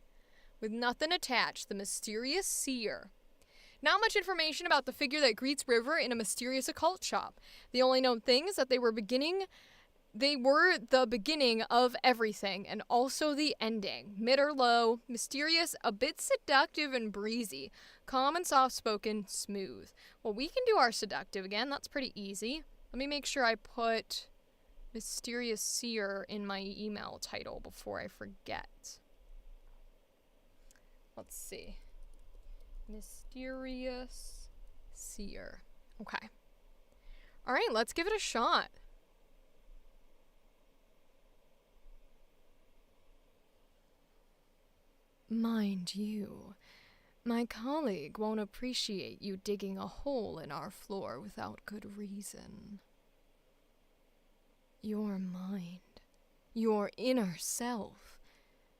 With nothing attached, the mysterious seer. Not much information about the figure that greets River in a mysterious occult shop. The only known thing is that they were the beginning of everything, and also the ending. Mid or low, mysterious, a bit seductive and breezy. Calm and soft-spoken, smooth. Well, we can do our seductive again. That's pretty easy. Let me make sure I put mysterious seer in my email title before I forget. Let's see. Mysterious seer. Okay. All right, let's give it a shot. Mind you, my colleague won't appreciate you digging a hole in our floor without good reason. Your mind, your inner self,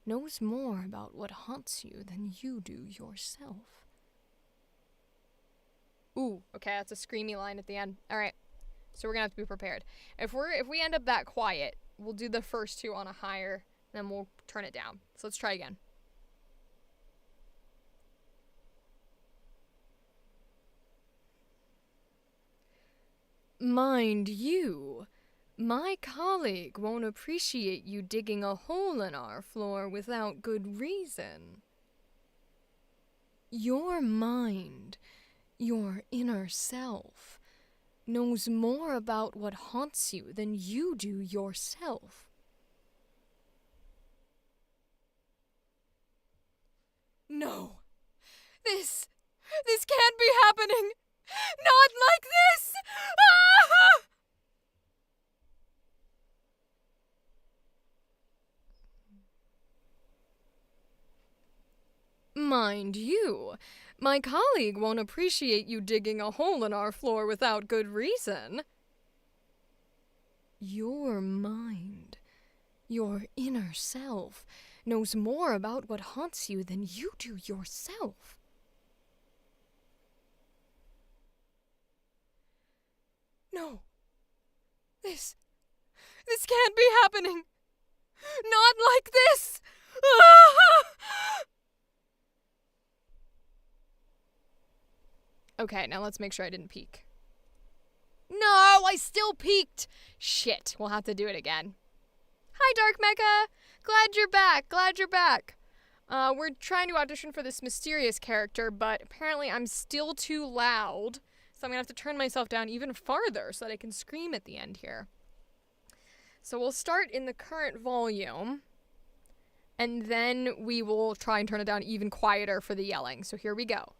knows more about what haunts you than you do yourself. Ooh, okay, that's a screamy line at the end. All right, so we're gonna have to be prepared. If we end up that quiet, we'll do the first two on a higher, then we'll turn it down. So let's try again. Mind you, my colleague won't appreciate you digging a hole in our floor without good reason. Your mind, your inner self, knows more about what haunts you than you do yourself. No! This can't be happening! Not like this! Ah! Mind you, my colleague won't appreciate you digging a hole in our floor without good reason. Your mind, your inner self, knows more about what haunts you than you do yourself. No. This can't be happening. Not like this. Okay, now let's make sure I didn't peek. No, I still peeked. Shit, we'll have to do it again. Hi, Dark Mecha. Glad you're back. Glad you're back. We're trying to audition for this mysterious character, but apparently I'm still too loud, so I'm gonna have to turn myself down even farther so that I can scream at the end here. So we'll start in the current volume, and then we will try and turn it down even quieter for the yelling. So here we go.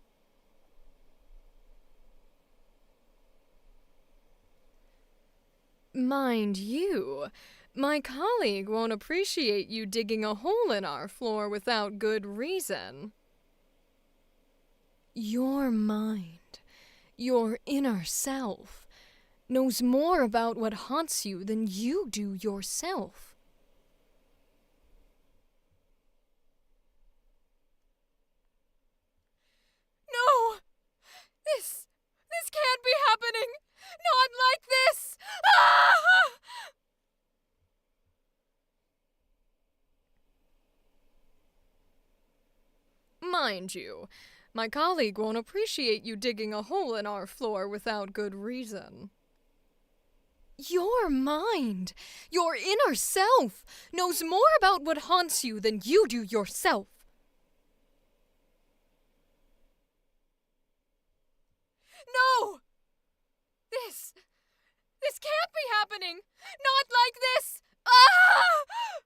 Mind you, my colleague won't appreciate you digging a hole in our floor without good reason. Your mind, your inner self, knows more about what haunts you than you do yourself. No! This can't be happening! Not like this! Ah! Mind you, my colleague won't appreciate you digging a hole in our floor without good reason. Your mind, your inner self, knows more about what haunts you than you do yourself. No! This can't be happening! Not like this! Ah!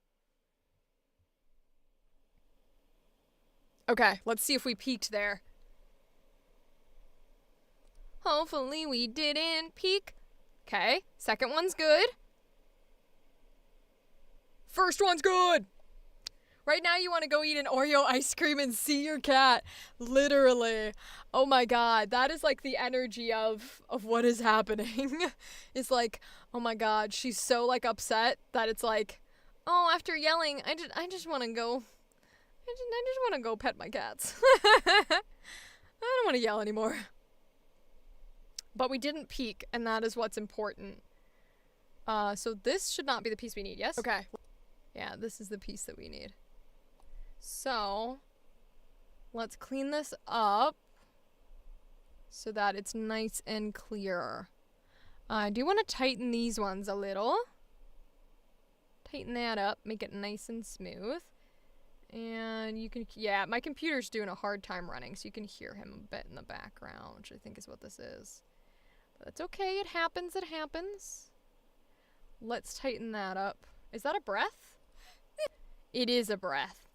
Okay, let's see if we peaked there. Hopefully we didn't peak. Okay, second one's good. First one's good! Right now you want to go eat an Oreo ice cream and see your cat. Literally. Oh my god, that is like the energy of what is happening. It's like, oh my god, she's so like upset that it's like, oh, after yelling, I just want to go, I just want to go pet my cats. I don't want to yell anymore. But we didn't peek, and that is what's important. So this should not be the piece we need, yes? Okay. Yeah, this is the piece that we need. So, let's clean this up so that it's nice and clear. I do want to tighten these ones a little. Tighten that up, make it nice and smooth. And you can, yeah, my computer's doing a hard time running, so you can hear him a bit in the background, which I think is what this is. But that's okay, it happens, it happens. Let's tighten that up. Is that a breath? It is a breath.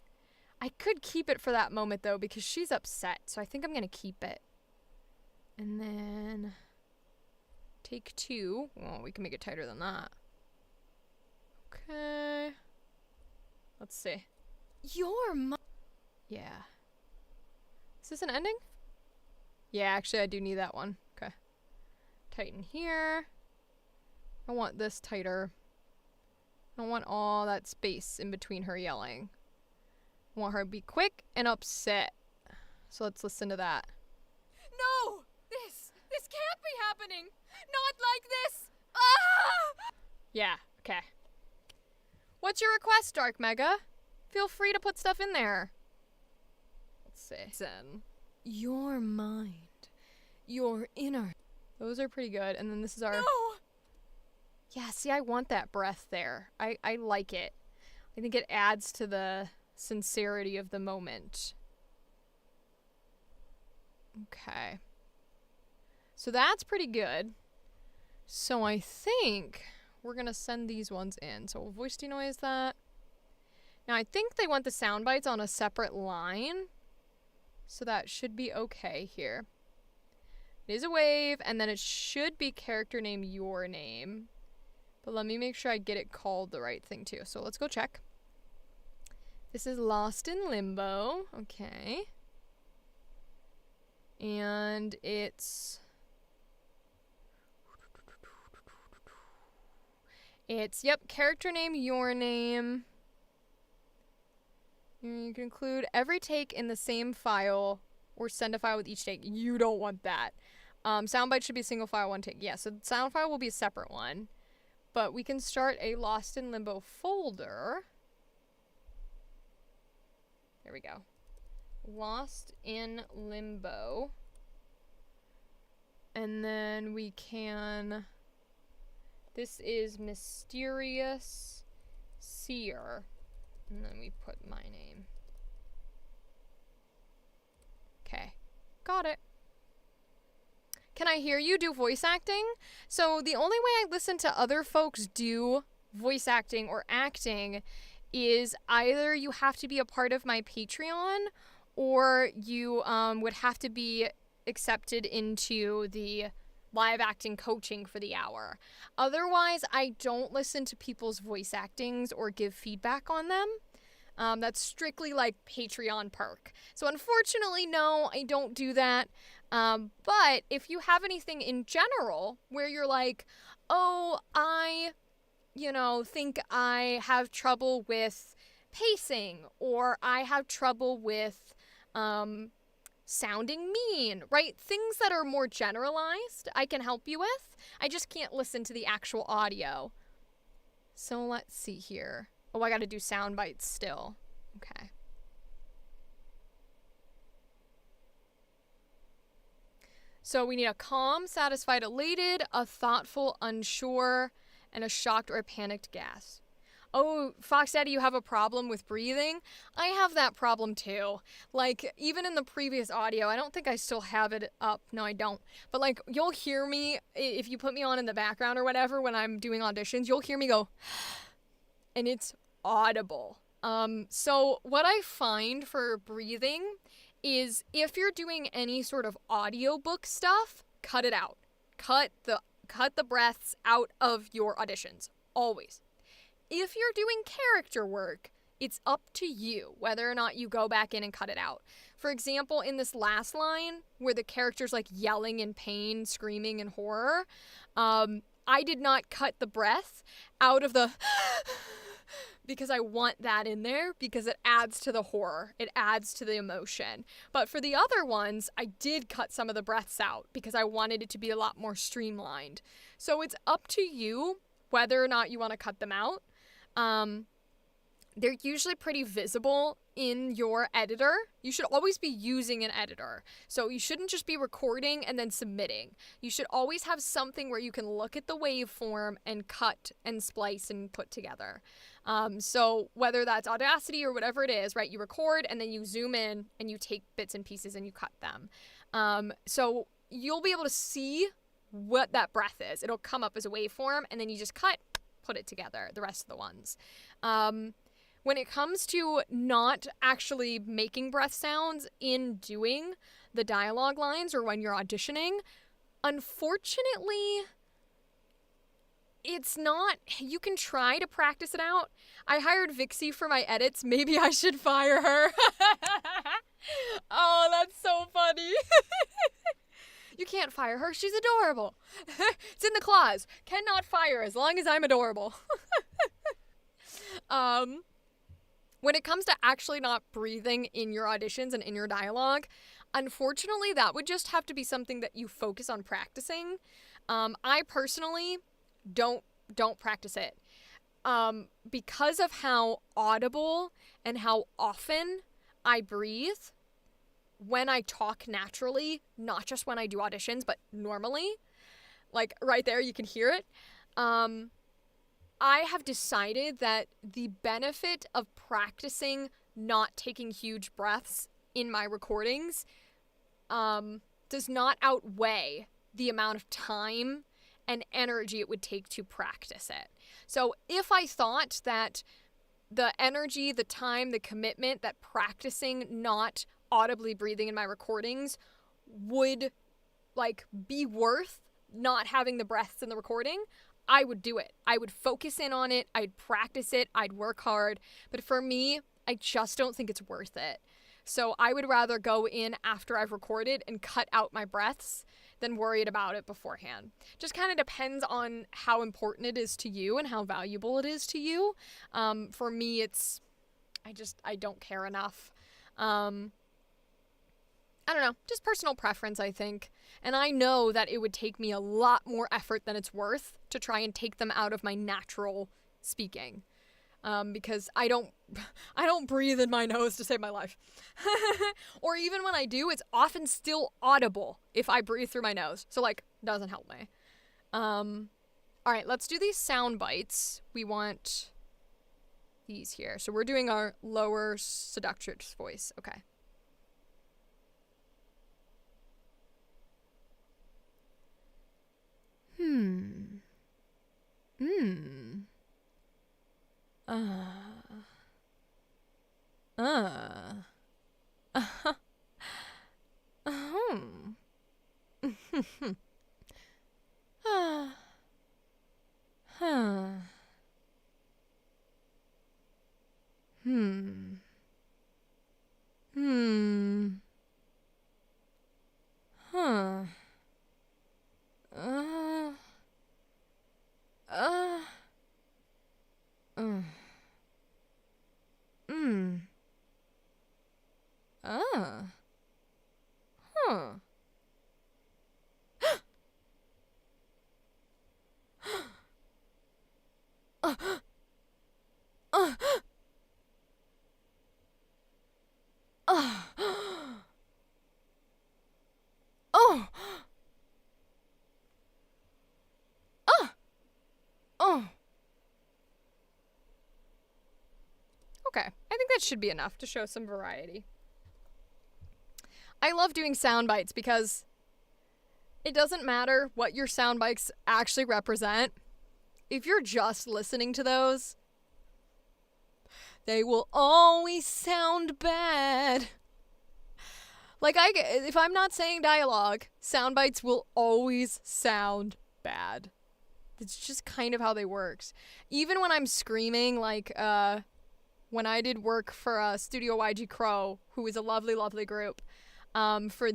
I could keep it for that moment, though, because she's upset, so I think I'm going to keep it. And then take two. Well, we can make it tighter than that. Okay. Let's see. Yeah. Is this an ending? Yeah, actually, I do need that one. Okay. Tighten here. I want this tighter. I don't want all that space in between her yelling. I want her to be quick and upset. So let's listen to that. No! This can't be happening! Not like this! Ah! Yeah, okay. What's your request, Dark Mega? Feel free to put stuff in there. Let's see. Zen. Your mind. Your inner. Those are pretty good. And then this is our... No! Yeah, see, I want that breath there. I like it. I think it adds to the sincerity of the moment. Okay. So that's pretty good. So I think we're going to send these ones in. So we'll voice denoise that. Now I think they want the sound bites on a separate line. So that should be okay here. It is a wave, and then it should be character name, your name. But let me make sure I get it called the right thing too. So let's go check. This is Lost in Limbo. Okay. And it's... yep, character name, your name. You can include every take in the same file or send a file with each take. You don't want that. Soundbite should be a single file, one take. Yeah, so the sound file will be a separate one. But we can start a Lost in Limbo folder. There we go. Lost in Limbo. And then we can... This is Mysterious Seer. And then we put my name. Okay. Got it. Can I hear you do voice acting? So the only way I listen to other folks do voice acting or acting is either you have to be a part of my Patreon or you would have to be accepted into the live acting coaching for the hour. Otherwise, I don't listen to people's voice actings or give feedback on them. That's strictly like Patreon perk. So unfortunately, no, I don't do that. But if you have anything in general where you're like, oh, I think I have trouble with pacing, or I have trouble with sounding mean, right? Things that are more generalized, I can help you with. I just can't listen to the actual audio. So let's see here. Oh, I gotta do sound bites still. Okay. So we need a calm, satisfied, elated, a thoughtful, unsure, and a shocked or panicked gas. Oh, Fox Daddy, you have a problem with breathing? I have that problem too. Like, even in the previous audio, I don't think I still have it up. No, I don't. But like, you'll hear me, if you put me on in the background or whatever when I'm doing auditions, you'll hear me go, and it's audible. So what I find for breathing is if you're doing any sort of audiobook stuff, cut it out. Cut the breaths out of your auditions. Always. If you're doing character work, it's up to you whether or not you go back in and cut it out. For example, in this last line where the character's like yelling in pain, screaming in horror, I did not cut the breath out of the because I want that in there because it adds to the horror. It adds to the emotion. But for the other ones, I did cut some of the breaths out because I wanted it to be a lot more streamlined. So it's up to you whether or not you want to cut them out. They're usually pretty visible in your editor. You should always be using an editor. So you shouldn't just be recording and then submitting. You should always have something where you can look at the waveform and cut and splice and put together. So whether that's Audacity or whatever it is, right? You record and then you zoom in and you take bits and pieces and you cut them. So you'll be able to see what that breath is. It'll come up as a waveform and then you just put it together, the rest of the ones. When it comes to not actually making breath sounds in doing the dialogue lines or when you're auditioning, unfortunately, it's not, you can try to practice it out. I hired Vixie for my edits. Maybe I should fire her. Oh, that's so funny. You can't fire her. She's adorable. It's in the clause. Cannot fire as long as I'm adorable. When it comes to actually not breathing in your auditions and in your dialogue, unfortunately, that would just have to be something that you focus on practicing. I personally don't practice it. Because of how audible and how often I breathe when I talk naturally, not just when I do auditions, but normally, like right there, you can hear it. I have decided that the benefit of practicing not taking huge breaths in my recordings does not outweigh the amount of time and energy it would take to practice it. So if I thought that the energy, the time, the commitment that practicing not audibly breathing in my recordings would be worth not having the breaths in the recording, I would do it. I would focus in on it. I'd practice it. I'd work hard. But for me, I just don't think it's worth it. So I would rather go in after I've recorded and cut out my breaths than worried about it beforehand. Just kind of depends on how important it is to you and how valuable it is to you. For me, it's I don't care enough. I don't know, just personal preference, I think. And I know that it would take me a lot more effort than it's worth to try and take them out of my natural speaking. Because I don't breathe in my nose to save my life. Or even when I do, it's often still audible if I breathe through my nose. So, like, doesn't help me. Alright, let's do these sound bites. We want these here. So we're doing our lower seductress voice. Okay. Okay, I think that should be enough to show some variety. I love doing sound bites because it doesn't matter what your sound bites actually represent. If you're just listening to those, they will always sound bad. Like, if I'm not saying dialogue, sound bites will always sound bad. It's just kind of how they work. Even when I'm screaming, like, when I did work for Studio YG Crow, who is a lovely, lovely group, for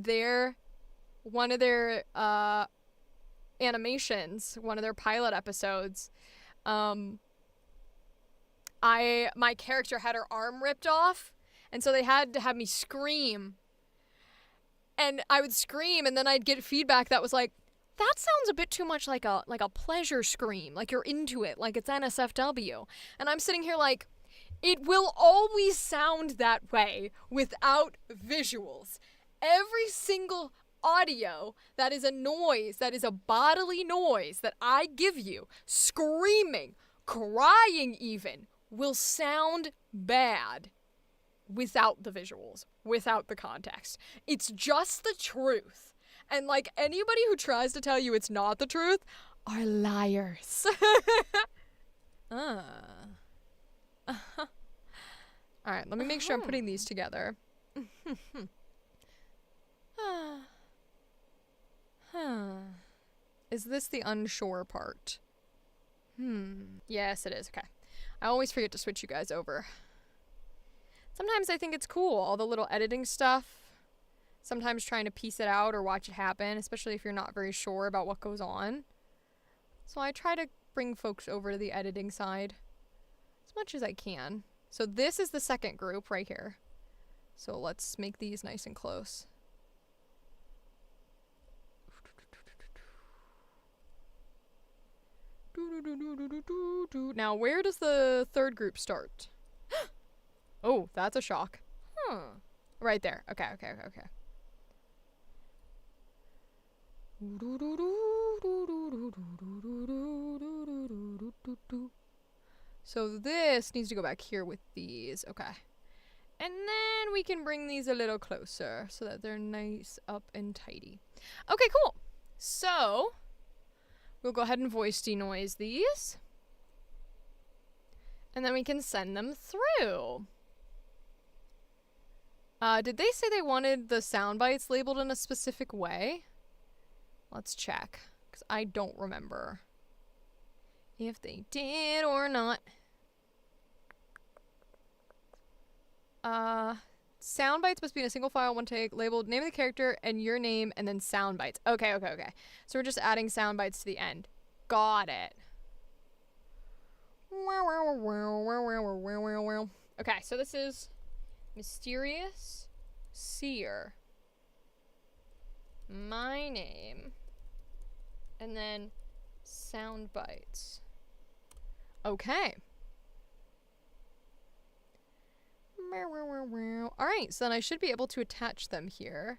one of their animations, one of their pilot episodes, my character had her arm ripped off, and so they had to have me scream. And I would scream, and then I'd get feedback that was like, that sounds a bit too much like a pleasure scream, like you're into it, like it's NSFW. And I'm sitting here like, it will always sound that way without visuals. Every single audio that is a noise, that is a bodily noise that I give you, screaming, crying even, will sound bad without the visuals, without the context. It's just the truth. And like anybody who tries to tell you it's not the truth are liars. Alright, let me make sure I'm putting these together. Is this the unsure part? Yes, it is. Okay. I always forget to switch you guys over. Sometimes I think it's cool, all the little editing stuff. Sometimes trying to piece it out or watch it happen, especially if you're not very sure about what goes on. So I try to bring folks over to the editing side as much as I can. So this is the second group right here. So let's make these nice and close. Now, where does the third group start? Oh, that's a shock. Right there. Okay. So this needs to go back here with these. Okay. And then we can bring these a little closer so that they're nice up and tidy. Okay, cool. So we'll go ahead and voice denoise these. And then we can send them through. Did they say they wanted the sound bites labeled in a specific way? Let's check, because I don't remember if they did or not. Sound bites must be in a single file, one take, labeled name of the character and your name, and then sound bites. Okay. So we're just adding sound bites to the end. Got it. Okay, so this is Mysterious Seer. My name. And then sound bites. Okay. Alright, so then I should be able to attach them here.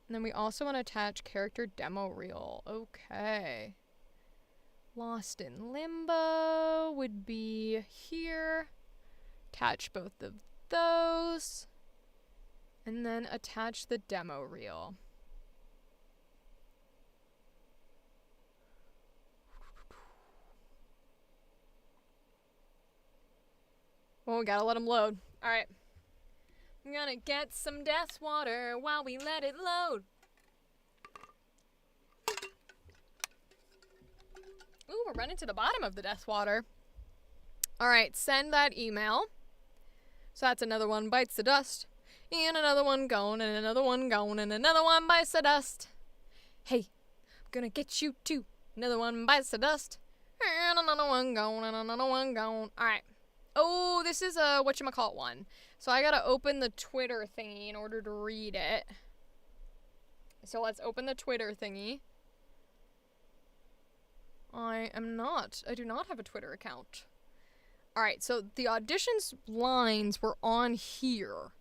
And then we also want to attach character demo reel. Okay. Lost in Limbo would be here. Attach both of those. And then attach the demo reel. Oh, we gotta let them load. Alright. I'm gonna get some death water while we let it load. Ooh, we're running to the bottom of the death water. Alright, send that email. So that's another one bites the dust. And another one gone, and another one gone, and another one bites the dust. Hey, I'm gonna get you too. Another one bites the dust. And another one gone, and another one gone. Alright. Oh, this is a whatchamacallit one. So I gotta open the Twitter thingy in order to read it. So let's open the Twitter thingy. I do not have a Twitter account. Alright, so the auditions lines were on here.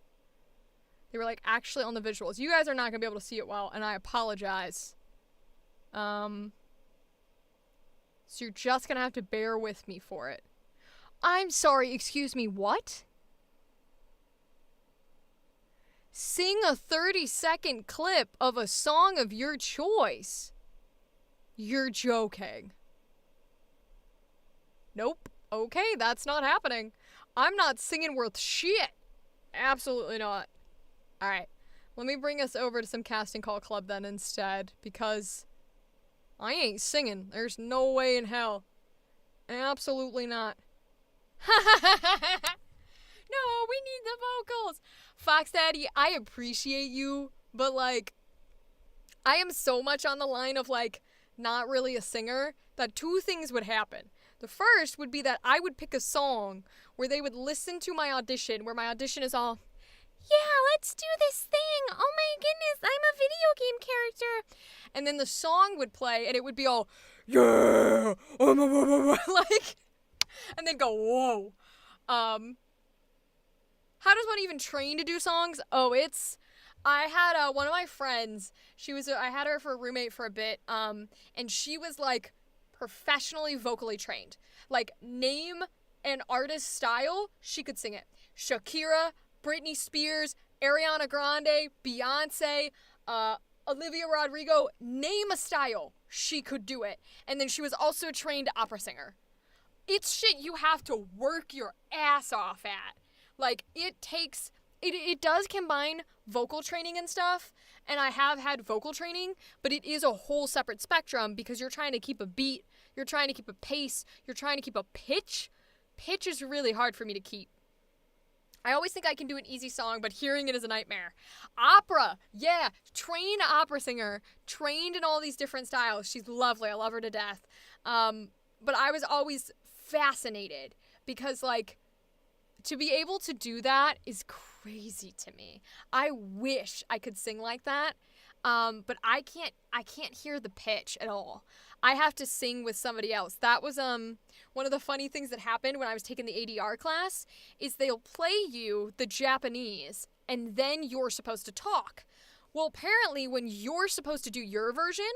They were like actually on the visuals. You guys are not gonna be able to see it well, and I apologize. So you're just gonna have to bear with me for it. I'm sorry, excuse me, what? Sing a 30-second clip of a song of your choice. You're joking. Nope. Okay, that's not happening. I'm not singing worth shit. Absolutely not. Alright, let me bring us over to some casting call club then instead, because I ain't singing. There's no way in hell. Absolutely not. No, we need the vocals. Fox Daddy, I appreciate you, but like, I am so much on the line of like, not really a singer, that two things would happen. The first would be that I would pick a song where they would listen to my audition, where my audition is all, yeah, let's do this thing. Oh my goodness, I'm a video game character. And then the song would play and it would be all, yeah, like, and then go, whoa. How does one even train to do songs? Oh, I had one of my friends, I had her for a roommate for a bit, and she was like professionally vocally trained. Like, name an artist's style, she could sing it. Shakira, Britney Spears, Ariana Grande, Beyonce, Olivia Rodrigo, name a style, she could do it. And then she was also a trained opera singer. It's shit you have to work your ass off at. Like, it does combine vocal training and stuff, and I have had vocal training, but it is a whole separate spectrum because you're trying to keep a beat, you're trying to keep a pace, you're trying to keep a pitch. Pitch is really hard for me to keep. I always think I can do an easy song, but hearing it is a nightmare. Opera, yeah, trained opera singer, trained in all these different styles. She's lovely, I love her to death. But I was always fascinated because, like, to be able to do that is crazy to me. I wish I could sing like that, but I can't hear the pitch at all. I have to sing with somebody else. That was one of the funny things that happened when I was taking the ADR class, is they'll play you the Japanese, and then you're supposed to talk. Well, apparently when you're supposed to do your version,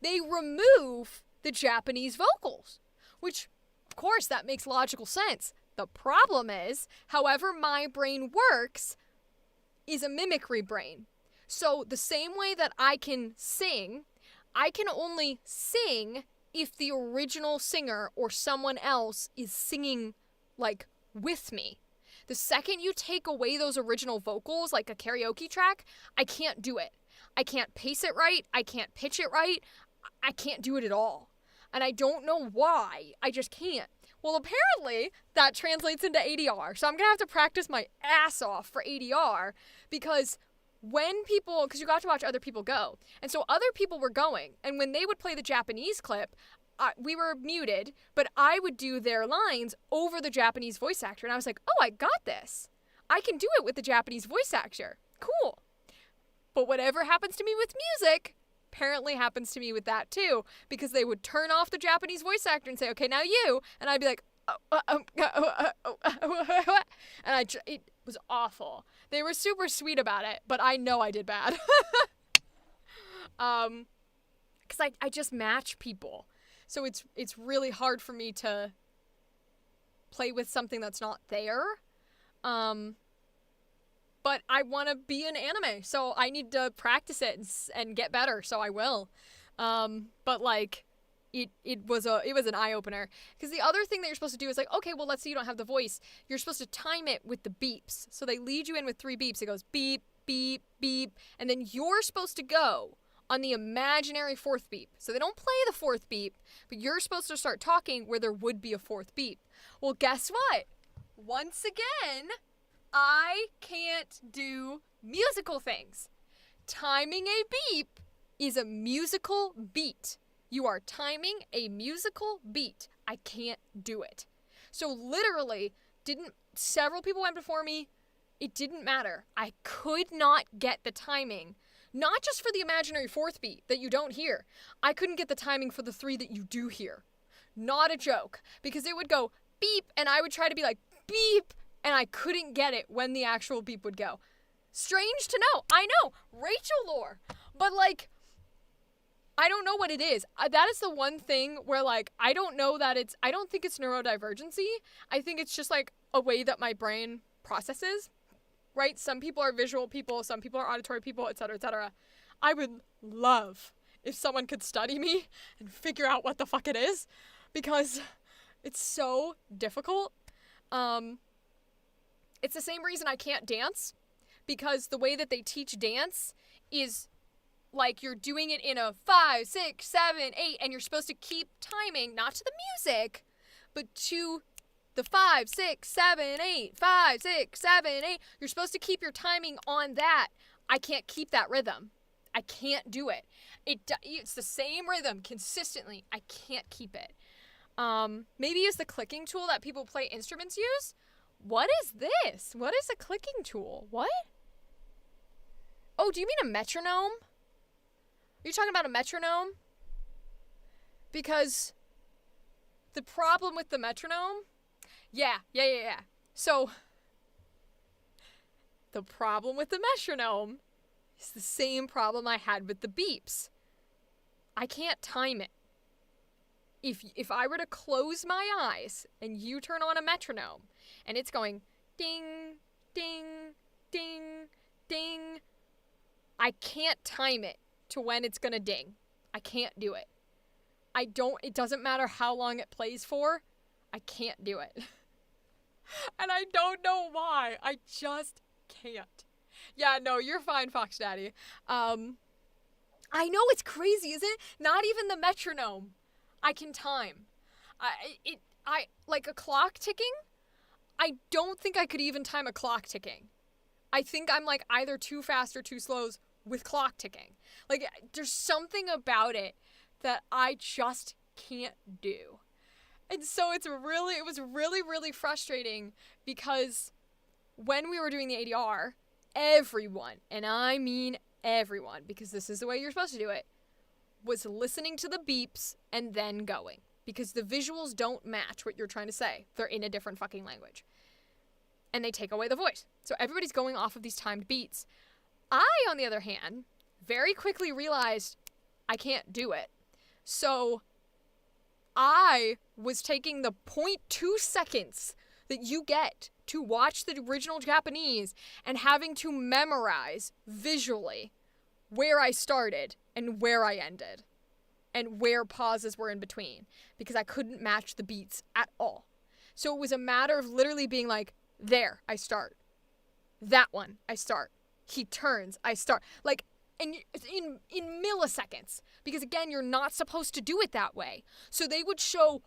they remove the Japanese vocals, which, of course, that makes logical sense. The problem is, however my brain works is a mimicry brain. So the same way that I can sing, I can only sing if the original singer or someone else is singing, like, with me. The second you take away those original vocals, like a karaoke track, I can't do it. I can't pace it right. I can't pitch it right. I can't do it at all. And I don't know why. I just can't. Well, apparently, that translates into ADR. So I'm going to have to practice my ass off for ADR because because you got to watch other people go. And so other people were going. And when they would play the Japanese clip, we were muted, but I would do their lines over the Japanese voice actor. And I was like, oh, I got this. I can do it with the Japanese voice actor. Cool. But whatever happens to me with music apparently happens to me with that too, because they would turn off the Japanese voice actor and say, okay, now you, and I'd be like, and it was awful. They were super sweet about it, but I know I did bad. Because I just match people. So it's really hard for me to play with something that's not there. But I want to be in anime, so I need to practice it and get better, so I will. But like, it was an eye-opener. Because the other thing that you're supposed to do is like, okay, well, let's say you don't have the voice. You're supposed to time it with the beeps. So they lead you in with 3 beeps. It goes beep, beep, beep, and then you're supposed to go on the imaginary 4th beep. So they don't play the 4th beep, but you're supposed to start talking where there would be a 4th beep. Well, guess what? Once again, I can't do musical things. Timing a beep is a musical beat. You are timing a musical beat. I can't do it. So literally, several people went before me. It didn't matter. I could not get the timing. Not just for the imaginary 4th beat that you don't hear. I couldn't get the timing for the 3 that you do hear. Not a joke. Because it would go beep, and I would try to be like beep, and I couldn't get it when the actual beep would go. Strange to know. I know. Rachel lore. But like, I don't know what it is. That is the one thing where like, I don't think it's neurodivergency. I think it's just like a way that my brain processes. Right? Some people are visual people, some people are auditory people, etc., etc. I would love if someone could study me and figure out what the fuck it is, because it's so difficult. It's the same reason I can't dance, because the way that they teach dance is like you're doing it in a 5, 6, 7, 8, and you're supposed to keep timing, not to the music, but to the 5, 6, 7, 8, 5, 6, 7, 8. You're supposed to keep your timing on that. I can't keep that rhythm. I can't do it. It's the same rhythm consistently. I can't keep it. Maybe use the clicking tool that people play instruments use. What is this? What is a clicking tool? What? Oh, do you mean a metronome? Are you talking about a metronome? Because the problem with the metronome... Yeah. So, the problem with the metronome is the same problem I had with the beeps. I can't time it. If I were to close my eyes and you turn on a metronome and it's going ding, ding, ding, ding, I can't time it to when it's gonna ding. I can't do it. It doesn't matter how long it plays for, I can't do it. And I don't know why. I just can't. Yeah, no, you're fine, Fox Daddy. I know, it's crazy, isn't it? Not even the metronome I can time. I like a clock ticking. I don't think I could even time a clock ticking. I think I'm like either too fast or too slow with clock ticking. Like, there's something about it that I just can't do. And so it was really frustrating, because when we were doing the ADR, everyone, and I mean everyone, because this is the way you're supposed to do it, was listening to the beeps and then going. Because the visuals don't match what you're trying to say. They're in a different fucking language. And they take away the voice. So everybody's going off of these timed beats. I, on the other hand, very quickly realized I can't do it. So I was taking the 0.2 seconds that you get to watch the original Japanese and having to memorize visually where I started and where I ended and where pauses were in between, because I couldn't match the beats at all. So it was a matter of literally being like, there, I start. That one, I start. He turns, I start. Like, and in milliseconds, because again, you're not supposed to do it that way. So they would show,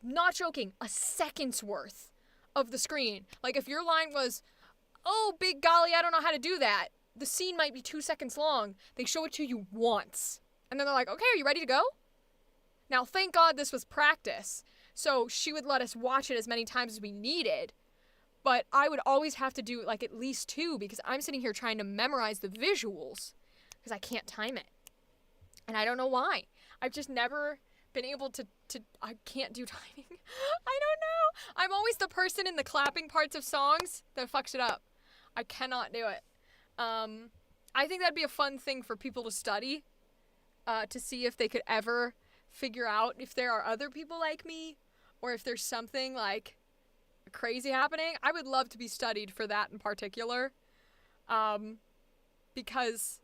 not joking, a second's worth of the screen. Like, if your line was, oh, big golly, I don't know how to do that, the scene might be 2 seconds long. They show it to you once. And then they're like, okay, are you ready to go? Now, thank God this was practice. So she would let us watch it as many times as we needed. but I would always have to do like at least 2 because I'm sitting here trying to memorize the visuals because I can't time it. And I don't know why. I've just never been able to I can't do timing. I don't know. I'm always the person in the clapping parts of songs that fucks it up. I cannot do it. I think that'd be a fun thing for people to study, to see if they could ever figure out if there are other people like me or if there's something like crazy happening. I would love to be studied for that in particular, because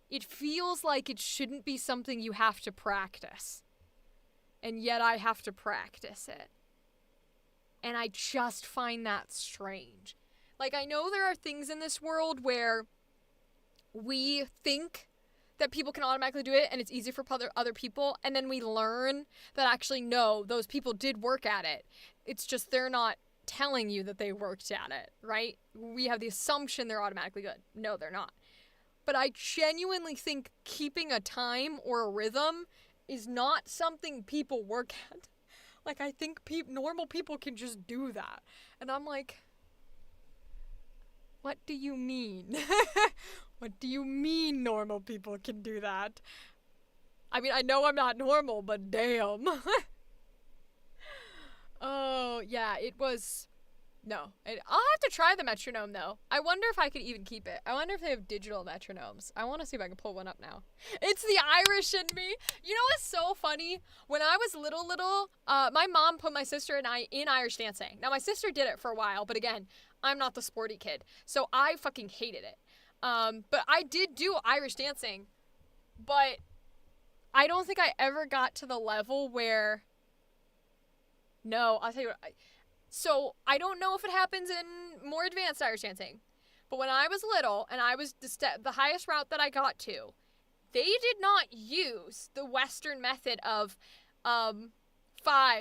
it feels like it shouldn't be something you have to practice, and yet I have to practice it, and I just find that strange. Like, I know there are things in this world where we think that people can automatically do it and it's easy for other people, and then we learn that actually no, those people did work at it. It's just they're not telling you that they worked at it, right? We have the assumption they're automatically good. No, they're not. But I genuinely think keeping a time or a rhythm is not something people work at. Like, I think normal people can just do that. And I'm like, what do you mean? What do you mean normal people can do that? I mean, I know I'm not normal, but damn. Oh, yeah, it was... No. I'll have to try the metronome, though. I wonder if I could even keep it. I wonder if they have digital metronomes. I want to see if I can pull one up now. It's the Irish in me. You know what's so funny? When I was little, my mom put my sister and I in Irish dancing. Now, my sister did it for a while, but again, I'm not the sporty kid, so I fucking hated it. But I did do Irish dancing, but I don't think I ever got to the level where... No, I'll tell you what... So, I don't know if it happens in more advanced Irish dancing, but when I was little, and I was the highest route that I got to, they did not use the Western method of 5,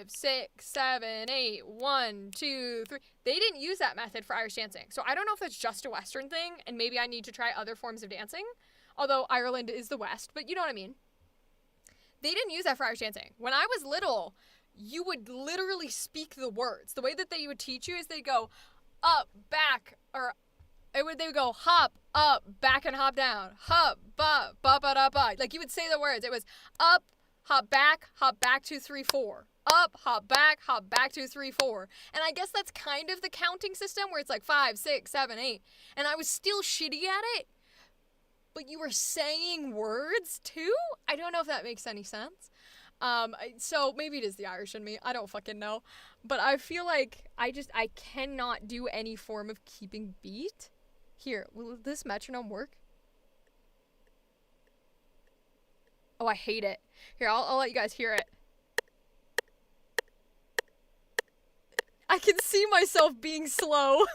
6, 7, 8, 1, 2, 3. They didn't use that method for Irish dancing. So, I don't know if that's just a Western thing, and maybe I need to try other forms of dancing, although Ireland is the West, but you know what I mean. They didn't use that for Irish dancing. When I was little... You would literally speak the words. The way that they would teach you is they'd go up, back, or they would go hop, up, back, and hop down. Hop, ba, ba, ba, da, ba. Like, you would say the words. It was up, hop back, 2, 3, 4. Up, hop back, 2, 3, 4. And I guess that's kind of the counting system where it's like 5, 6, 7, 8. And I was still shitty at it. But you were saying words too? I don't know if that makes any sense. So maybe it is the Irish in me. I don't fucking know. But I feel like I cannot do any form of keeping beat. Here, will this metronome work? Oh, I hate it. Here, I'll let you guys hear it. I can see myself being slow.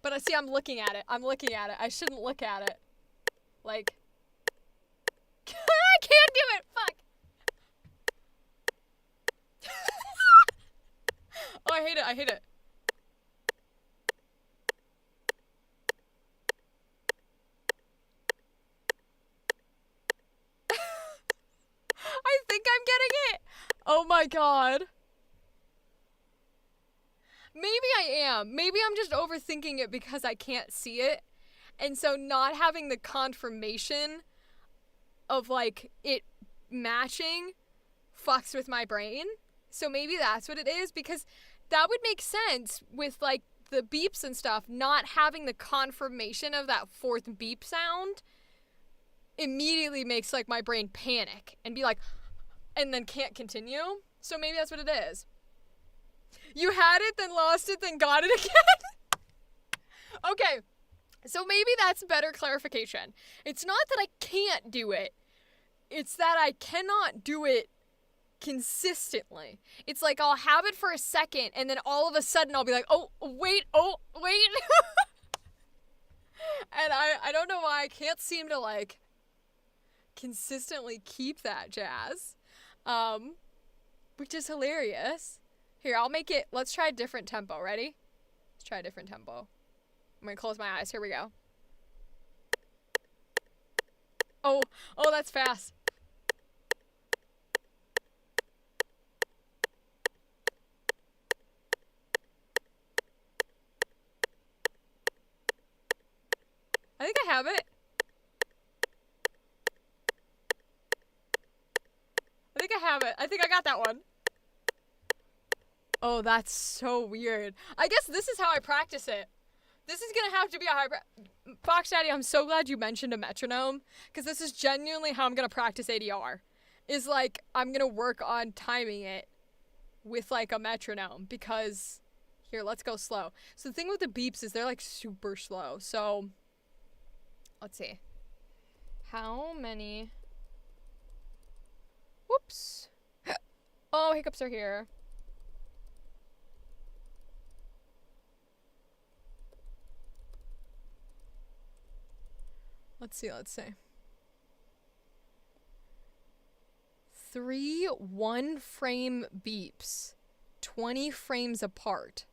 But I see I'm looking at it. I shouldn't look at it. Like, I can't do it. Fuck. Oh, I hate it. I think I'm getting it. Oh my god. Maybe I am. Maybe I'm just overthinking it because I can't see it. And so not having the confirmation of, like, it matching fucks with my brain. So maybe that's what it is, because that would make sense with, like, the beeps and stuff. Not having the confirmation of that fourth beep sound immediately makes, like, my brain panic and be like, and then can't continue. So maybe that's what it is. You had it, then lost it, then got it again? Okay, so maybe that's better clarification. It's not that I can't do it. It's that I cannot do it consistently. It's like I'll have it for a second, and then all of a sudden I'll be like, oh, wait. And I don't know why I can't seem to, like, consistently keep that jazz. Which is hilarious. Here, I'll make it, let's try a different tempo. Ready? Let's try a different tempo. I'm gonna close my eyes. Here we go. Oh, that's fast. I think I have it. I think I have it. I think I got that one. Oh, that's so weird. I guess this is how I practice it. This is gonna have to be a high Fox Daddy, I'm so glad you mentioned a metronome, because this is genuinely how I'm gonna practice ADR. Is like, I'm gonna work on timing it with like a metronome, because here, let's go slow. So the thing with the beeps is they're like super slow. So let's see. How many? Whoops. Oh, hiccups are here. Let's see. 3 1-frame beeps, 20 frames apart.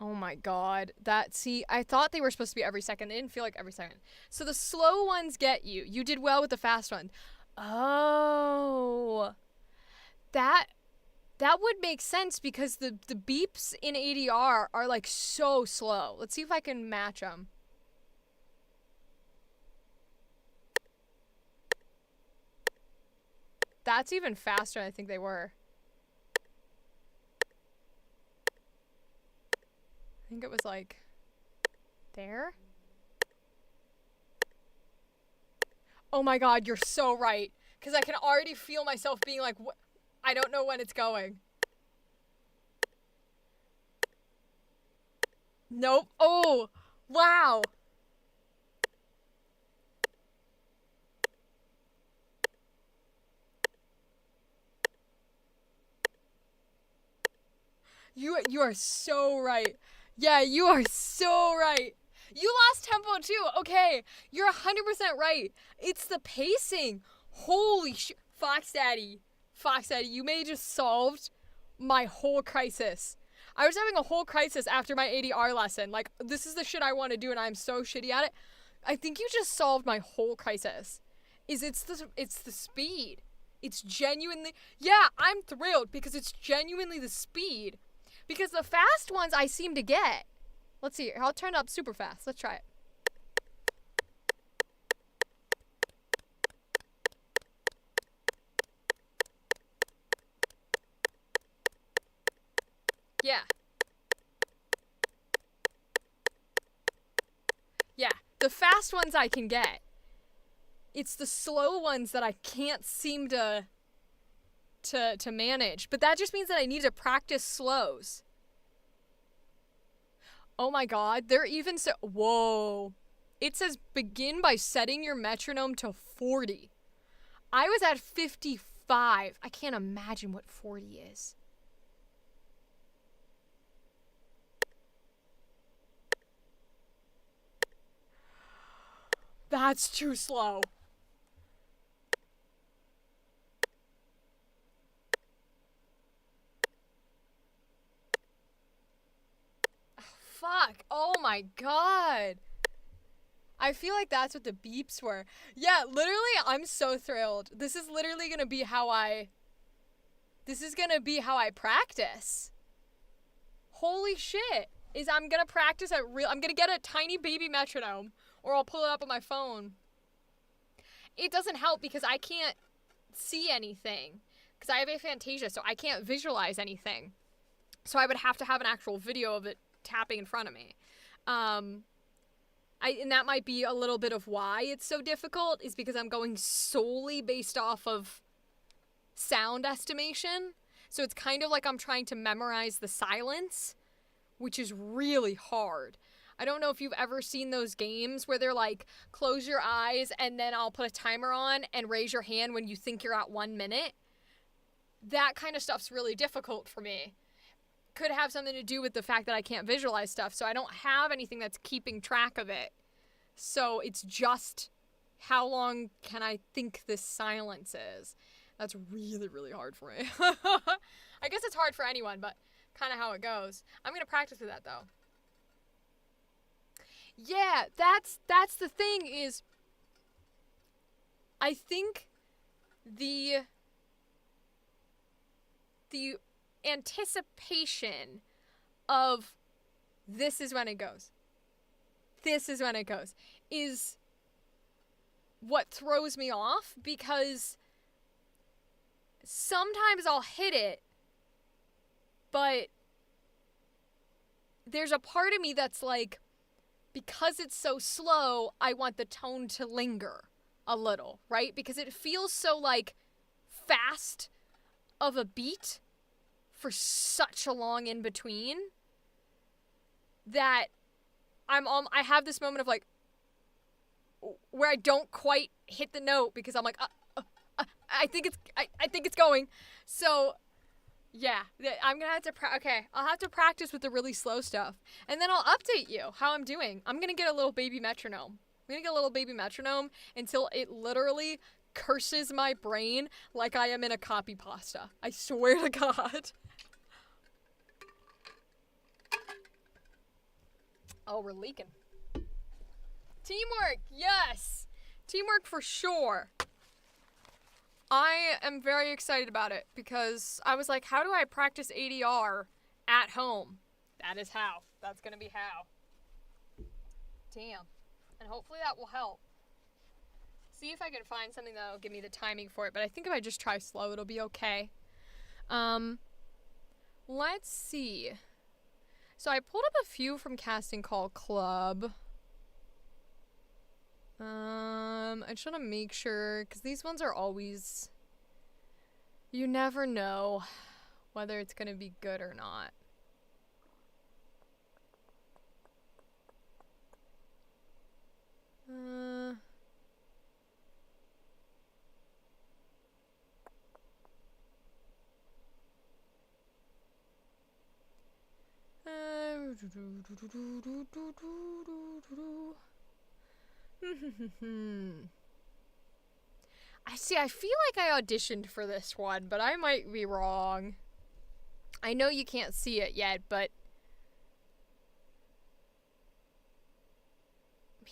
Oh my god. I thought they were supposed to be every second. They didn't feel like every second. So the slow ones get you. You did well with the fast ones. Oh. That would make sense because the beeps in ADR are like so slow. Let's see if I can match them. That's even faster than I think they were. I think it was like there. Oh my god, you're so right. Because I can already feel myself being like, I don't know when it's going. Nope. Oh, wow. You are so right. Yeah, you are so right. You lost tempo too. Okay, you're 100% right. It's the pacing. Holy shit. Fox Daddy, you may have just solved my whole crisis. I was having a whole crisis after my ADR lesson. Like, this is the shit I want to do and I'm so shitty at it. I think you just solved my whole crisis. It's the speed. It's genuinely, yeah, I'm thrilled because it's genuinely the speed. Because the fast ones I seem to get. Let's see. I'll turn it up super fast. Let's try it. Yeah. Yeah. The fast ones I can get. It's the slow ones that I can't seem to manage. But that just means that I need to practice slows. Oh my god, they're even so... Whoa. It says begin by setting your metronome to 40. I was at 55. I can't imagine what 40 is. That's too slow. Fuck. Oh my god. I feel like that's what the beeps were. Yeah, literally, I'm so thrilled. This is literally gonna be how I practice. Holy shit. I'm gonna practice I'm gonna get a tiny baby metronome, or I'll pull it up on my phone. It doesn't help because I can't see anything. Because I have aphantasia, so I can't visualize anything. So I would have to have an actual video of it tapping in front of me. And that might be a little bit of why it's so difficult, is because I'm going solely based off of sound estimation. So it's kind of like I'm trying to memorize the silence, which is really hard. I don't know if you've ever seen those games where they're like, close your eyes and then I'll put a timer on and raise your hand when you think you're at 1 minute. That kind of stuff's really difficult for me. Could have something to do with the fact that I can't visualize stuff, so I don't have anything that's keeping track of it. So it's just how long can I think this silence is. That's really, really hard for me. I guess it's hard for anyone, but kind of how it goes. I'm going to practice with that, though. Yeah, that's the thing is, I think the anticipation of this is when it goes. this is when it goes, is what throws me off, because sometimes I'll hit it, but there's a part of me that's like, because it's so slow, I want the tone to linger a little, right? Because it feels so like fast of a beat for such a long in between that I have this moment of like, where I don't quite hit the note because I'm like, I think it's going. So yeah, I'm gonna have to I'll have to practice with the really slow stuff, and then I'll update you how I'm doing. I'm gonna get a little baby metronome. Until it literally curses my brain like I am in a copy pasta. I swear to God. Oh, we're leaking. Teamwork, yes! Teamwork for sure. I am very excited about it because I was like, how do I practice ADR at home? That is how. That's gonna be how. Damn. And hopefully that will help. See if I can find something that'll give me the timing for it, but I think if I just try slow, it'll be okay. Let's see. So I pulled up a few from Casting Call Club. I just want to make sure, because these ones are always, you never know whether it's going to be good or not. I feel like I auditioned for this one, but I might be wrong. I know you can't see it yet, but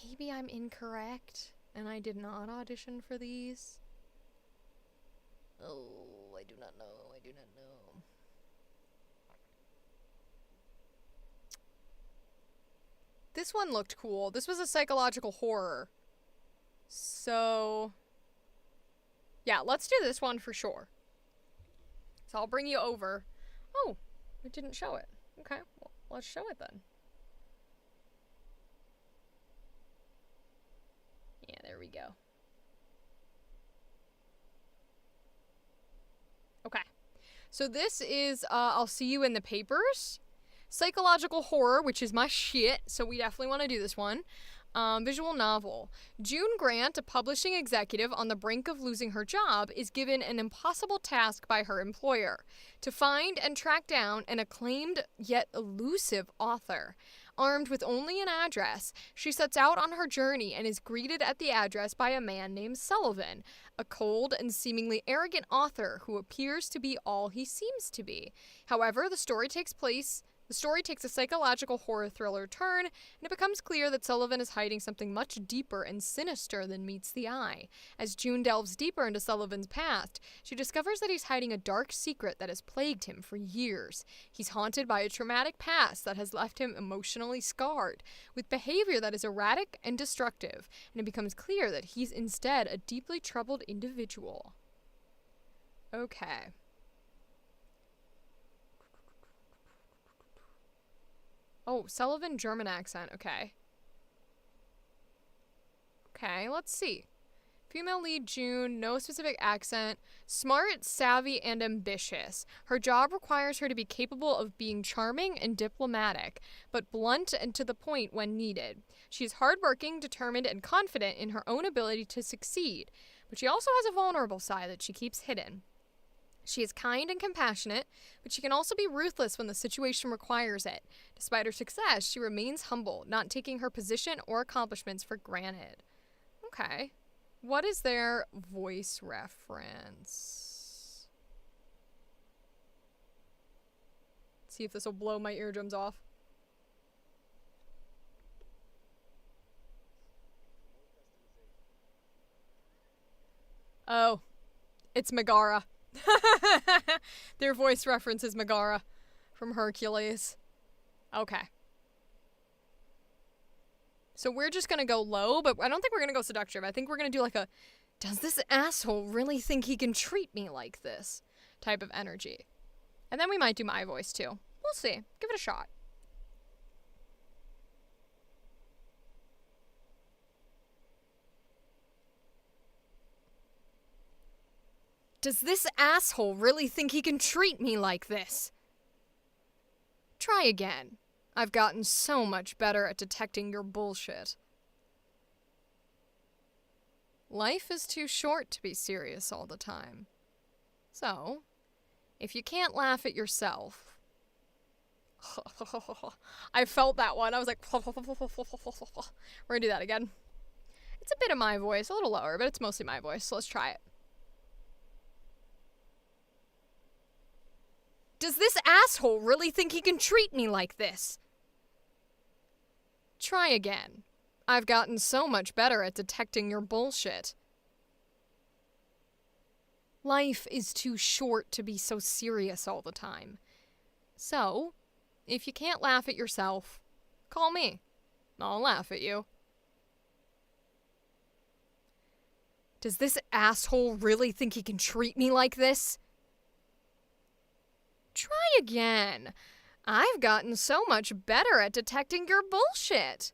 maybe I'm incorrect and I did not audition for these. Oh, I do not know. This one looked cool. This was a psychological horror. So, yeah, let's do this one for sure. So I'll bring you over. Oh, it didn't show it. Okay, well, let's show it then. Yeah, there we go. Okay. So this is I'll See You in the Papers. Psychological horror, which is my shit, so we definitely want to do this one. Visual novel. June Grant, a publishing executive on the brink of losing her job, is given an impossible task by her employer: to find and track down an acclaimed yet elusive author. Armed with only an address, she sets out on her journey and is greeted at the address by a man named Sullivan, a cold and seemingly arrogant author who appears to be all he seems to be. However, the story takes a psychological horror thriller turn, and it becomes clear that Sullivan is hiding something much deeper and sinister than meets the eye. As June delves deeper into Sullivan's past, she discovers that he's hiding a dark secret that has plagued him for years. He's haunted by a traumatic past that has left him emotionally scarred, with behavior that is erratic and destructive, and it becomes clear that he's instead a deeply troubled individual. Okay. Oh, Sullivan German accent, okay. Okay, let's see. Female lead June, no specific accent, smart, savvy, and ambitious. Her job requires her to be capable of being charming and diplomatic, but blunt and to the point when needed. She is hardworking, determined, and confident in her own ability to succeed, but she also has a vulnerable side that she keeps hidden. She is kind and compassionate, but she can also be ruthless when the situation requires it. Despite her success, she remains humble, not taking her position or accomplishments for granted. Okay. What is their voice reference? Let's see if this will blow my eardrums off. Oh, it's Megara. Their voice reference is Megara from Hercules. Okay. So we're just gonna go low, but I don't think we're gonna go seductive. I think we're gonna do like a, does this asshole really think he can treat me like this type of energy? And then we might do my voice too. We'll see. Give it a shot. Does this asshole really think he can treat me like this? Try again. I've gotten so much better at detecting your bullshit. Life is too short to be serious all the time. So, if you can't laugh at yourself... I felt that one. I was like... We're gonna do that again. It's a bit of my voice, a little lower, but it's mostly my voice, so let's try it. Does this asshole really think he can treat me like this? Try again. I've gotten so much better at detecting your bullshit. Life is too short to be so serious all the time. So, if you can't laugh at yourself, call me. I'll laugh at you. Does this asshole really think he can treat me like this? Try again. I've gotten so much better at detecting your bullshit.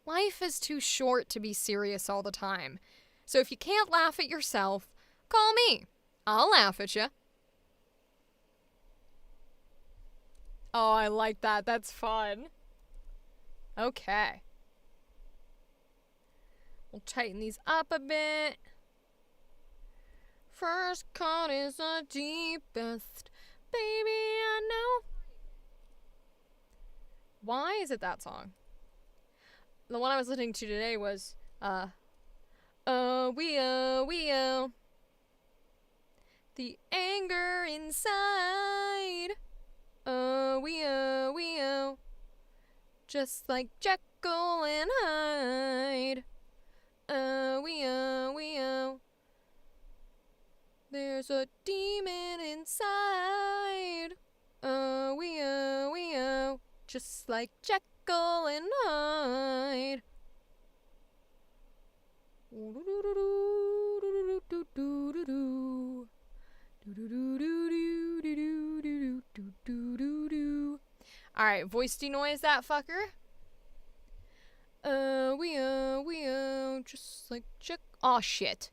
Life is too short to be serious all the time. So if you can't laugh at yourself, call me. I'll laugh at you. Oh, I like that. That's fun. Okay. We'll tighten these up a bit. First cut is the deepest. Baby, I know. Why is it that song? The one I was listening to today was, oh, we oh. The anger inside. Oh, we oh. Just like Jekyll and Hyde. Oh, we oh. There's a demon inside. Oh, we oh. Just like Jekyll and Hyde. Alright, voice denoise that fucker. We oh. Just like Jekyll. Aw, shit.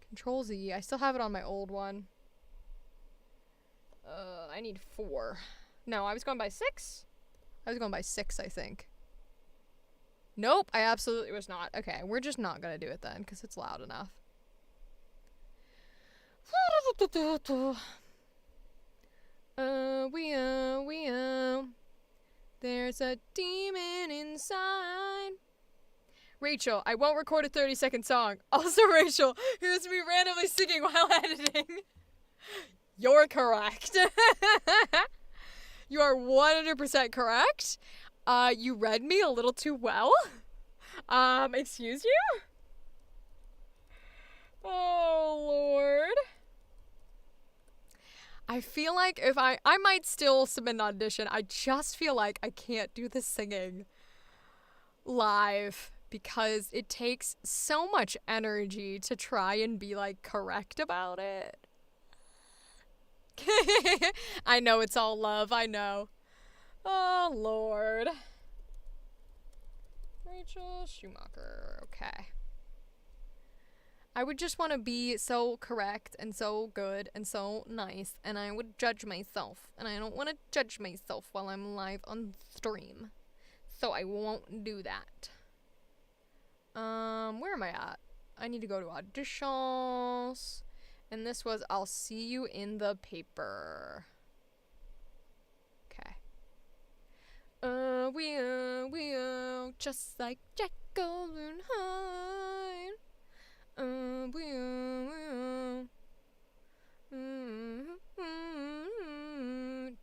Control Z. I still have it on my old one. I need 4. No, I was going by 6? I was going by 6, I think. Nope, I absolutely was not. Okay, we're just not gonna do it then, because it's loud enough. We oh. There's a demon inside. Rachel, I won't record a 30-second song. Also, Rachel, here's me randomly singing while editing. You're correct. You are 100% correct. You read me a little too well. Excuse you? Oh, Lord. I feel like if I might still submit an audition. I just feel like I can't do the singing live because it takes so much energy to try and be, like, correct about it. I know it's all love, I know. Oh, Lord. Rachel Schumacher, okay. I would just want to be so correct and so good and so nice, and I would judge myself, and I don't want to judge myself while I'm live on stream. So I won't do that. Where am I at? I need to go to auditions. And this was, I'll see you in the paper. Okay. We just like Jekyll and Hyde.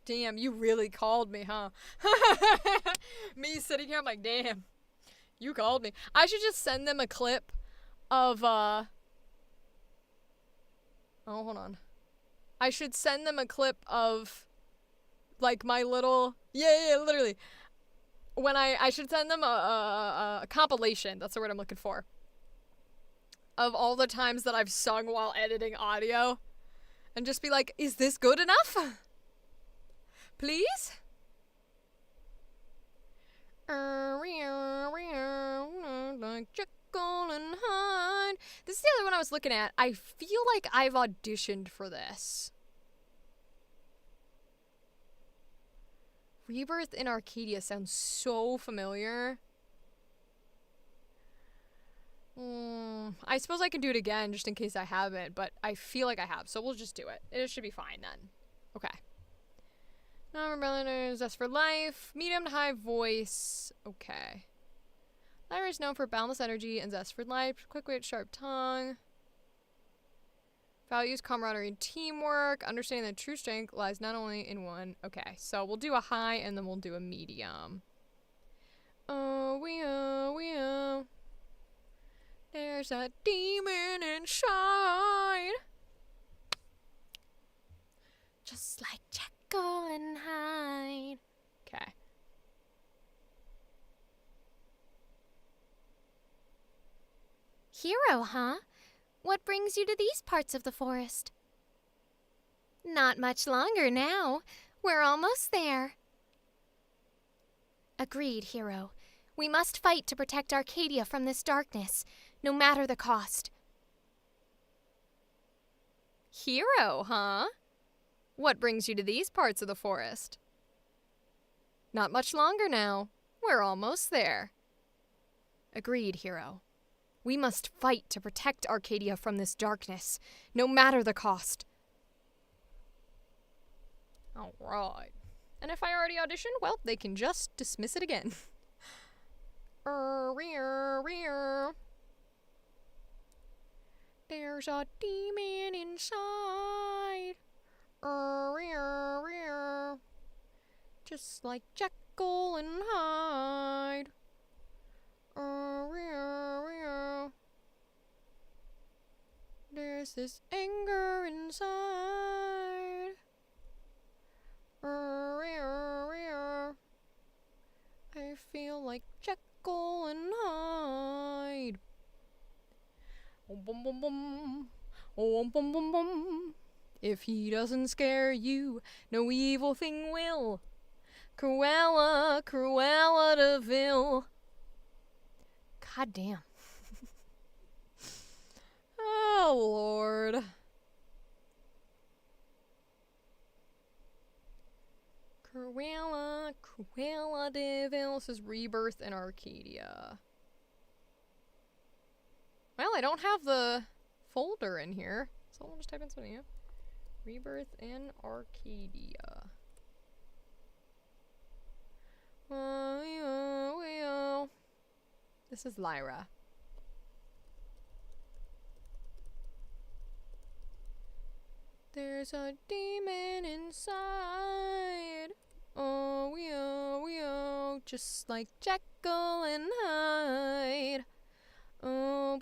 Damn, you really called me, huh? Me sitting here, I'm like, damn, you called me. I should just send them a clip of, oh, hold on. I should send them a clip of, like, my little, yeah, literally. when I should send them a compilation. That's the word I'm looking for. Of all the times that I've sung while editing audio. And just be like, is this good enough? Please? Like Jekyll and Hyde. This is the other one I was looking at. I feel like I've auditioned for this. Rebirth in Arcadia sounds so familiar. I suppose I can do it again just in case I haven't, but I feel like I have, so we'll just do it. It should be fine then. Okay. No, Rebellion, Zest for Life, medium to high voice. Okay. Lyra is known for boundless energy and zest for life, quick wit, sharp tongue. Values camaraderie and teamwork. Understanding that true strength lies not only in one. Okay, so we'll do a high and then we'll do a medium. Oh, there's a demon inside. Just like Jekyll and Hyde. Okay. Hero, huh? What brings you to these parts of the forest? Not much longer now. We're almost there. Agreed, Hero. We must fight to protect Arcadia from this darkness, no matter the cost. Hero, huh? What brings you to these parts of the forest? Not much longer now. We're almost there. Agreed, Hero. We must fight to protect Arcadia from this darkness, no matter the cost. Alright. And if I already auditioned, well, they can just dismiss it again. There's a demon inside. Just like Jekyll and Hyde. There's this anger inside. I feel like Jekyll and Hyde. Oh, bum, bum, bum. Oh, bum, bum, bum. If he doesn't scare you, no evil thing will. Cruella, Cruella de Vil. God damn. Oh, Lord. Cruella, Cruella de Vil. This is Rebirth in Arcadia. Well, I don't have the folder in here, so I'll just type in something new. Rebirth in Arcadia. This is Lyra. There's a demon inside. Oh, just like Jekyll and Hyde. Oh,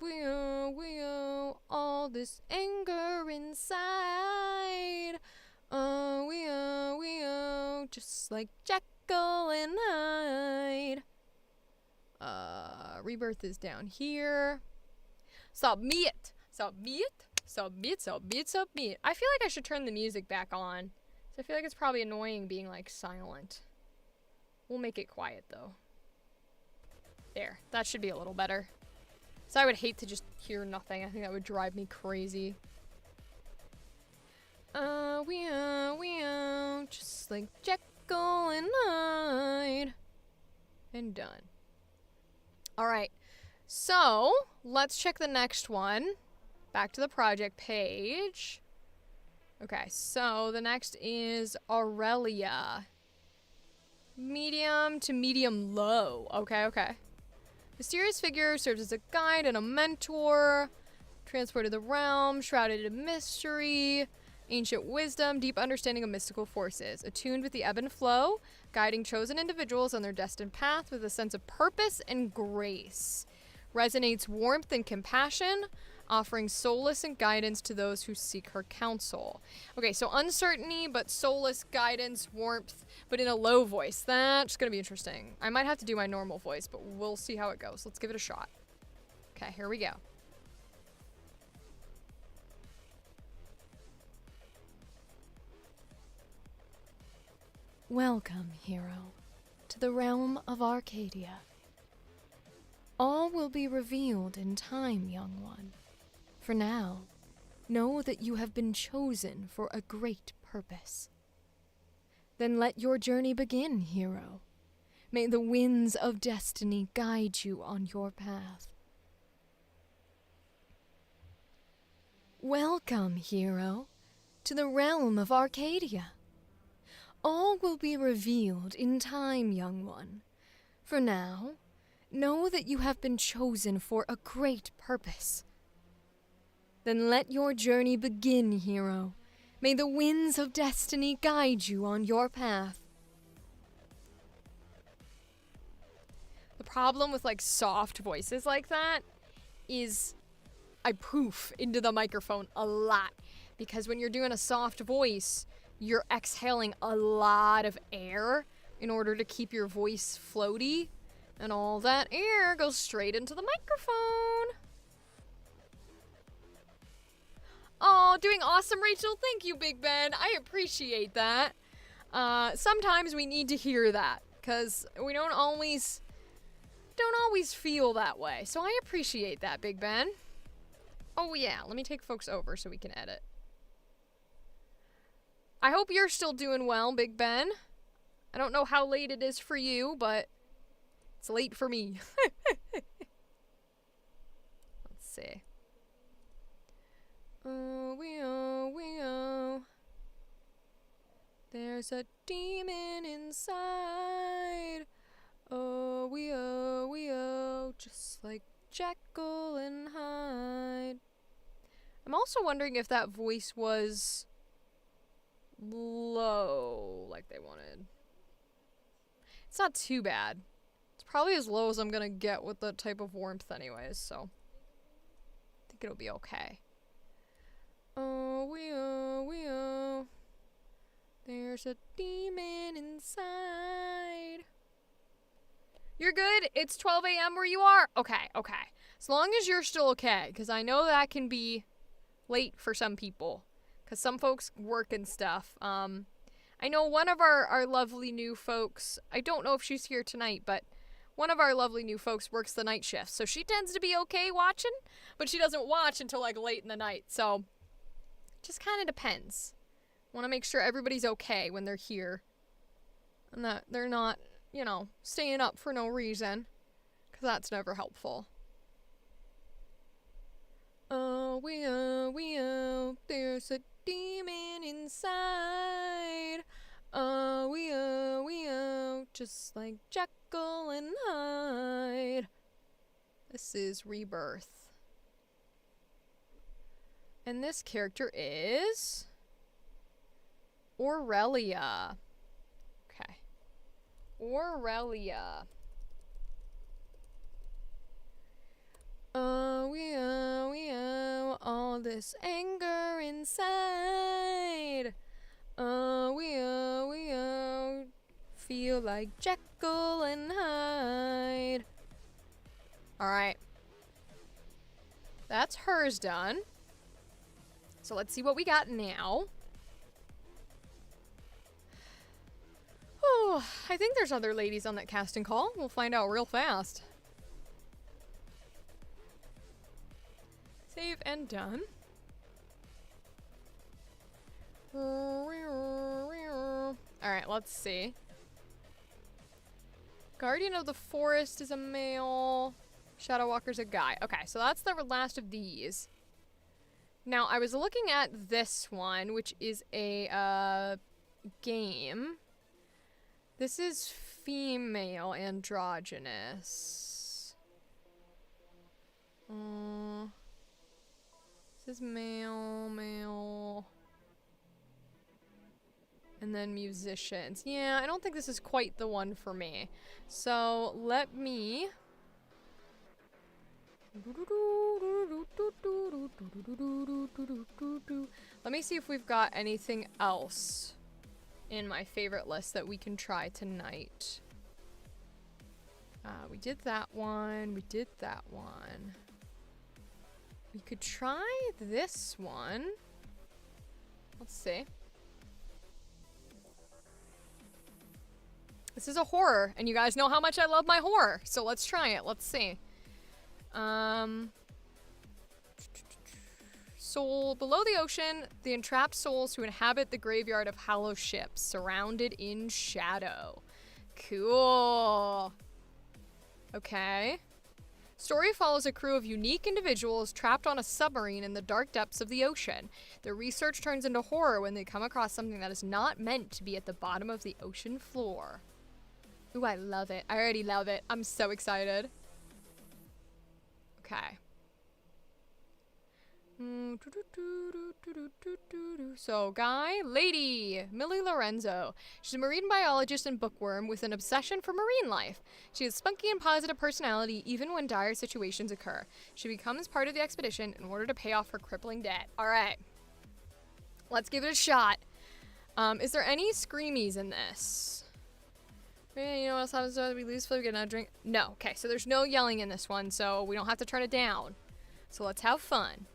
all this anger inside. Oh, just like Jekyll and Hyde. Rebirth is down here. Submit. I feel like I should turn the music back on. So I feel like it's probably annoying being like silent. We'll make it quiet though. There, that should be a little better. So I would hate to just hear nothing. I think that would drive me crazy. Just like Jekyll and Hyde. And done. Alright, so let's check the next one. Back to the project page. Okay, so the next is Aurelia. Medium to medium low. Okay. Mysterious figure serves as a guide and a mentor. Transported the realm, shrouded in mystery. Ancient wisdom, deep understanding of mystical forces. Attuned with the ebb and flow, guiding chosen individuals on their destined path with a sense of purpose and grace. Resonates warmth and compassion. offering solace and guidance to those who seek her counsel. Okay, so uncertainty, but solace, guidance, warmth, but in a low voice. That's gonna be interesting. I might have to do my normal voice, but we'll see how it goes. Let's give it a shot. Okay, here we go. Welcome, hero, to the realm of Arcadia. All will be revealed in time, young one. For now, know that you have been chosen for a great purpose. Then let your journey begin, hero. May the winds of destiny guide you on your path. Welcome, hero, to the realm of Arcadia. All will be revealed in time, young one. For now, know that you have been chosen for a great purpose. Then let your journey begin, hero. May the winds of destiny guide you on your path. The problem with like soft voices like that is I poof into the microphone a lot, because when you're doing a soft voice, you're exhaling a lot of air in order to keep your voice floaty, and all that air goes straight into the microphone. Oh, doing awesome, Rachel. Thank you, Big Ben. I appreciate that. Sometimes we need to hear that, because we don't always feel that way. So I appreciate that, Big Ben. Oh yeah, let me take folks over so we can edit. I hope you're still doing well, Big Ben. I don't know how late it is for you, but it's late for me. Let's see. Oh. There's a demon inside. Oh, just like Jekyll and Hyde. I'm also wondering if that voice was low, like they wanted. It's not too bad. It's probably as low as I'm gonna get with the type of warmth anyways, so I think it'll be okay. Oh, there's a demon inside. You're good? It's 12 a.m. where you are? Okay. As long as you're still okay, because I know that can be late for some people, because some folks work and stuff. I know one of our lovely new folks, I don't know if she's here tonight, but one of our lovely new folks works the night shift, so she tends to be okay watching, but she doesn't watch until like late in the night, so it just kind of depends. Want to make sure everybody's okay when they're here, and that they're not, you know, staying up for no reason, because that's never helpful. Oh, there's a demon inside. Oh, just like Jekyll and Hyde. This is Rebirth. And this character is Aurelia. Okay. Aurelia. Oh, all this anger inside. Oh, feel like Jekyll and Hyde. Alright. That's hers done. So let's see what we got now. Oh, I think there's other ladies on that casting call. We'll find out real fast. Save and done. Alright, let's see. Guardian of the Forest is a male. Shadow Walker's a guy. Okay, so that's the last of these. Now, I was looking at this one, which is a game. This is female androgynous. This is male. And then musicians. Yeah, I don't think this is quite the one for me. So let me Let me see if we've got anything else in my favorite list that we can try tonight. We did that one. We did that one. We could try this one. Let's see. This is a horror, and you guys know how much I love my horror, so let's try it. Let's see. Soul below the ocean, the entrapped souls who inhabit the graveyard of hollow ships, surrounded in shadow. Cool. Okay. Story follows a crew of unique individuals trapped on a submarine in the dark depths of the ocean. Their research turns into horror when they come across something that is not meant to be at the bottom of the ocean floor. Ooh, I love it. I already love it. I'm so excited. Okay. So, guy, lady, Millie Lorenzo. She's a marine biologist and bookworm with an obsession for marine life. She has spunky and positive personality even when dire situations occur. She becomes part of the expedition in order to pay off her crippling debt. All right. Let's give it a shot. Is there any screamies in this? Yeah, you know what else happens when we lose food? We get another drink? No. Okay, so there's no yelling in this one, so we don't have to turn it down. So let's have fun.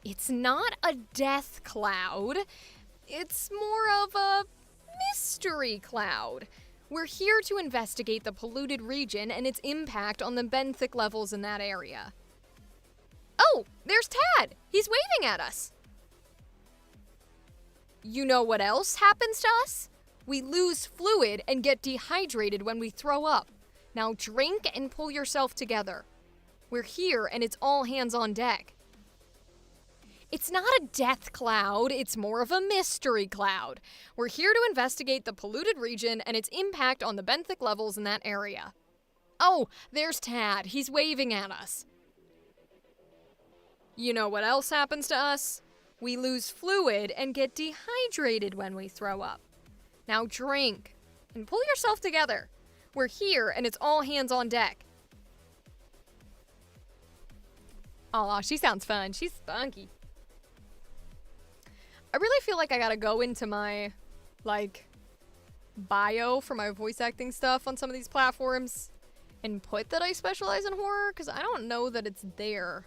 It's not a death cloud. It's more of a mystery cloud. We're here to investigate the polluted region and its impact on the benthic levels in that area. Oh, there's Tad. He's waving at us. You know what else happens to us? We lose fluid and get dehydrated when we throw up. Now drink and pull yourself together. We're here and it's all hands on deck. It's not a death cloud, it's more of a mystery cloud. We're here to investigate the polluted region and its impact on the benthic levels in that area. Oh, there's Tad. He's waving at us. You know what else happens to us? We lose fluid and get dehydrated when we throw up. Now drink and pull yourself together. We're here and it's all hands on deck. Aw, she sounds fun. She's spunky. I really feel like I gotta go into my, bio for my voice acting stuff on some of these platforms and put that I specialize in horror, because I don't know that it's there.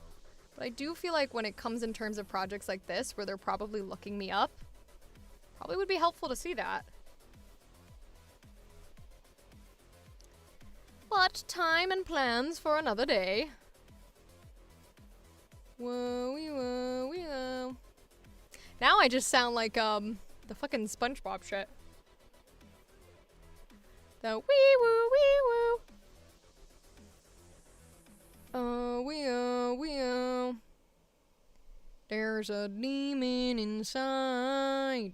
But I do feel like when it comes in terms of projects like this, where they're probably looking me up, probably would be helpful to see that. But time and plans for another day. Whoa, whoa, whoa. Now I just sound like, the fucking SpongeBob shit. The wee-woo, wee-woo. Oh, wee-oh, wee-oh. There's a demon inside.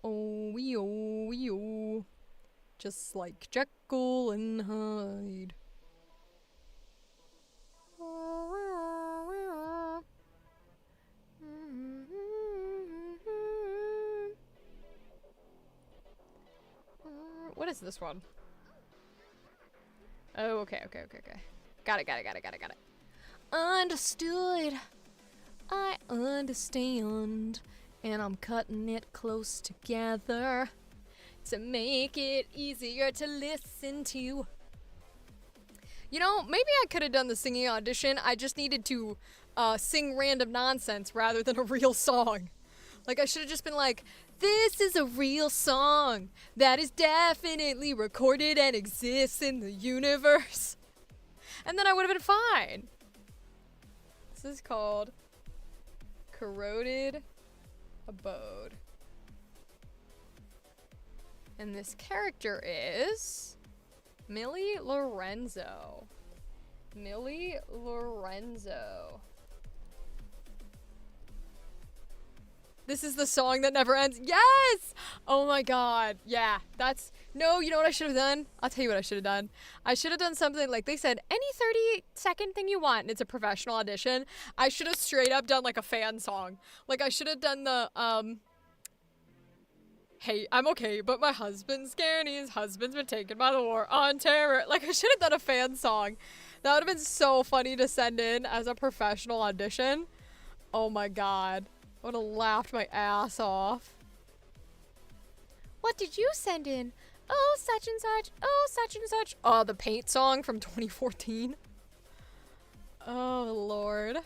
Oh, wee-oh, wee-oh. Just like Jekyll and Hyde. What is this one? Oh, okay. Got it. Understood. I understand. And I'm cutting it close together to make it easier to listen to. You know, maybe I could have done the singing audition. I just needed to sing random nonsense rather than a real song. Like, I should have just been like, this is a real song that is definitely recorded and exists in the universe. And then I would have been fine. This is called Corroded Abode. And this character is Millie Lorenzo. Millie Lorenzo. This is the song that never ends. Yes! Oh my god. Yeah, that's... No, you know what I should have done? I'll tell you what I should have done. I should have done something like they said, any 30-second thing you want, and it's a professional audition. I should have straight up done like a fan song. Like I should have done the, hey, I'm okay, but my husband's scared. His husband's been taken by the war on terror. Like, I should have done a fan song. That would have been so funny to send in as a professional audition. Oh my god. I would have laughed my ass off. What did you send in? Oh, such and such. Oh, such and such. Oh, the Paint song from 2014. Oh, Lord.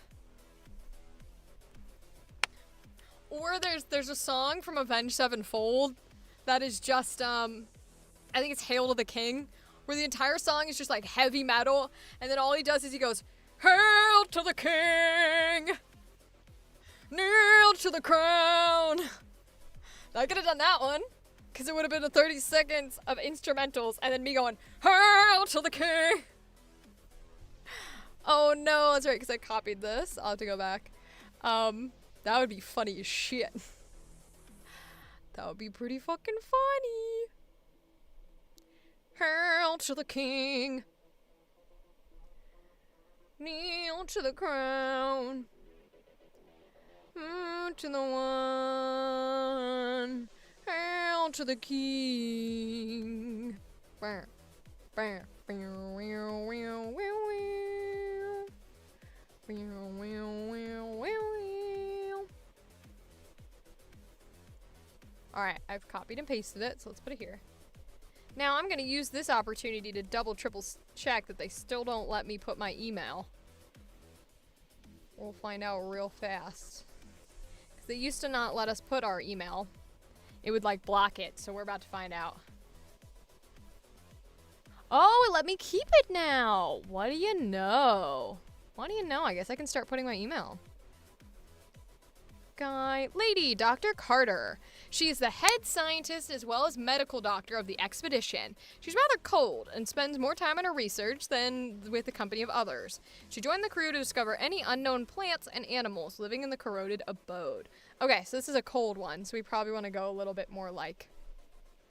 Or there's a song from Avenged Sevenfold that is just, I think it's Hail to the King, where the entire song is just like heavy metal, and then all he does is he goes, Hail to the King! Kneel to the crown! I could have done that one, because it would have been a 30 seconds of instrumentals, and then me going, Hail to the King! Oh no, that's right, because I copied this. I'll have to go back. That would be funny as shit. That would be pretty fucking funny. Hail to the king. Kneel to the crown. To the one. Hail to the king. Bam, bam, bam, wow, wow, wow, wow. Wow, wow, wow, wow, wow. Alright, I've copied and pasted it, so let's put it here. Now I'm gonna use this opportunity to double triple check that they still don't let me put my email. We'll find out real fast. Because they used to not let us put our email. It would like block it, so we're about to find out. Oh, it let me keep it now! What do you know? What do you know? I guess I can start putting my email. Lady Dr. Carter. She is the head scientist as well as medical doctor of the expedition. She's rather cold and spends more time on her research than with the company of others. She joined the crew to discover any unknown plants and animals living in the corroded abode. Okay, so this is a cold one, so we probably want to go a little bit more like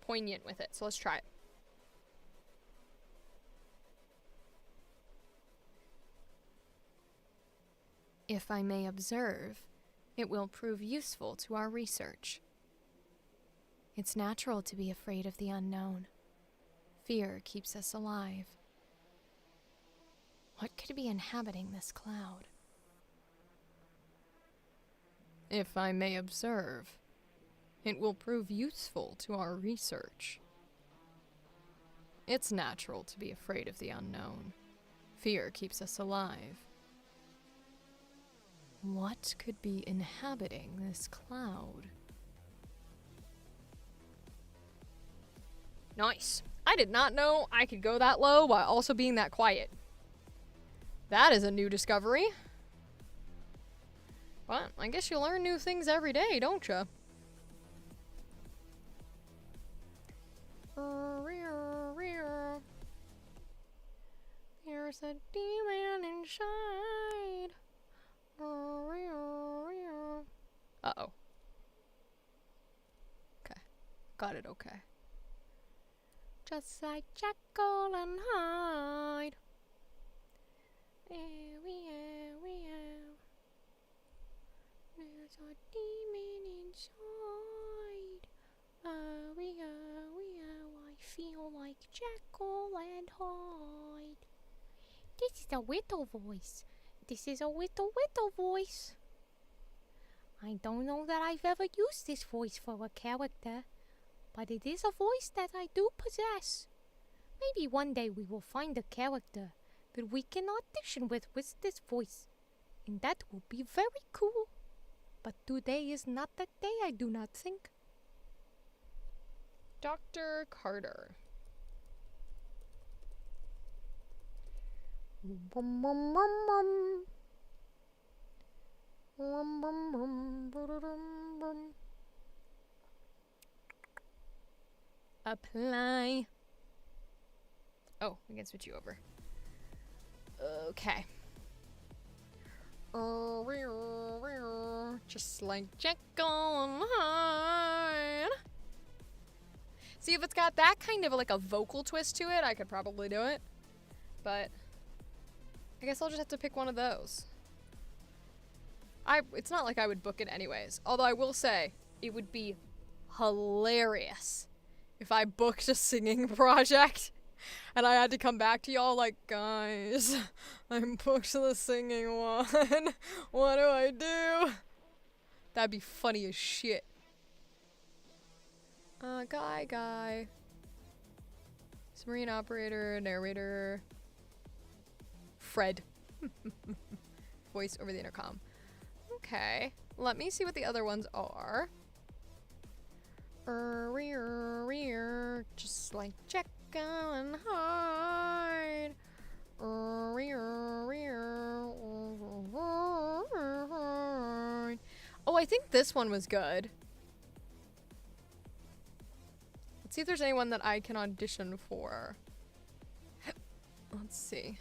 poignant with it. So let's try it. If I may observe, it will prove useful to our research. It's natural to be afraid of the unknown. Fear keeps us alive. What could be inhabiting this cloud? If I may observe, it will prove useful to our research. It's natural to be afraid of the unknown. Fear keeps us alive. What could be inhabiting this cloud? Nice. I did not know I could go that low while also being that quiet. That is a new discovery. But I guess you learn new things every day, don't you? There's a demon inside. Uh-oh. Okay. Got it okay. Just like Jekyll and Hyde. There's a demon inside. I feel like Jekyll and Hyde. This is a Whittle voice. This is a Whittle voice. I don't know that I've ever used this voice for a character, but it is a voice that I do possess. Maybe one day we will find a character that we can audition with this voice, and that will be very cool. But today is not that day, I do not think. Dr. Carter. Bum, bum, bum, bum. Bum, bum, bum, ba-da-dum, bum. Apply. Oh, we can switch you over. Okay. Just like Jekyll and Hyde. See, if it's got that kind of like a vocal twist to it, I could probably do it. But I guess I'll just have to pick one of those. It's not like I would book it anyways. Although I will say, it would be hilarious if I booked a singing project and I had to come back to y'all like, guys, I'm booked the singing one. What do I do? That'd be funny as shit. Guy. Submarine operator, narrator. Fred. Voice over the intercom. Okay. Let me see what the other ones are. Just like Jekyll and Hyde. Oh, I think this one was good. Let's see if there's anyone that I can audition for. Let's see.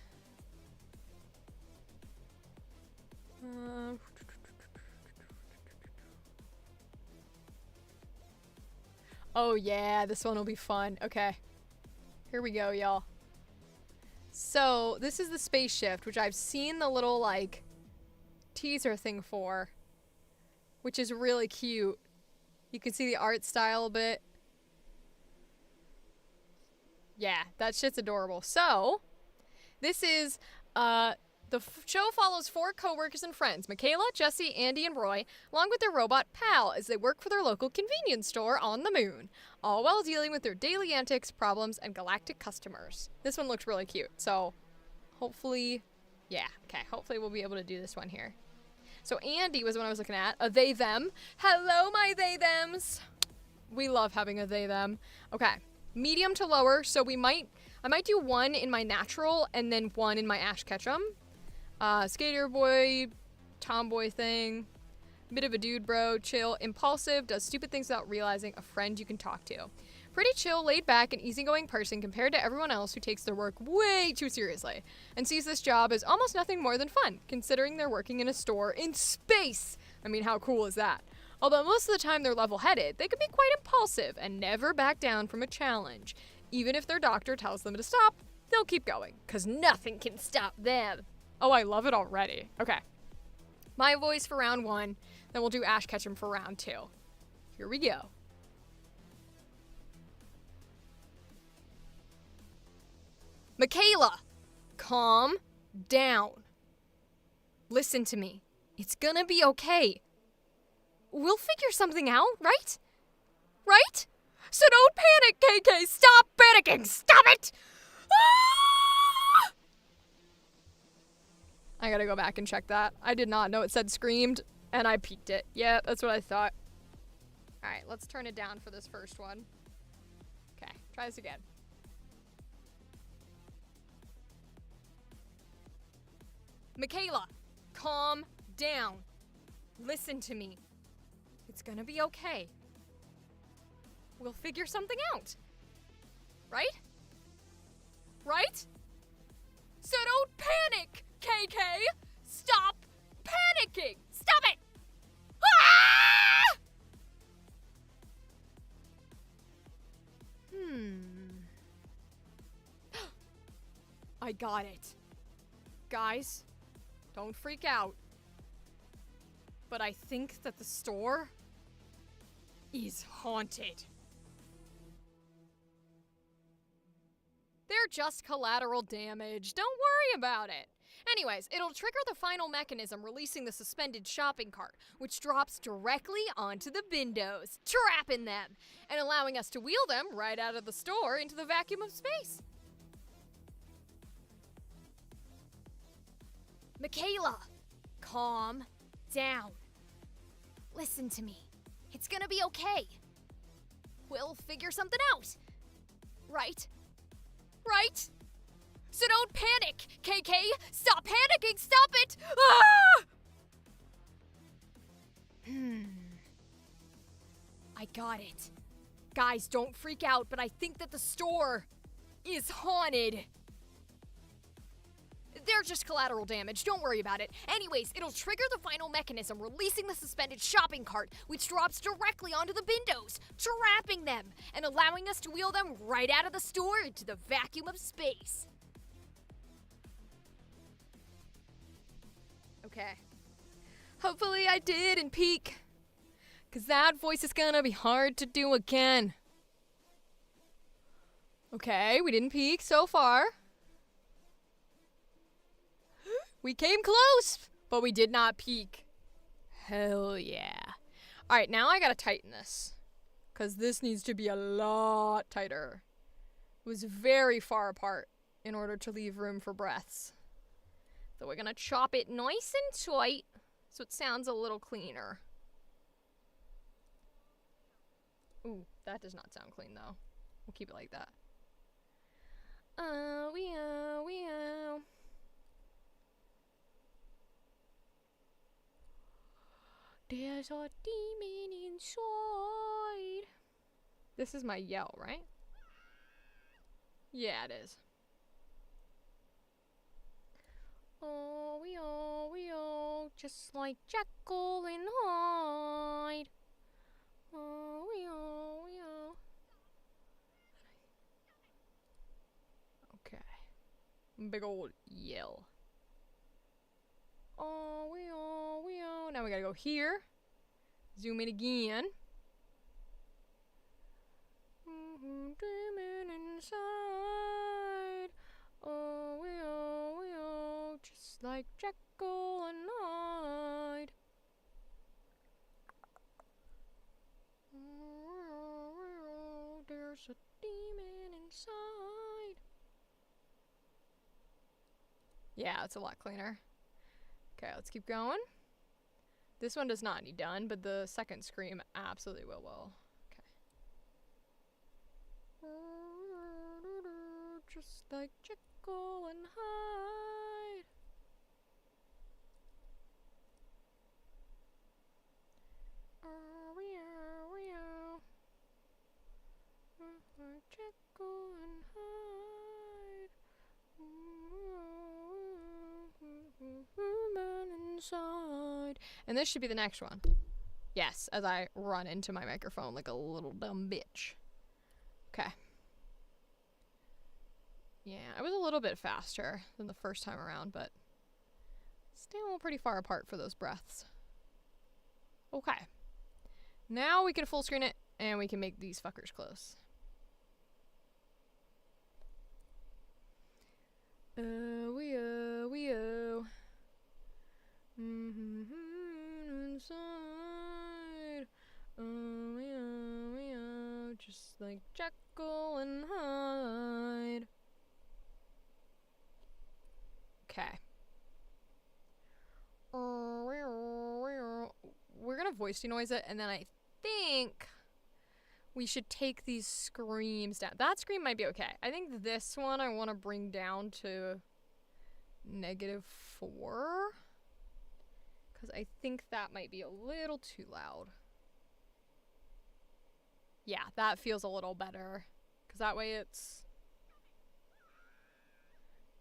Oh yeah, this one will be fun. Okay. Here we go, y'all. So, this is the Space Shift, which I've seen the little, like, teaser thing for, which is really cute. You can see the art style a bit. Yeah, that shit's adorable. So, this is, the show follows 4 co-workers and friends, Michaela, Jesse, Andy, and Roy, along with their robot Pal, as they work for their local convenience store on the moon, all while dealing with their daily antics, problems, and galactic customers. This one looks really cute, so hopefully, yeah, okay, hopefully we'll be able to do this one here. So Andy was the one I was looking at, a they, them. Hello, my they, thems. We love having a they, them. Okay, medium to lower, so I might do one in my natural and then one in my Ash Ketchum. Skater boy, tomboy thing, bit of a dude bro, chill, impulsive, does stupid things without realizing, a friend you can talk to. Pretty chill, laid back, and easygoing person compared to everyone else who takes their work way too seriously and sees this job as almost nothing more than fun, considering they're working in a store in space. I mean, how cool is that? Although most of the time they're level-headed, they can be quite impulsive and never back down from a challenge. Even if their doctor tells them to stop, they'll keep going, 'cause nothing can stop them. Oh, I love it already. Okay. My voice for round 1, then we'll do Ash Ketchum for round 2. Here we go. Michaela, calm down. Listen to me. It's gonna be okay. We'll figure something out, right? Right? So don't panic, KK. Stop panicking. Stop it. Ah! I gotta go back and check that. I did not know it said screamed, and I peeked it. Yeah, that's what I thought. Alright, let's turn it down for this first one. Okay, try this again. Michaela, calm down. Listen to me. It's gonna be okay. We'll figure something out. Right? Right? So don't panic, KK! Stop panicking! Stop it! Ah! I got it. Guys, don't freak out. But I think that the store is haunted. They're just collateral damage. Don't worry about it. Anyways, it'll trigger the final mechanism, releasing the suspended shopping cart, which drops directly onto the bindos, trapping them, and allowing us to wheel them right out of the store into the vacuum of space. Michaela, calm down. Listen to me. It's gonna be okay. We'll figure something out. Right? Right? So don't panic, KK! Stop panicking! Stop it! Ah! I got it. Guys, don't freak out, but I think that the store is haunted. They're just collateral damage, don't worry about it. Anyways, it'll trigger the final mechanism, releasing the suspended shopping cart, which drops directly onto the bindos, trapping them, and allowing us to wheel them right out of the store into the vacuum of space. Okay. Hopefully I didn't peek. Because that voice is gonna be hard to do again. Okay, we didn't peek so far. We came close, but we did not peek. Hell yeah. Alright, now I gotta tighten this. Because this needs to be a lot tighter. It was very far apart in order to leave room for breaths. So we're gonna chop it nice and tight so it sounds a little cleaner. Ooh, that does not sound clean though. We'll keep it like that. There's a demon inside. This is my yell, right? Yeah, it is. Oh, just like Jekyll and Hyde. Oh. Okay. Big old yell. Oh. Now we gotta go here. Zoom in again. Demon inside. Oh, just like Jekyll and Hyde. There's a demon inside. Yeah, it's a lot cleaner. Okay, let's keep going. This one does not need done, but the second scream absolutely will. Okay. Just like Jekyll and Hyde. Jekyll and Hyde. Man inside. And this should be the next one. Yes, as I run into my microphone like a little dumb bitch. Okay. Yeah, I was a little bit faster than the first time around, but still pretty far apart for those breaths. Okay. Now we can full screen it, and we can make these fuckers close. Inside. Just like Jekyll and Hyde. Okay. We're gonna voice denoise it, and then I think we should take these screams down. That scream might be okay. I think this one I want to bring down to -4. Because I think that might be a little too loud. Yeah, that feels a little better. Because that way it's...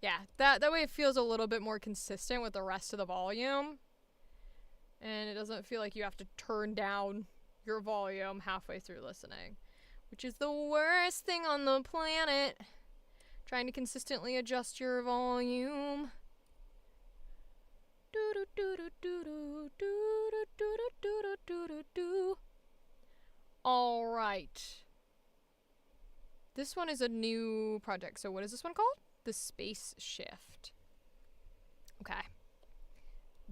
Yeah, that way it feels a little bit more consistent with the rest of the volume. And it doesn't feel like you have to turn down your volume halfway through listening. Which is the worst thing on the planet. Trying to consistently adjust your volume. Alright. This one is a new project. So what is this one called? The Space Shift. Okay.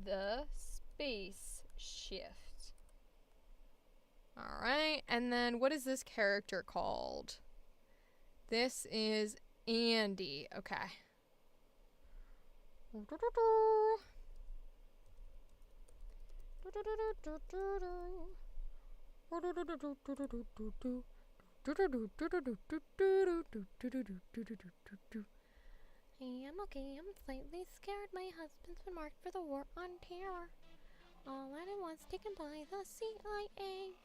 The Space Shift. Alright, and then what is this character called? This is Andy. Okay. I'm okay, I'm slightly scared. My husband's been marked for the war on terror. All at once taken by the CIA.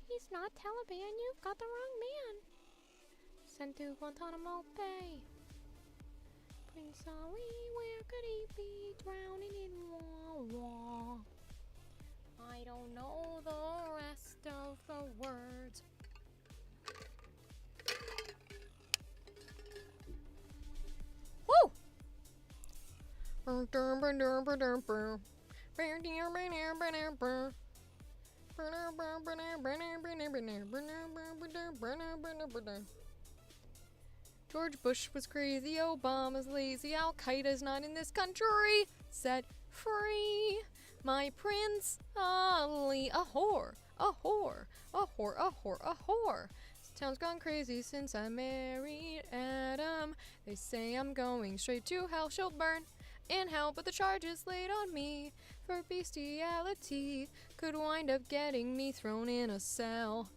He's not Taliban, you've got the wrong man. Sent to Guantanamo Bay. Prince Ali, where could he be? Drowning in war. I don't know the rest of the words. Woo! George Bush was crazy, Obama's lazy, Al-Qaeda's not in this country. Set free my Prince Ali, a whore, a whore, a whore, a whore, a whore. This town's gone crazy since I married Adam. They say I'm going straight to hell, she'll burn in hell, but the charges laid on me for bestiality could wind up getting me thrown in a cell.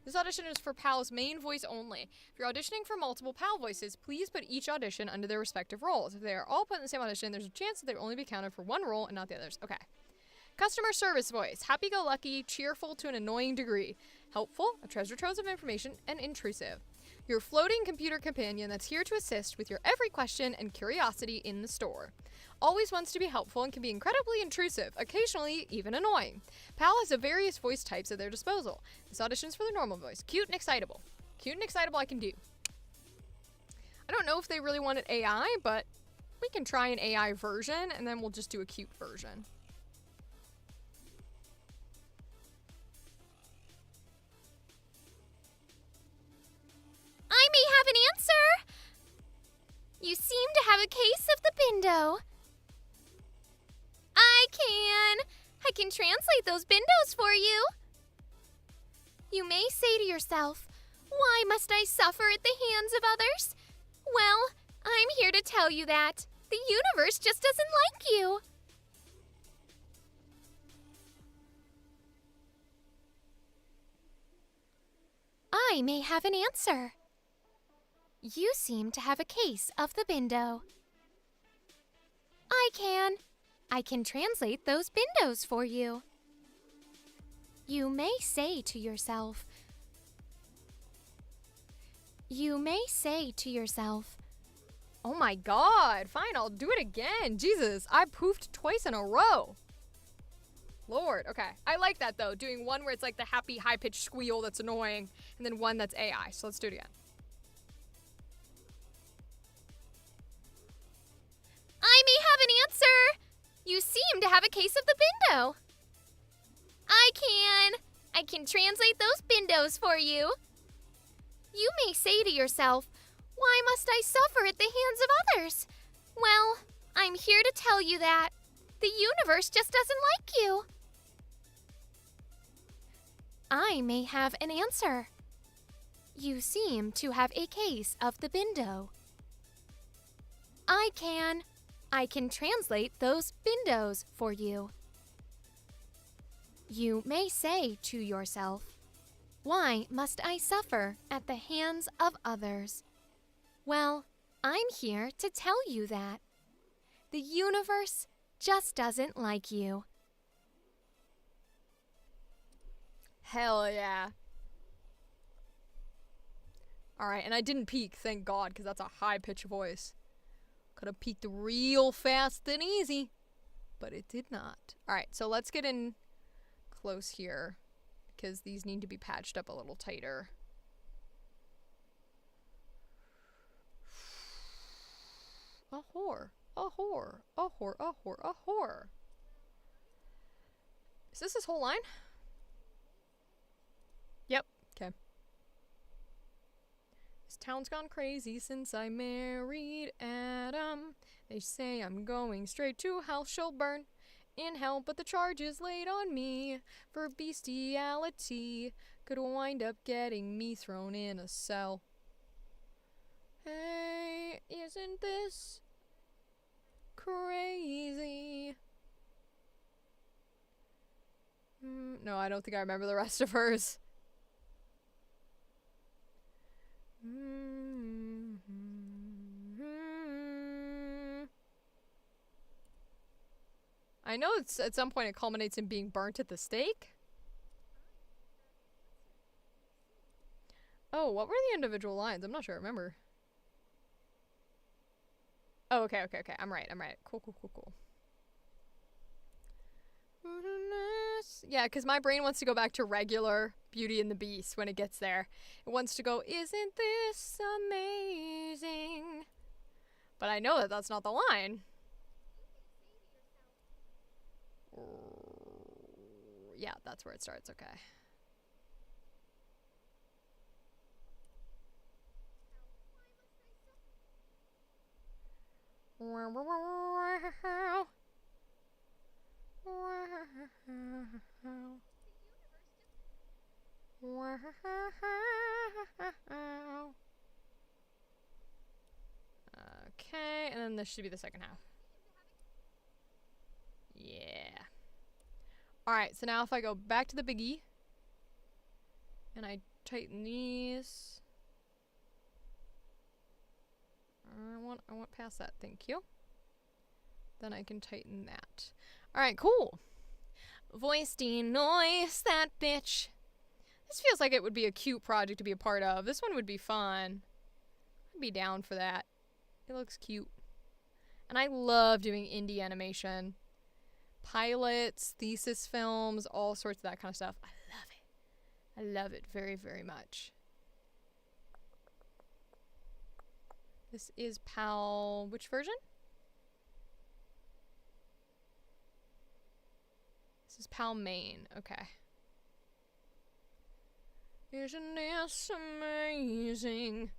This audition is for PAL's main voice only. If you're auditioning for multiple PAL voices, please put each audition under their respective roles. If they are all put in the same audition, there's a chance that they will only be counted for one role and not the others. Okay. Customer service voice. Happy-go-lucky, cheerful to an annoying degree. Helpful, a treasure trove of information, and intrusive. Your floating computer companion that's here to assist with your every question and curiosity in the store. Always wants to be helpful and can be incredibly intrusive, occasionally even annoying. PAL has various voice types at their disposal. This audition's for the normal voice. Cute and excitable. Cute and excitable I can do. I don't know if they really wanted AI, but we can try an AI version, and then we'll just do a cute version. I may have an answer. You seem to have a case of the bindo. I can translate those bindos for you. You may say to yourself, why must I suffer at the hands of others? Well, I'm here to tell you that the universe just doesn't like you. I may have an answer. You seem to have a case of the bindo. I can translate those bindos for you. You may say to yourself, oh my god, fine, I'll do it again. Jesus, I poofed twice in a row. Lord, okay. I like that though, doing one where it's like the happy high-pitched squeal that's annoying, and then one that's AI. So let's do it again. I may have an answer. You seem to have a case of the bindo. I can translate those bindos for you. You may say to yourself, why must I suffer at the hands of others? Well, I'm here to tell you that the universe just doesn't like you. I may have an answer. You seem to have a case of the bindo. I can translate those bindos for you. You may say to yourself, why must I suffer at the hands of others? Well, I'm here to tell you that the universe just doesn't like you. Hell yeah. Alright, and I didn't peek, thank God, because that's a high-pitched voice. Could have peeked real fast and easy, but it did not. Alright, so let's get in close here, because these need to be patched up a little tighter. A whore, a whore, a whore, a whore, a whore. Is this his whole line? Yep, okay. This town's gone crazy since I married Adam. They say I'm going straight to hell, she'll burn in hell, but the charges laid on me for bestiality could wind up getting me thrown in a cell. Hey, isn't this crazy? No, I don't think I remember the rest of hers. I know it's at some point it culminates in being burnt at the stake. Oh, what were the individual lines? I'm not sure I remember. Oh, okay. I'm right. Cool. Yeah, because my brain wants to go back to regular Beauty and the Beast when it gets there. It wants to go, isn't this amazing? But I know that that's not the line. Yeah, that's where it starts. Okay. Okay, and then this should be the second half. Yeah. Alright, so now if I go back to the biggie and I tighten these. I want past that, thank you. Then I can tighten that. Alright, cool. Voice denoise that bitch. This feels like it would be a cute project to be a part of. This one would be fun. I'd be down for that. It looks cute. And I love doing indie animation. Pilots, thesis films, all sorts of that kind of stuff. I love it. I love it very, very much. This is PAL... which version? This is PAL Main. Okay. Isn't this amazing?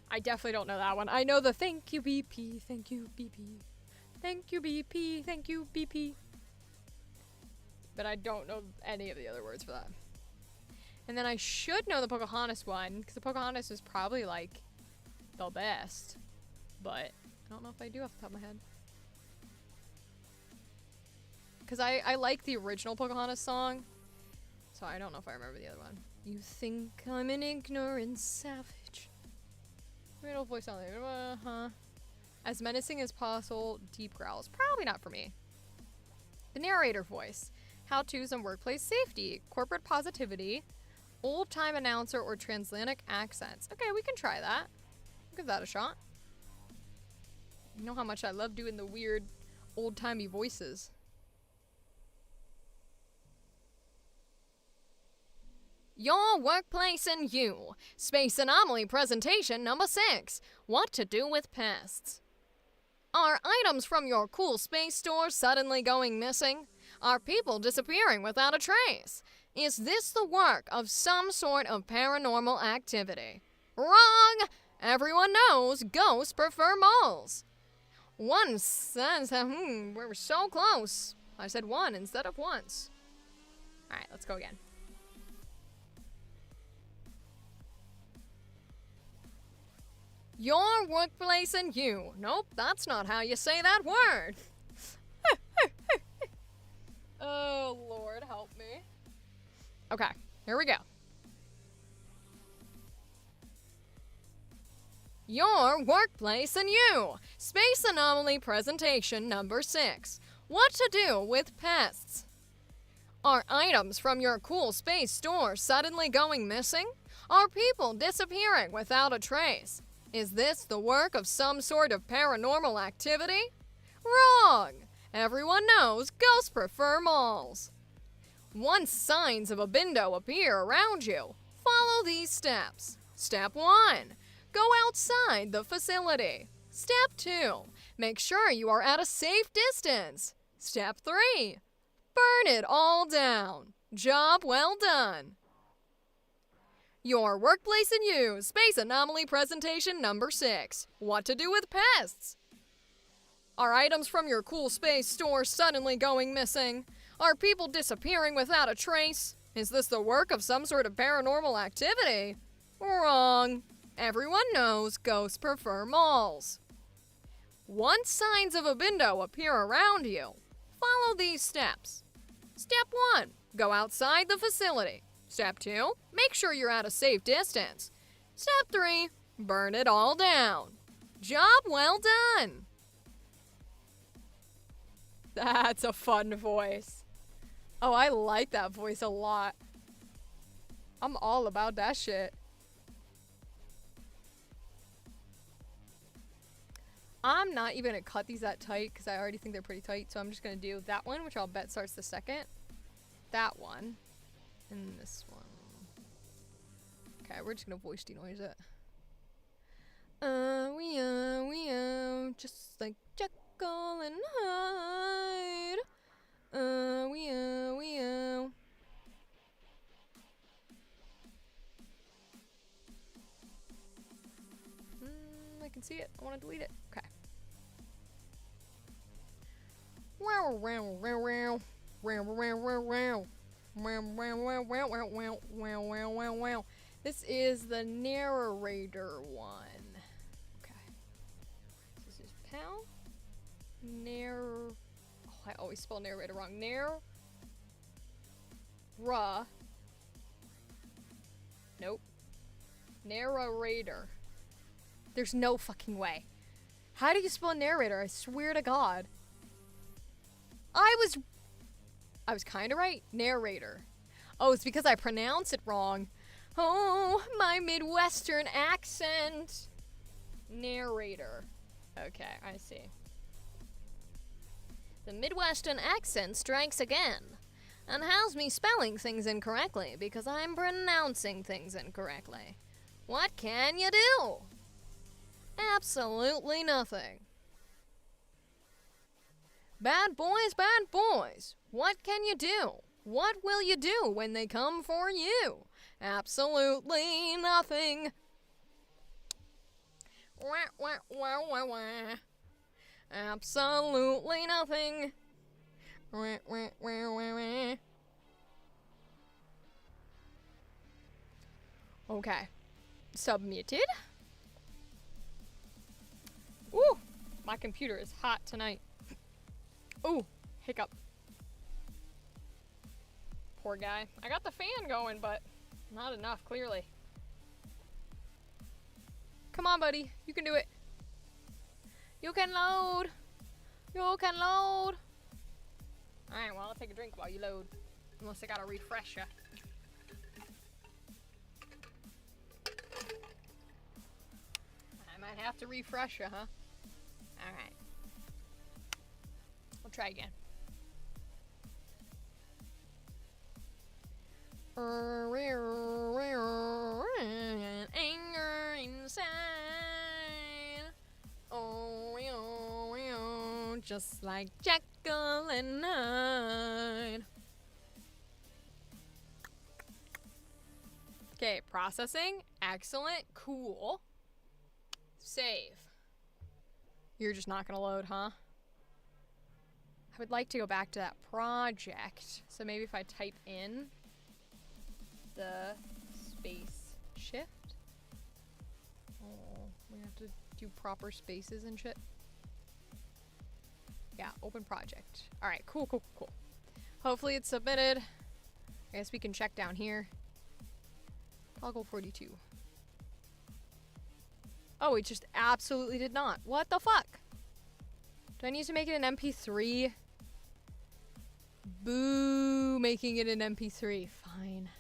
I definitely don't know that one. I know the thank you BP, thank you BP, thank you BP, thank you BP. But I don't know any of the other words for that. And then I should know the Pocahontas one, because the Pocahontas is probably like the best. But I don't know if I do off the top of my head. Because I like the original Pocahontas song, so I don't know if I remember the other one. You think I'm an ignorant savage. Middle voice on there. As menacing as possible, deep growls. Probably not for me. The narrator voice. How-tos and workplace safety. Corporate positivity. Old-time announcer or transatlantic accents. Okay, we can try that. We'll give that a shot. You know how much I love doing the weird old-timey voices. Your workplace and you. Space Anomaly presentation number 6. What to do with pests. Are items from your cool space store suddenly going missing? Are people disappearing without a trace? Is this the work of some sort of paranormal activity? Wrong! Everyone knows ghosts prefer moles. One says, we're so close. I said one instead of once. Alright, let's go again. Your workplace and you. Nope, that's not how you say that word. Oh, Lord, help me. Okay, here we go. Your workplace and you. Space Anomaly presentation number 6. What to do with pests. Are items from your cool space store suddenly going missing? Are people disappearing without a trace? Is this the work of some sort of paranormal activity? Wrong! Everyone knows ghosts prefer malls. Once signs of a bindo appear around you, follow these steps. Step 1. Go outside the facility. Step 2. Make sure you are at a safe distance. Step 3. Burn it all down. Job well done. Your workplace and you. Space Anomaly presentation number 6. What to do with pests. Are items from your cool space store suddenly going missing? Are people disappearing without a trace? Is this the work of some sort of paranormal activity? Wrong. Everyone knows ghosts prefer malls. Once signs of a bindo appear around you, follow these steps. Step 1. Go outside the facility. Step 2. Make sure you're at a safe distance. Step 3. Burn it all down. Job well done. That's a fun voice. Oh, I like that voice a lot. I'm all about that shit. I'm not even gonna cut these that tight because I already think they're pretty tight. So I'm just gonna do that one, which I'll bet starts the second. That one. And this one. Okay, we're just gonna voice denoise it. We just like Jekyll and Hyde. We I can see it. I want to delete it. Okay. Wow, wow, wow, wow. Wow, wow, wow, wow. Wow, wow, wow, wow, wow, wow, wow, wow, wow, wow. This is the narrator one. Okay. This is Pal. Oh, I always spell narrator wrong. Nope. Narrator. There's no fucking way. How do you spell narrator? I swear to God. I was kind of right. Narrator. Oh, it's because I pronounce it wrong. Oh, my Midwestern accent. Narrator. Okay, I see. The Midwestern accent strikes again and has me spelling things incorrectly because I'm pronouncing things incorrectly. What can you do? Absolutely nothing. Bad boys, what can you do? What will you do when they come for you? Absolutely nothing. Wah, wah, wah, wah, wah. Absolutely nothing. Wah, wah, wah, wah, wah. Okay. Submuted. Ooh, my computer is hot tonight. Ooh, hiccup. Poor guy. I got the fan going, but not enough, clearly. Come on, buddy. You can do it. You can load. You can load. Alright, well, I'll take a drink while you load. Unless I gotta refresh ya. I might have to refresh ya, huh? Alright. We'll try again. Anger inside. Just like Jekyll and Hyde. Okay, processing. Excellent. Cool. Save. You're just not gonna load, huh? I would like to go back to that project. So maybe if I type in the space shift. Oh, we have to do proper spaces and shit. Yeah, open project. Alright, cool. Hopefully it's submitted. I guess we can check down here. Toggle 42. Oh, it just absolutely did not. What the fuck? Do I need to make it an MP3? Boo, making it an MP3. Fine.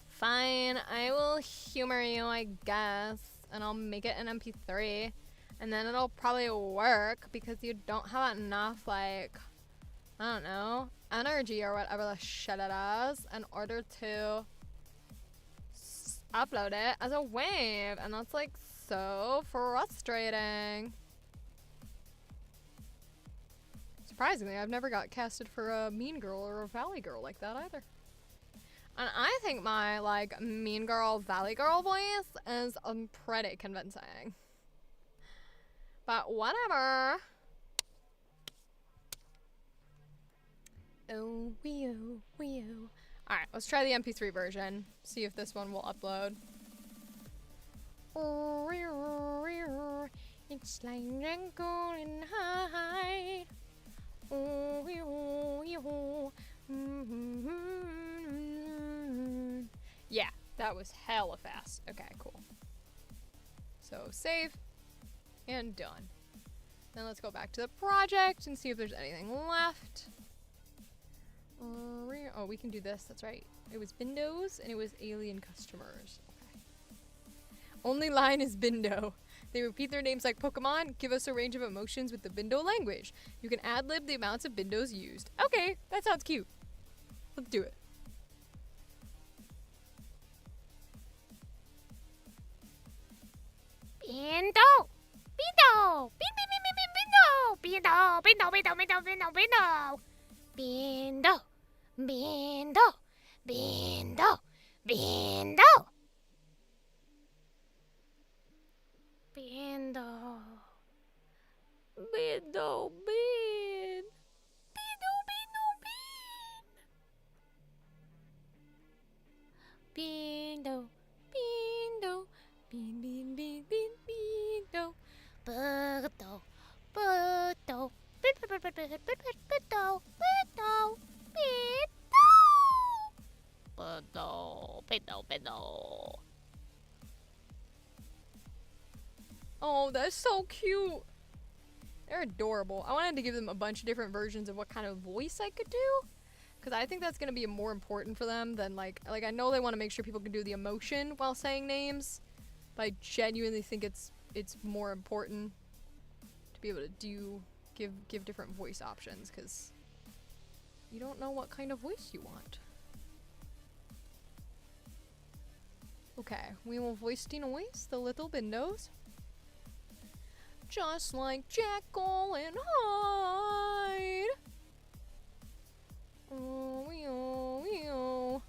Fine, I will humor you, I guess. And I'll make it an MP3. And then it'll probably work because you don't have enough, like, I don't know, energy or whatever the shit it is in order to upload it as a wave. And that's, like, so frustrating. Surprisingly, I've never got casted for a Mean Girl or a Valley Girl like that either. And I think my, like, Mean Girl, Valley Girl voice is pretty convincing. But whatever. Oh, wee-oh, wee-oh. Alright, let's try the MP3 version. See if this one will upload. It's like Jekyll and Hyde. Yeah, that was hella fast. Okay, cool. So save and done. Then let's go back to the project and see if there's anything left. Oh, we can do this. That's right. It was Windows and it was alien customers. Okay. Only line is Bindo. They repeat their names like Pokemon. Give us a range of emotions with the Bindo language. You can ad-lib the amounts of Bindos used. Okay, that sounds cute. Let's do it. Bindo! Bindo! Bindo! Bindo! Bindo! Bindo! Bindo! Bindo! Bindo! Bindo! Bindo! Bindo! Bindo! Bindo! Bindo! Bin! Bindo! Bindo! Bin! Bindo! Bindo! Bin! Bin! Bin! Bin! Bindo! Bindo! Bindo! Bindo! Bindo! Bindo! Bindo! Bindo! Oh, that's so cute. They're adorable. I wanted to give them a bunch of different versions of what kind of voice I could do, because I think that's going to be more important for them than like I know they want to make sure people can do the emotion while saying names, but I genuinely think it's more important to be able to give different voice options, because you don't know what kind of voice you want. Okay, we will voice denoise the little Bindos. Just like Jekyll and Hyde. Oh, wee-oh.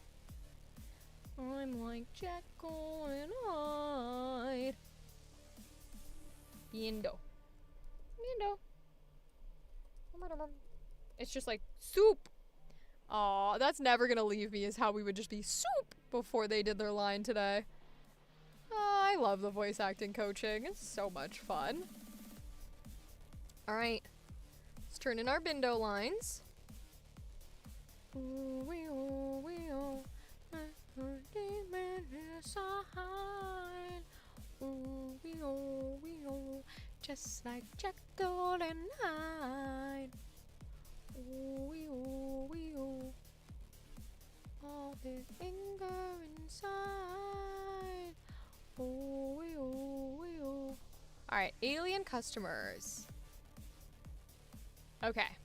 I'm like Jekyll and Hyde. Bindo. Bindo. It's just like soup. Aw, that's never gonna leave me, is how we would just be soup before they did their line today. I love the voice acting coaching. It's so much fun. Alright. Let's turn in our Bindo lines. Just like Jekyll and Hyde. All the anger inside. Alright, alien customers. Okay.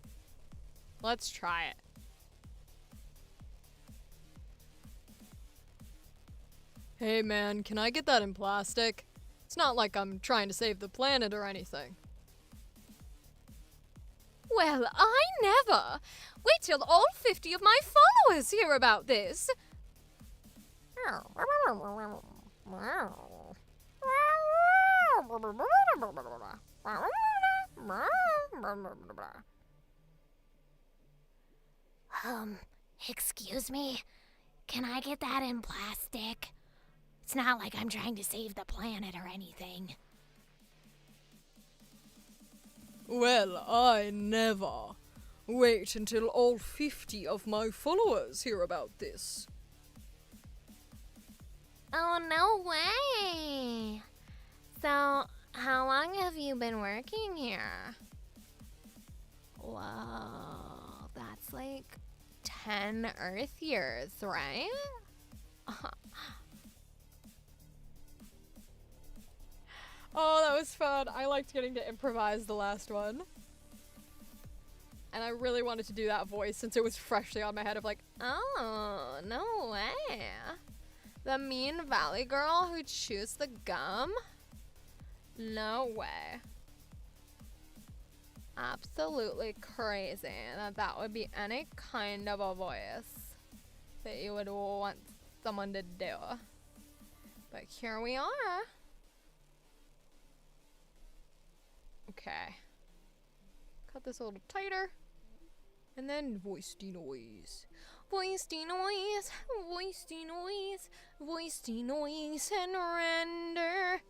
Let's try it. Hey man, can I get that in plastic? It's not like I'm trying to save the planet or anything. Well, I never! Wait till all 50 of my followers hear about this! Excuse me? Can I get that in plastic? It's not like I'm trying to save the planet or anything. Well, I never. Wait until all 50 of my followers hear about this. Oh, no way! So, how long have you been working here? Whoa, that's like 10 Earth years, right? Oh, that was fun. I liked getting to improvise the last one. And I really wanted to do that voice since it was freshly on my head of like, oh, no way. The mean valley girl who chews the gum? No way. Absolutely crazy that would be any kind of a voice that you would want someone to do. But here we are. Okay. Cut this a little tighter. And then voice denoise. Voice denoise, voice denoise, voice denoise, and render.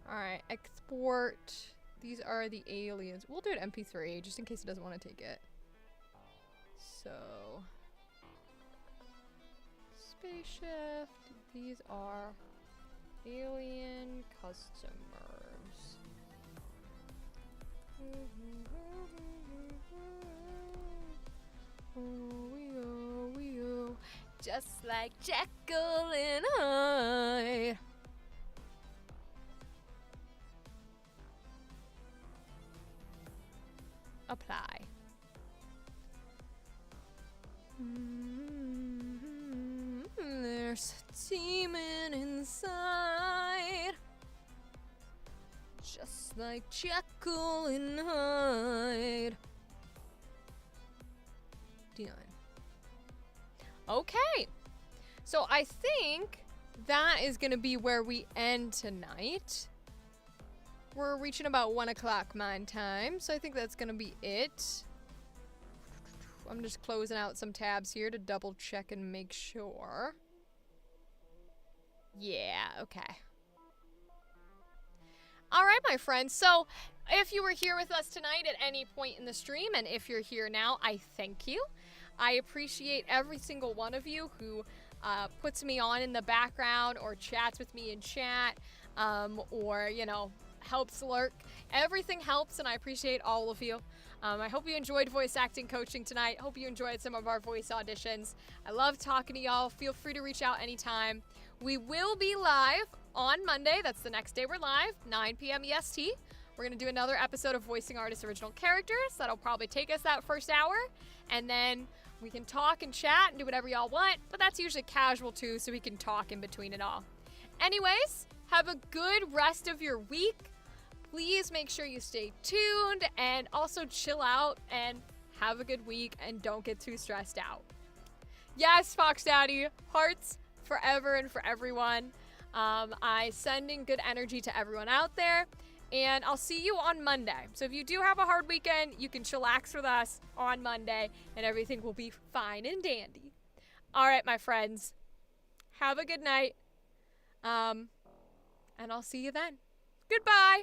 Alright, export. These are the aliens. We'll do it MP3 just in case it doesn't want to take it. So. Space shift. These are alien customers. Just like Jekyll and Hyde. apply. There's a demon inside, just like Jekyll and Hyde. D9. Okay, so I think that is gonna be where we end tonight. We're reaching about 1 o'clock mine time, so I think that's gonna be it. I'm just closing out some tabs here to double check and make sure. Yeah, okay. All right, my friends. So if you were here with us tonight at any point in the stream, and if you're here now, I thank you. I appreciate every single one of you who puts me on in the background or chats with me in chat, or, you know, helps lurk. Everything helps, and I appreciate all of you. I hope you enjoyed voice acting coaching tonight. Hope you enjoyed some of our voice auditions. I love talking to y'all. Feel free to reach out anytime. We will be live on Monday. That's the next day we're live, 9 p.m. EST. We're going to do another episode of Voicing Artists Original Characters. That'll probably take us that first hour. And then we can talk and chat and do whatever y'all want. But that's usually casual too, so we can talk in between it all. Anyways, have a good rest of your week. Please make sure you stay tuned and also chill out and have a good week and don't get too stressed out. Yes, Fox Daddy, hearts forever and for everyone. I sending good energy to everyone out there, and I'll see you on Monday. So if you do have a hard weekend, you can chillax with us on Monday and everything will be fine and dandy. All right, my friends, have a good night. And I'll see you then. Goodbye.